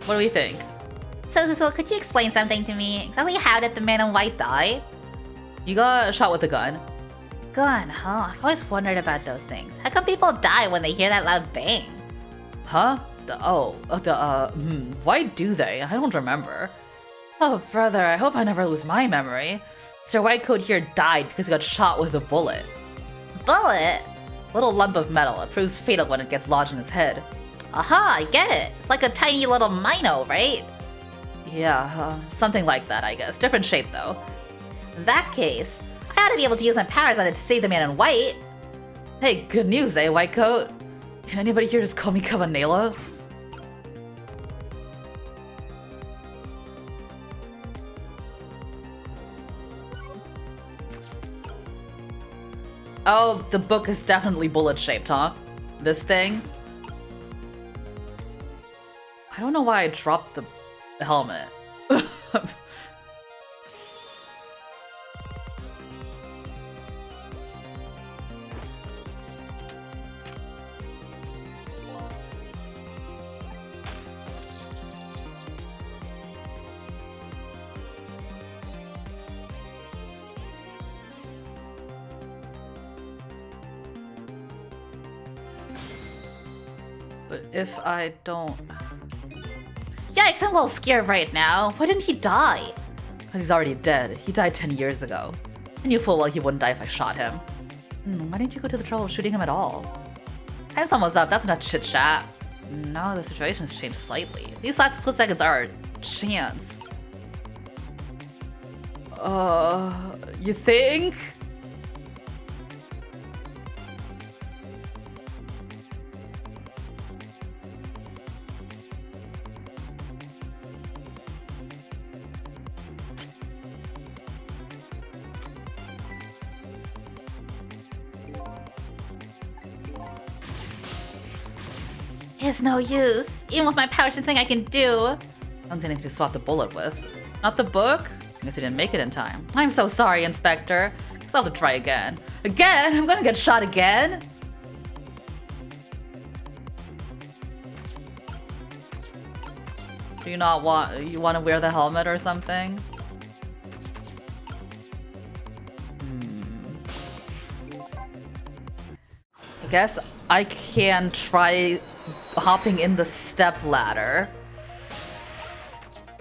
What do we think? So, Sissel, could you explain something to me? Exactly how did the man in white die? You got shot with a gun. Gun, huh? I've always wondered about those things. How come people die when they hear that loud bang? Huh? Why do they? I don't remember. Oh, brother, I hope I never lose my memory. Sir Whitecoat here died because he got shot with a bullet. Bullet? Little lump of metal. It proves fatal when it gets lodged in his head. Aha, I get it. It's like a tiny little Mino, right? Yeah, something like that, I guess. Different shape, though. In that case, I ought to be able to use my powers on it to save the man in white. Hey, good news, eh, Whitecoat? Can anybody here just call me Cavanela? Oh, the book is definitely bullet-shaped, huh? This thing? I don't know why I dropped the helmet. But if I don't... Yikes, I'm a little scared right now. Why didn't he die? Because he's already dead. He died 10 years ago. I knew full well he wouldn't die if I shot him. Why didn't you go to the trouble of shooting him at all? Time's almost up. That's not chit-chat. No, the situation's changed slightly. These last split seconds are a chance. You think? It's no use. Even with my powers, there's nothing I can do. I don't see anything to swap the bullet with. Not the book? I guess he didn't make it in time. I'm so sorry, Inspector. Guess I'll have to try again. Again? I'm gonna get shot again? Do you not want... You want to wear the helmet or something? I guess I can try hopping in the step ladder.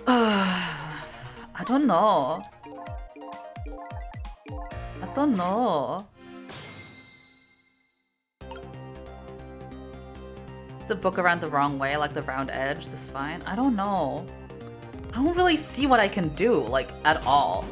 I don't know. I don't know. Is the book around the wrong way, like the round edge? This fine? I don't know. I don't really see what I can do, like, at all.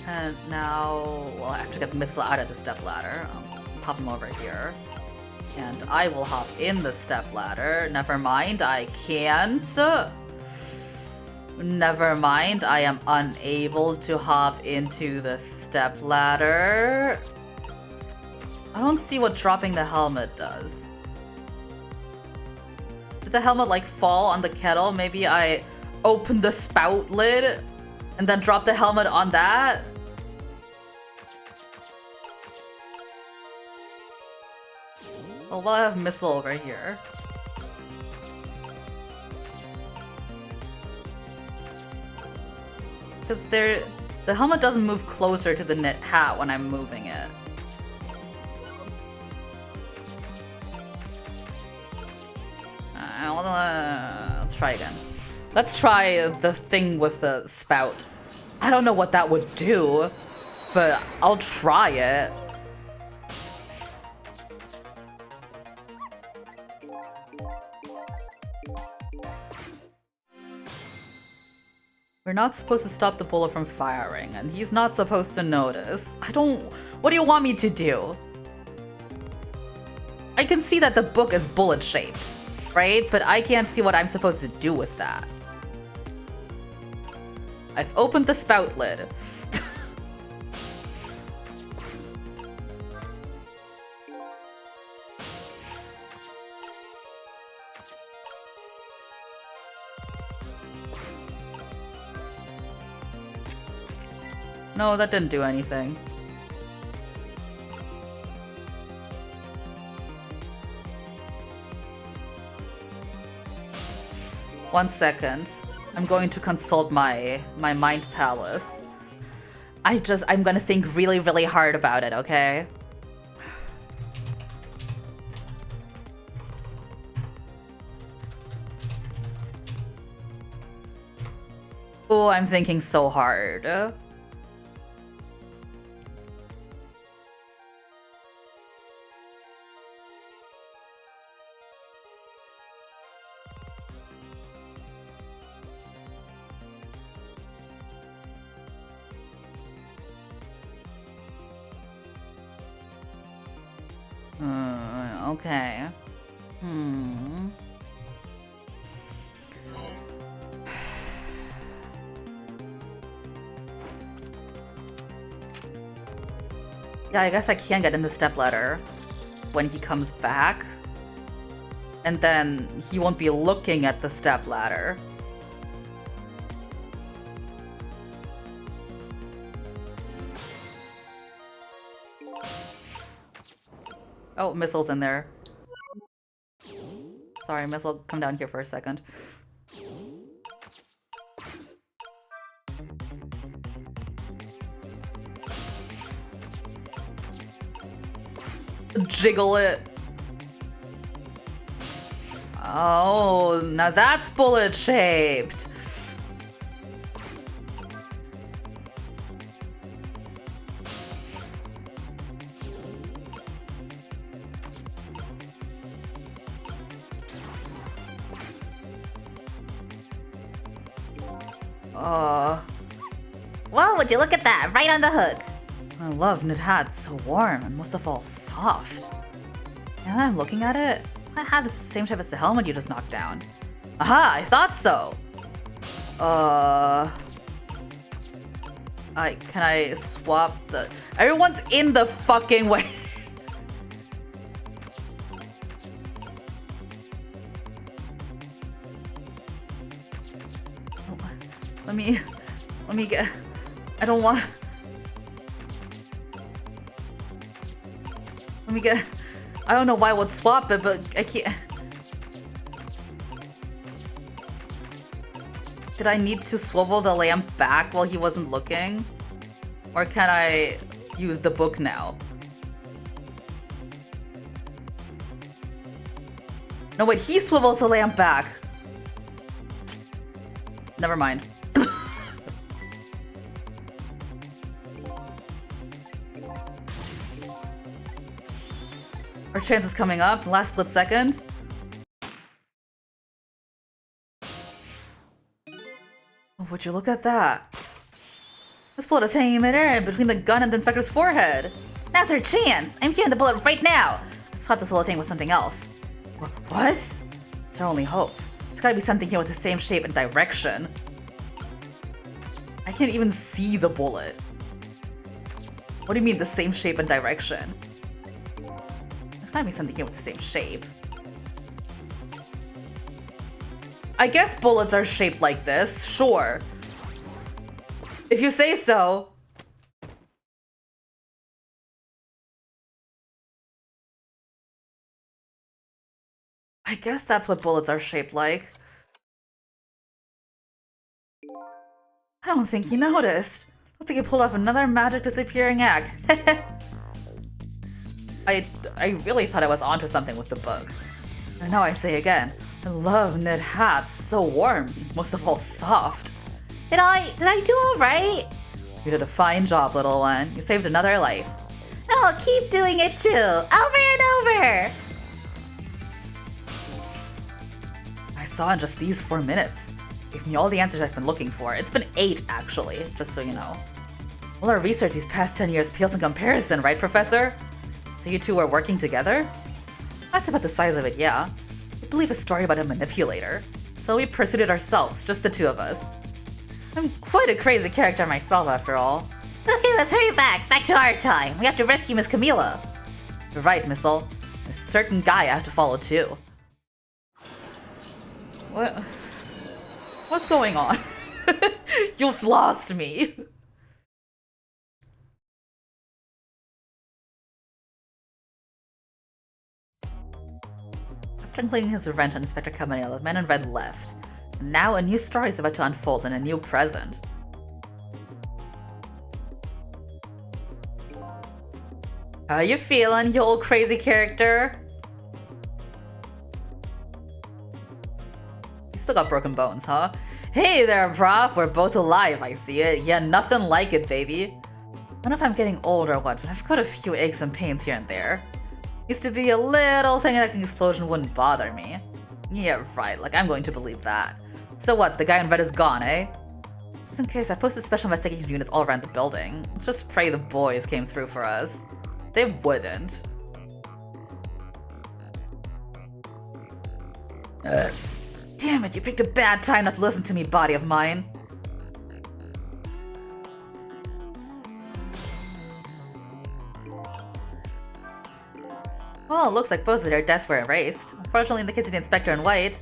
And now, well, I have to get Missile out of the step ladder. Pop him over here. And I will hop in the step ladder. Never mind, I can't. Never mind, I am unable to hop into the step ladder. I don't see what dropping the helmet does. Did the helmet like fall on the kettle? Maybe I open the spout lid and then drop the helmet on that? Well, I have Missile over here. Because the helmet doesn't move closer to the knit hat when I'm moving it. Let's try again. Let's try the thing with the spout. I don't know what that would do, but I'll try it. We're not supposed to stop the bullet from firing, and he's not supposed to notice. What do you want me to do? I can see that the book is bullet-shaped, right? But I can't see what I'm supposed to do with that. I've opened the spout lid. No, that didn't do anything. 1 second. I'm going to consult my mind palace. I'm gonna think really, really hard about it, okay? Oh, I'm thinking so hard. Okay. Yeah, I guess I can get in the stepladder when he comes back. And then he won't be looking at the stepladder. Oh, Missile's in there. Sorry, Missile, come down here for a second. Jiggle it. Oh, now that's bullet shaped. Well, would you look at that? Right on the hook. I love knit hats, so warm and most of all soft. Now that I'm looking at it, I had the same type as the helmet you just knocked down. Aha, I thought so. Can I swap the? Everyone's in the fucking way. Let me get. I don't want. Let me get. I don't know why I would swap it, but I can't. Did I need to swivel the lamp back while he wasn't looking? Or can I use the book now? No, wait, he swivels the lamp back. Never mind. Our chance is coming up. Last split second. Oh, would you look at that? This bullet is hanging in midair between the gun and the inspector's forehead. Now's our chance. I'm hearing the bullet right now. Let's swap this whole thing with something else. What? It's our only hope. It's gotta be something here with the same shape and direction. I can't even see the bullet. What do you mean the same shape and direction? There's gotta be something here with the same shape. I guess bullets are shaped like this, sure. If you say so. I guess that's what bullets are shaped like. I don't think he noticed. Looks like he pulled off another magic disappearing act. I really thought I was onto something with the book. And now I say again, I love knit hats, so warm, most of all soft. Did I do all right? You did a fine job, little one. You saved another life. And I'll keep doing it too, over and over. I saw in just these 4 minutes. Gave me all the answers I've been looking for. It's been 8, actually, just so you know. Well, our research these past 10 years pales in comparison, right, Professor? So you two are working together? That's about the size of it, yeah. We believe a story about a manipulator. So we pursued it ourselves, just the two of us. I'm quite a crazy character myself, after all. Okay, let's hurry back to our time. We have to rescue Miss Camila. You're right, Missile. There's a certain guy I have to follow, too. What's going on? You've lost me. After claiming his revenge on Inspector Cabanela, the man in red left. Now a new story is about to unfold in a new present. How you feeling, you old crazy character? You still got broken bones, huh? Hey there, prof. We're both alive, I see it. Yeah, nothing like it, baby. I don't know if I'm getting old or what, but I've got a few aches and pains here and there. Used to be a little thing like an explosion wouldn't bother me. Yeah, right, like I'm going to believe that. So what, the guy in red is gone, eh? Just in case, I posted special investigation units all around the building. Let's just pray the boys came through for us. They wouldn't. Damn it, you picked a bad time not to listen to me, body of mine. Well, it looks like both of their deaths were erased. Unfortunately, in the case of the Inspector in White,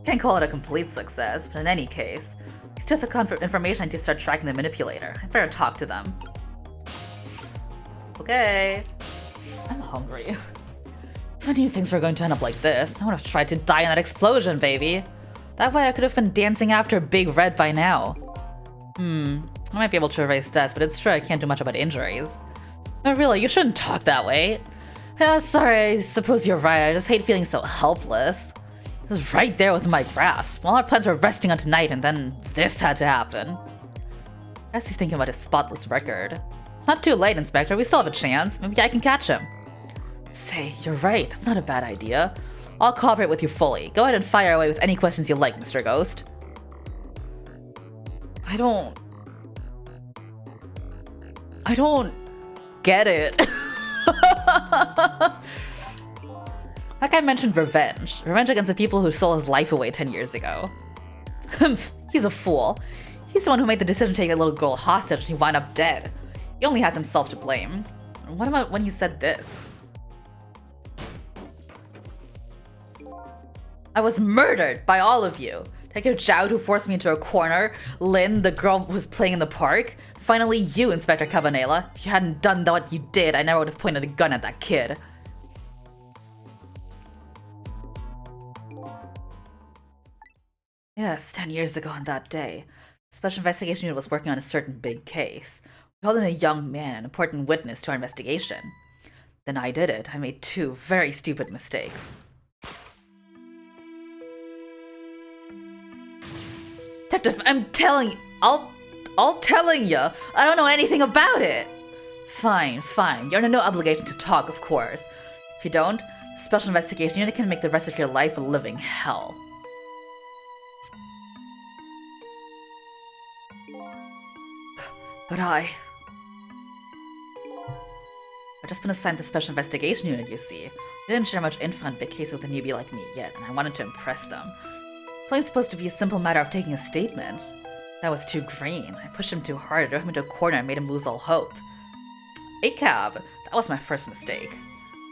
can't call it a complete success, but in any case, you still have the information I need to start tracking the manipulator. I better talk to them. Okay. I'm hungry. I knew things were going to end up like this. I would have tried to die in that explosion, baby. That way I could have been dancing after Big Red by now. I might be able to erase deaths, but it's true I can't do much about injuries. No, really, you shouldn't talk that way. Yeah, sorry, I suppose you're right. I just hate feeling so helpless. It was right there within my grasp. All our plans were resting on tonight, and then this had to happen. I guess he's thinking about his spotless record. It's not too late, Inspector. We still have a chance. Maybe I can catch him. Say, you're right. That's not a bad idea. I'll cooperate with you fully. Go ahead and fire away with any questions you like, Mr. Ghost. I don't get it. Like I mentioned revenge. Revenge against the people who stole his life away 10 years ago. He's a fool. He's the one who made the decision to take that little girl hostage and he wound up dead. He only has himself to blame. What about when he said this? I was murdered by all of you. Detective Jowd, who forced me into a corner. Lynn, the girl who was playing in the park. Finally, you, Inspector Cabanela. If you hadn't done what you did, I never would have pointed a gun at that kid. Yes, 10 years ago on that day, the Special Investigation Unit was working on a certain big case. We called in a young man, an important witness to our investigation. Then I did it. I made two very stupid mistakes. Detective, I'm telling you, I'll telling you. I don't know anything about it. Fine. You're under no obligation to talk, of course. If you don't, the Special Investigation Unit can make the rest of your life a living hell. But I've just been assigned the Special Investigation Unit, you see. I didn't share much info on big case with a newbie like me yet, and I wanted to impress them. It's only supposed to be a simple matter of taking a statement. That was too green. I pushed him too hard, I drove him into a corner and made him lose all hope. ACAB, that was my first mistake.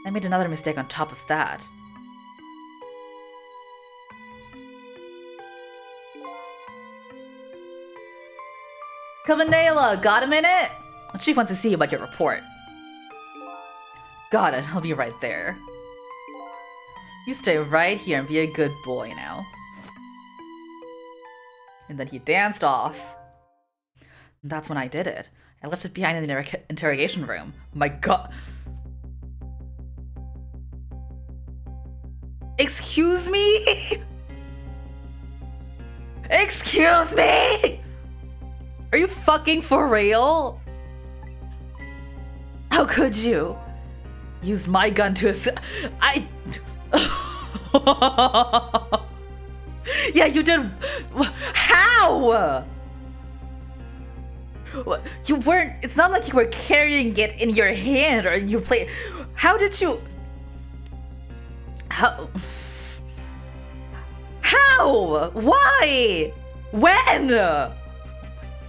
I made another mistake on top of that. Cabanela, got a minute? The chief wants to see you about your report. Got it, I'll be right there. You stay right here and be a good boy now. And then he danced off. And that's when I did it. I left it behind in the interrogation room. My god. Excuse me? Excuse me? Are you fucking for real? How could you? Used my gun to Yeah, you did. How? You weren't. It's not like you were carrying it in your hand or you play. How did you? How? Why? When?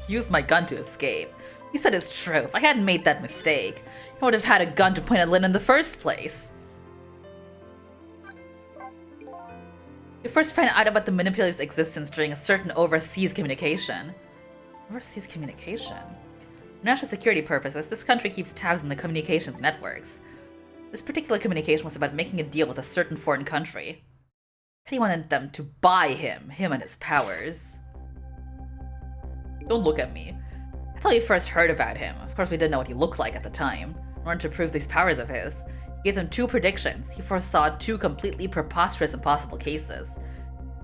Used my gun to escape. He said it's true. If I hadn't made that mistake, I would have had a gun to point at Lynn in the first place. You first find out about the manipulator's existence during a certain overseas communication. Overseas communication? For national security purposes, this country keeps tabs on the communications networks. This particular communication was about making a deal with a certain foreign country. He wanted them to buy him and his powers. Don't look at me. That's how we first heard about him. Of course, we didn't know what he looked like at the time. In order to prove these powers of his, he gave them 2 predictions. He foresaw 2 completely preposterous impossible cases.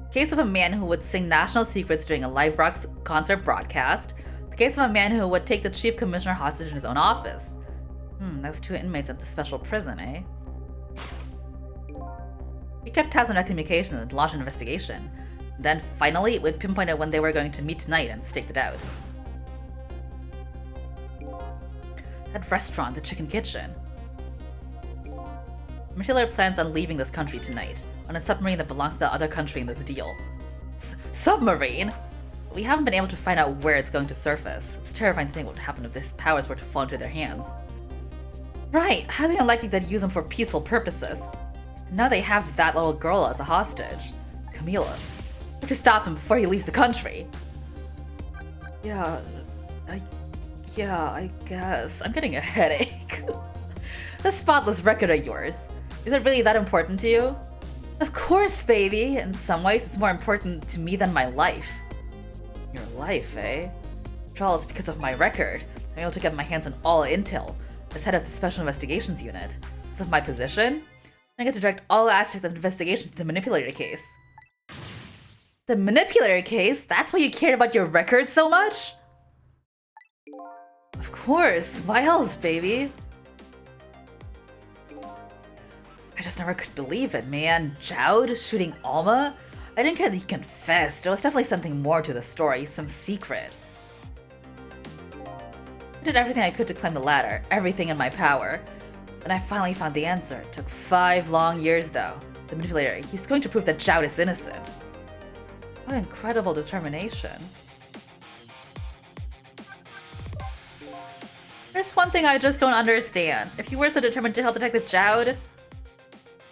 The case of a man who would sing national secrets during a live rock concert broadcast. The case of a man who would take the chief commissioner hostage in his own office. Those 2 inmates at the special prison, eh? We kept tabs on their communication and launched an investigation. Then, finally, we pinpointed when they were going to meet tonight and staked it out. That restaurant, the Chicken Kitchen. Miller plans on leaving this country tonight, on a submarine that belongs to the other country in this deal. Submarine? We haven't been able to find out where it's going to surface. It's terrifying to think what would happen if these powers were to fall into their hands. Right, highly unlikely they'd use them for peaceful purposes. Now they have that little girl as a hostage. Camila. We have to stop him before he leaves the country. Yeah, I guess. I'm getting a headache. The spotless record of yours. Is it really that important to you? Of course, baby. In some ways, it's more important to me than my life. Your life, eh? After all, it's because of my record. I'm able to get my hands on all intel. As head of the Special Investigations Unit. Because of my position, I get to direct all aspects of the investigation to the Manipulator case. The Manipulator case? That's why you cared about your record so much? Of course. Why else, baby? I just never could believe it, man. Jowd shooting Alma? I didn't care that he confessed. There was definitely something more to the story, some secret. I did everything I could to climb the ladder, everything in my power. And I finally found the answer. It took 5 long years, though. The Manipulator, he's going to prove that Jowd is innocent. What incredible determination. There's one thing I just don't understand. If you were so determined to help Detective Jowd,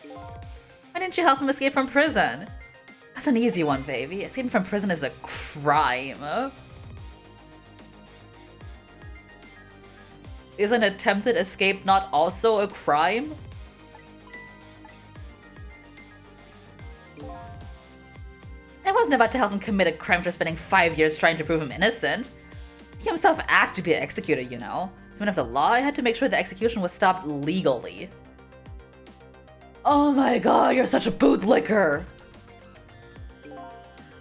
why didn't you help him escape from prison? That's an easy one, baby. Escaping from prison is a crime. Is an attempted escape not also a crime? I wasn't about to help him commit a crime for spending 5 years trying to prove him innocent. He himself asked to be executed, you know. As man of the law, I had to make sure the execution was stopped legally. Oh my god, you're such a bootlicker!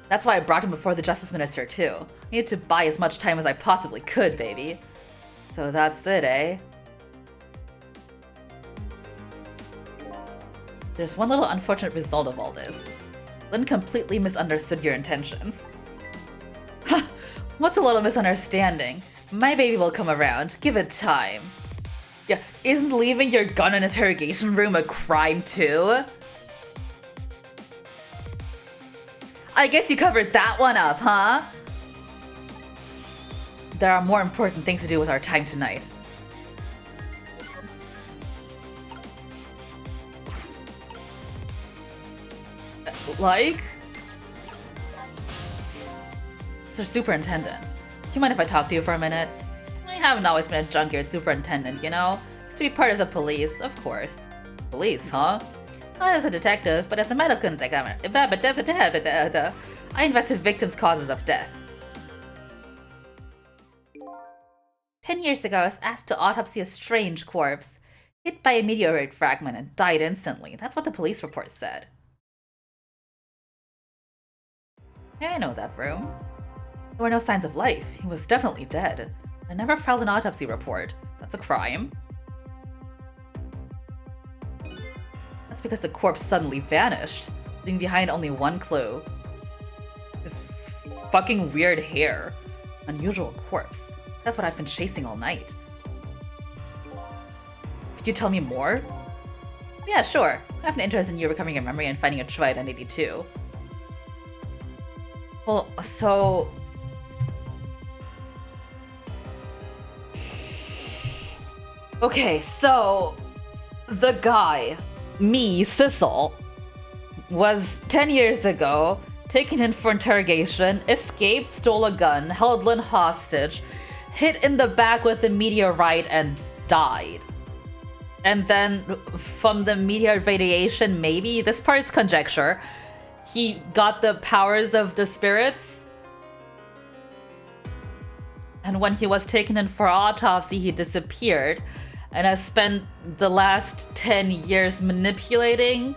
That's why I brought him before the Justice Minister, too. I needed to buy as much time as I possibly could, baby. So that's it, eh? There's one little unfortunate result of all this. Lynn completely misunderstood your intentions. Ha! What's a little misunderstanding? My baby will come around. Give it time. Yeah, isn't leaving your gun in an interrogation room a crime too? I guess you covered that one up, huh? There are more important things to do with our time tonight. Like? Sir Superintendent, do you mind if I talk to you for a minute? I haven't always been a junkyard superintendent, you know? It's to be part of the police, of course. Police, huh? Not as a detective, but as a medical examiner. I invested victims' causes of death. 10 years ago, I was asked to autopsy a strange corpse, hit by a meteorite fragment and died instantly. That's what the police report said. Yeah, I know that room. There were no signs of life. He was definitely dead. I never filed an autopsy report. That's a crime. That's because the corpse suddenly vanished, leaving behind only one clue. His fucking weird hair. Unusual corpse. That's what I've been chasing all night. Could you tell me more? Yeah, sure. I have an interest in you recovering your memory and finding your true identity too. Well, so... Okay, so... The guy, me, Sissel, was 10 years ago taken in for interrogation, escaped, stole a gun, held Lynn hostage, hit in the back with a meteorite and died. And then from the meteorite radiation, maybe, this part's conjecture, he got the powers of the spirits. And when he was taken in for autopsy, he disappeared and has spent the last 10 years manipulating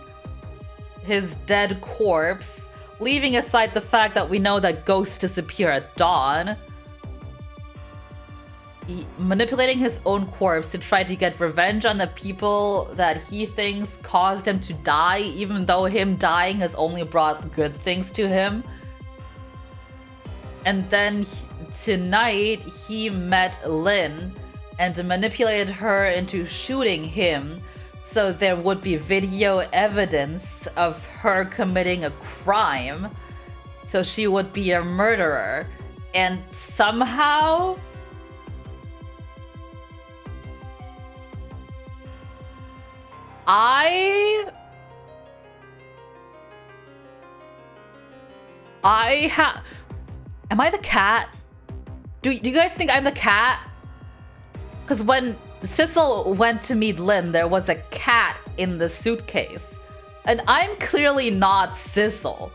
his dead corpse, leaving aside the fact that we know that ghosts disappear at dawn. Manipulating his own corpse to try to get revenge on the people that he thinks caused him to die, even though him dying has only brought good things to him. And then tonight, he met Lynn and manipulated her into shooting him so there would be video evidence of her committing a crime, so she would be a murderer. And somehow am I the cat? Do you guys think I'm the cat? Because when Sissel went to meet Lynn, there was a cat in the suitcase. And I'm clearly not Sissel.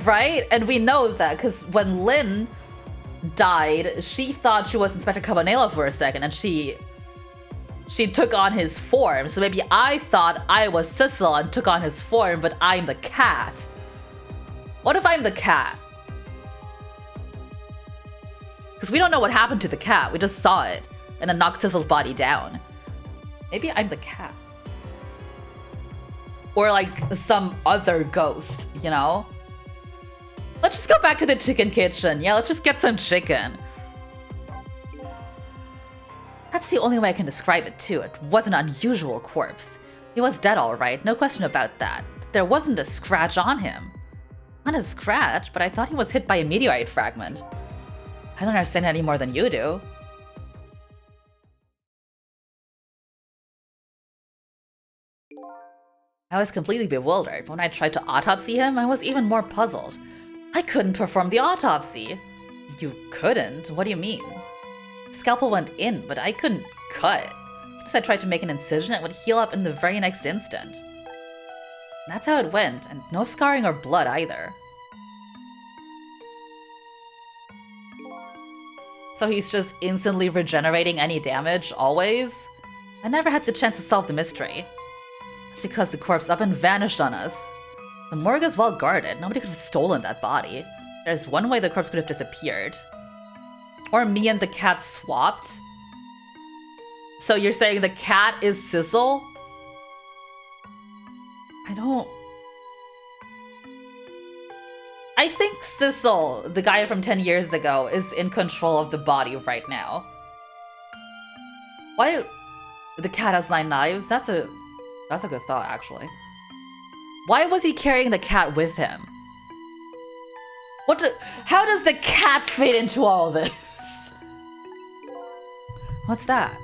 Right? And we know that because when Lynn died, she thought she was Inspector Cabanela for a second, and she took on his form. So maybe I thought I was Sissel and took on his form, but I'm the cat. What if I'm the cat? Because we don't know what happened to the cat. We just saw it and it knocked Sissel's body down. Maybe I'm the cat. Or like some other ghost, you know? Let's just go back to the chicken kitchen. Yeah, let's just get some chicken. That's the only way I can describe it too. It was an unusual corpse. He was dead all right, no question about that. But there wasn't a scratch on him. Not a scratch, but I thought he was hit by a meteorite fragment. I don't understand any more than you do. I was completely bewildered. When I tried to autopsy him, I was even more puzzled. I couldn't perform the autopsy. You couldn't? What do you mean? The scalpel went in, but I couldn't cut. As soon as I tried to make an incision, it would heal up in the very next instant. That's how it went, and no scarring or blood either. So he's just instantly regenerating any damage, always? I never had the chance to solve the mystery. It's because the corpse up and vanished on us. The morgue is well guarded. Nobody could have stolen that body. There's one way the corpse could have disappeared. Or me and the cat swapped. So you're saying the cat is Sissel? I think Sissel, the guy from 10 years ago, is in control of the body right now. Why? The cat has 9 knives? That's a good thought, actually. Why was he carrying the cat with him? How does the cat fit into all this? What's that?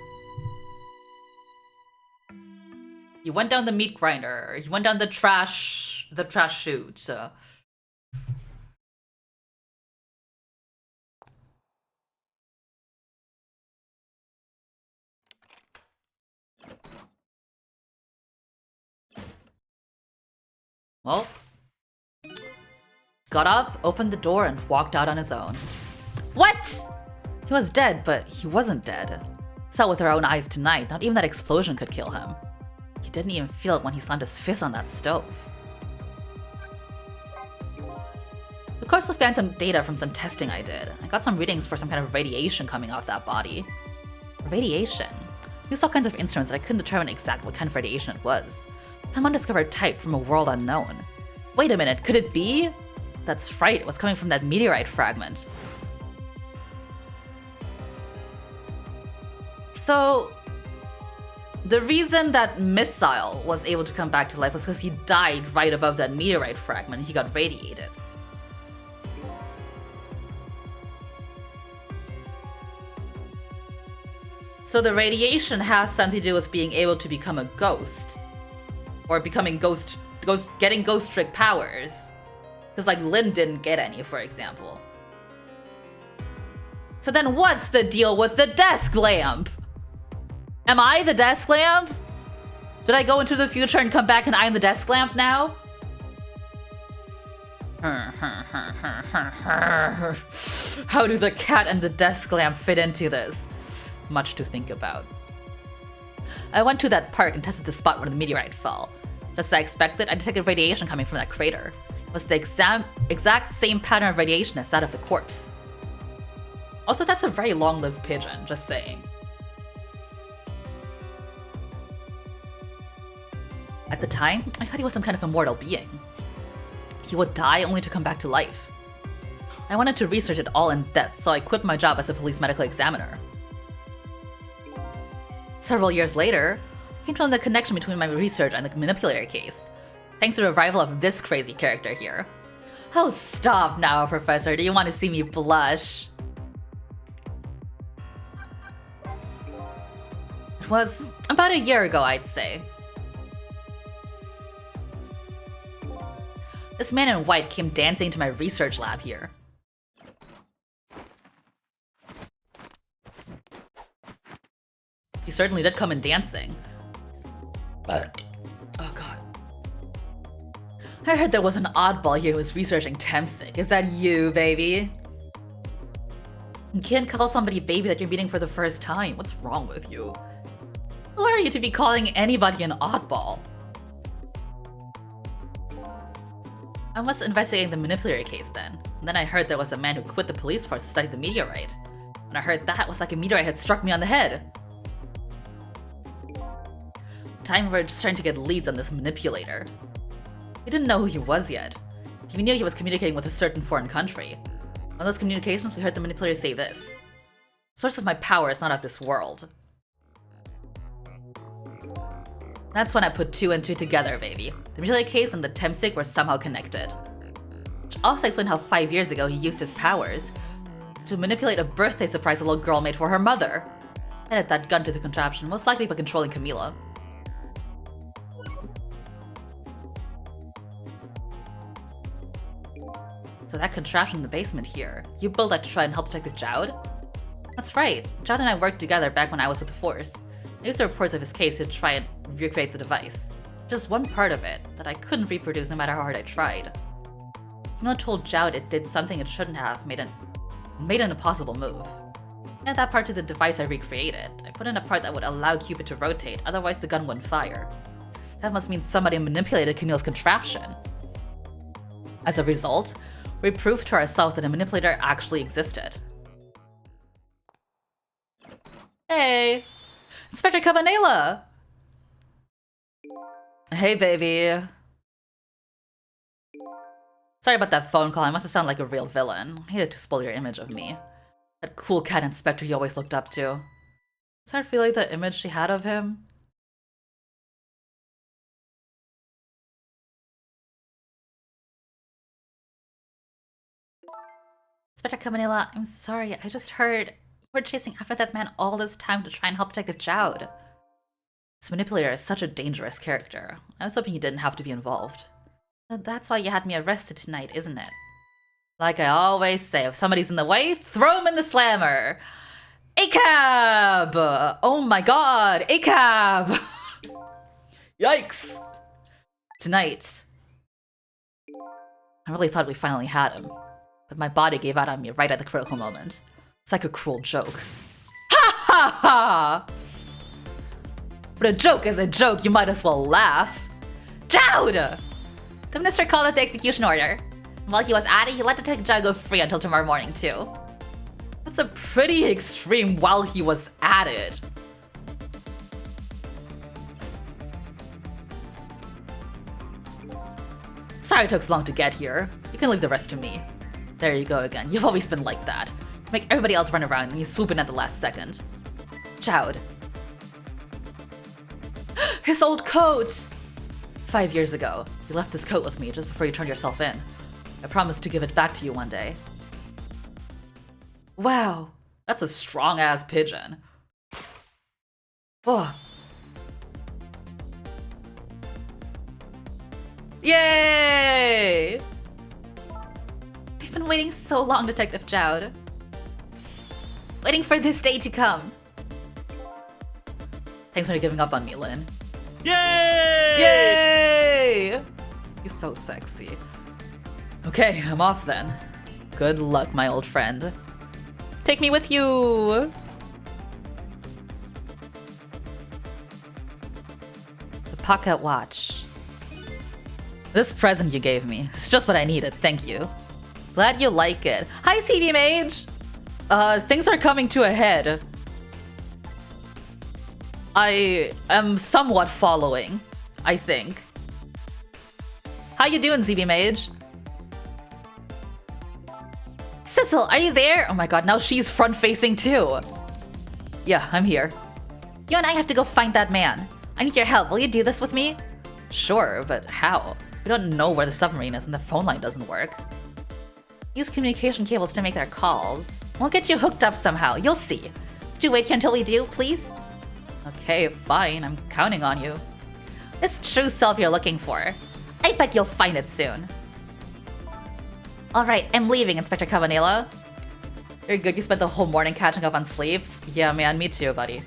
You went down the meat grinder. You went down the trash chute. Well, got up, opened the door, and walked out on his own. What? He was dead, but he wasn't dead. Saw with our own eyes tonight, not even that explosion could kill him. He didn't even feel it when he slammed his fist on that stove. Of course, I found some data from some testing I did. I got some readings for some kind of radiation coming off that body. Radiation? I used all kinds of instruments that I couldn't determine exactly what kind of radiation it was. Some undiscovered type from a world unknown. Wait a minute, could it be? That's right, it was coming from that meteorite fragment. So, the reason that Missile was able to come back to life was because he died right above that meteorite fragment. He got radiated. So the radiation has something to do with being able to become a ghost. Or becoming getting ghost-trick powers. Because like Lynn didn't get any, for example. So then what's the deal with the desk lamp? Am I the desk lamp? Did I go into the future and come back and I'm the desk lamp now? How do the cat and the desk lamp fit into this? Much to think about. I went to that park and tested the spot where the meteorite fell. Just as I expected, I detected radiation coming from that crater. It was the exact same pattern of radiation as that of the corpse. Also, that's a very long-lived pigeon, just saying. At the time, I thought he was some kind of immortal being. He would die only to come back to life. I wanted to research it all in depth, so I quit my job as a police medical examiner. Several years later, I came to learn the connection between my research and the manipulator case, thanks to the arrival of this crazy character here. Oh, stop now, Professor. Do you want to see me blush? It was about a year ago, I'd say. This man in white came dancing to my research lab here. He certainly did come in dancing. Oh god. I heard there was an oddball here who was researching Temsic. Is that you, baby? You can't call somebody baby that you're meeting for the first time. What's wrong with you? Who are you to be calling anybody an oddball? I was investigating the manipulator case then, and then I heard there was a man who quit the police force to study the meteorite. When I heard that, it was like a meteorite had struck me on the head. Time we were starting to get leads on this manipulator. We didn't know who he was yet. We knew he was communicating with a certain foreign country. On those communications, we heard the manipulator say this: "Source of my power is not of this world." That's when I put two and two together, baby. The manipulator case and the Temsic were somehow connected. Which also explained how 5 years ago he used his powers to manipulate a birthday surprise a little girl made for her mother. Added that gun to the contraption, most likely by controlling Camila. So that contraption in the basement here, you built that to try and help Detective Jowd? That's right, Jowd and I worked together back when I was with the Force. I used the reports of his case to try and recreate the device. Just one part of it that I couldn't reproduce no matter how hard I tried. Camila told Jowd it did something it shouldn't have, made an impossible move. I added that part to the device I recreated. I put in a part that would allow Cupid to rotate, otherwise the gun wouldn't fire. That must mean somebody manipulated Camila's contraption. As a result, we proved to ourselves that a manipulator actually existed. Hey! Inspector Cabanela! Hey, baby. Sorry about that phone call, I must have sounded like a real villain. I hated to spoil your image of me. That cool cat inspector you always looked up to. Start feeling the image she had of him? Inspector Cabanela, I'm sorry, I just heard you were chasing after that man all this time to try and help Detective Jowd. This manipulator is such a dangerous character. I was hoping you didn't have to be involved. That's why you had me arrested tonight, isn't it? Like I always say, if somebody's in the way, throw him in the slammer! ACAB! Oh my god, ACAB! Yikes! Tonight, I really thought we finally had him, but my body gave out on me right at the critical moment. It's like a cruel joke. Ha ha ha! But a joke is a joke, you might as well laugh. Jowd! The minister called out the execution order. While he was at it, he let Detective Jowd go free until tomorrow morning, too. That's a pretty extreme while he was at it. Sorry it took so long to get here. You can leave the rest to me. There you go again. You've always been like that. You make everybody else run around and you swoop in at the last second. Jowd. His old coat! 5 years ago, you left this coat with me just before you turned yourself in. I promised to give it back to you one day. Wow, that's a strong-ass pigeon. Oh. Yay! I've been waiting so long, Detective Jowd. Waiting for this day to come. Thanks for giving up on me, Lynn. Yay! Yay! He's so sexy. Okay, I'm off then. Good luck, my old friend. Take me with you! The pocket watch. This present you gave me, it's just what I needed, thank you. Glad you like it. Hi, CV Mage! Things are coming to a head. I am somewhat following, I think. How you doing, ZB Mage? Sissel, are you there? Oh my god, now she's front-facing too. Yeah, I'm here. You and I have to go find that man. I need your help. Will you do this with me? Sure, but how? We don't know where the submarine is and the phone line doesn't work. Use communication cables to make our calls. We'll get you hooked up somehow. You'll see. Would you wait here until we do, please? Okay, fine. I'm counting on you. This true self you're looking for. I bet you'll find it soon. Alright, I'm leaving, Inspector Cabanela. You're good, you spent the whole morning catching up on sleep? Yeah, man, me too, buddy.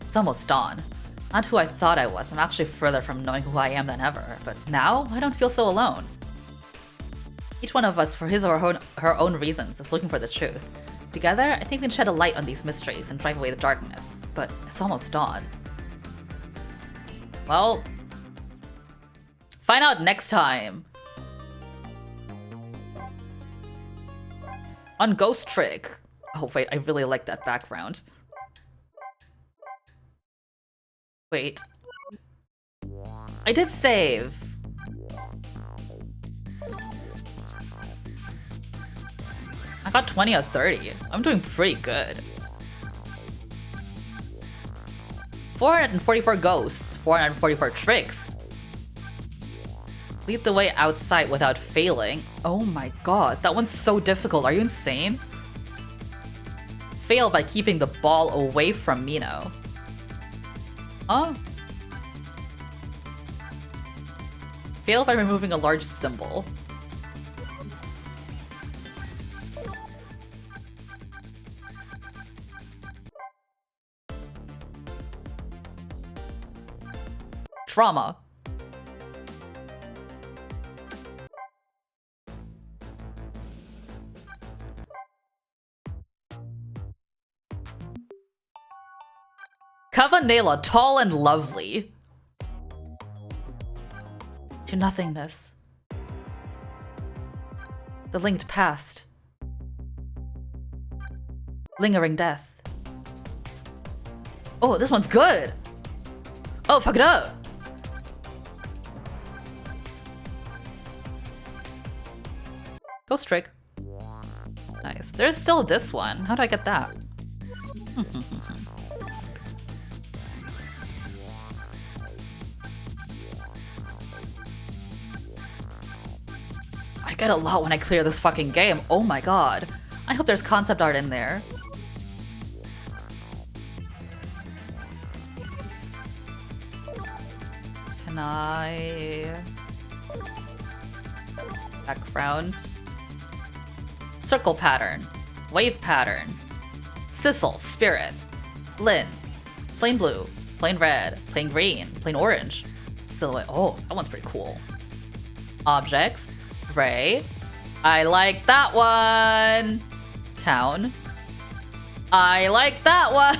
It's almost dawn. Not who I thought I was. I'm actually further from knowing who I am than ever. But now, I don't feel so alone. Each one of us, for his or her own reasons, is looking for the truth. Together, I think we can shed a light on these mysteries and drive away the darkness. But it's almost dawn. Well, find out next time on Ghost Trick. Oh wait, I really like that background. Wait. I did save. I got 20 or 30. I'm doing pretty good. 444 ghosts, 444 tricks. Lead the way outside without failing. Oh my god, that one's so difficult. Are you insane? Fail by keeping the ball away from Mino. Huh? Fail by removing a large symbol. Trauma. Cabanela, tall and lovely. To nothingness. The linked past. Lingering death. Oh, this one's good. Oh, fuck it up. Ghost Trick. Nice. There's still this one. How do I get that? I get a lot when I clear this fucking game. Oh my god. I hope there's concept art in there. Can I... Background. Circle pattern. Wave pattern. Sissel, spirit. Lynn. Plain blue. Plain red. Plain green. Plain orange. Silhouette. Oh, that one's pretty cool. Objects. Ray. I like that one. Town. I like that one.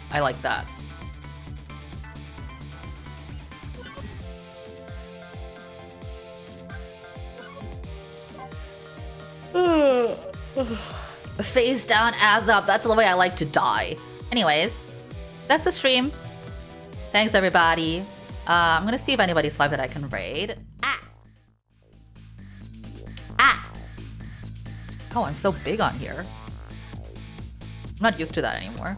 I like that. Face down, ass up. That's the way I like to die. Anyways, that's the stream. Thanks, everybody. I'm gonna see if anybody's live that I can raid. Oh, I'm so big on here. I'm not used to that anymore.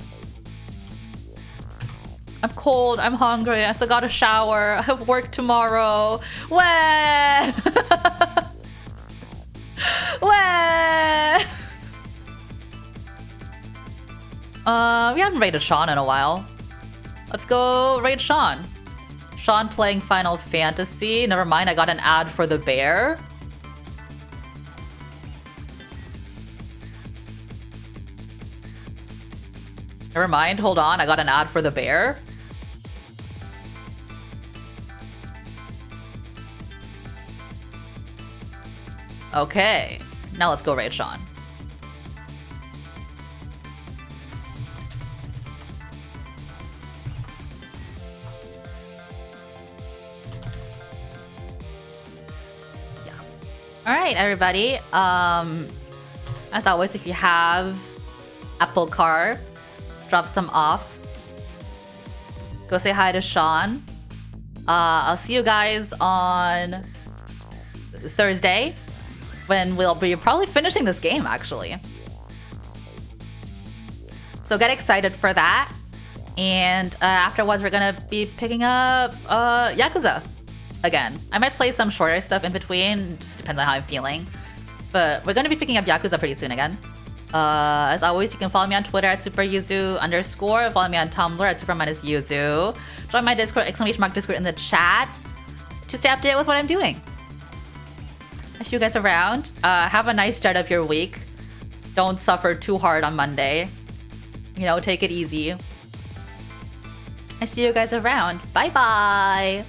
I'm cold, I'm hungry, I still gotta shower, I have work tomorrow. Wah! Wah! We haven't raided Sean in a while. Let's go raid Sean. Sean playing Final Fantasy. Never mind, I got an ad for the bear. Never mind, hold on, I got an ad for the bear. Okay, now let's go raid Sean. Yeah. All right, everybody. As always, if you have Apple Car, drop some off. Go say hi to Sean. I'll see you guys on Thursday when we'll be probably finishing this game, actually. So get excited for that. And afterwards, we're gonna be picking up Yakuza again. I might play some shorter stuff in between, just depends on how I'm feeling. But we're gonna be picking up Yakuza pretty soon again. As always, you can follow me on Twitter at superyuzu_. Follow me on Tumblr at super-yuzu. Join my Discord, !Discord in the chat to stay up to date with what I'm doing. I see you guys around. Have a nice start of your week. Don't suffer too hard on Monday. You know, take it easy. I see you guys around. Bye-bye.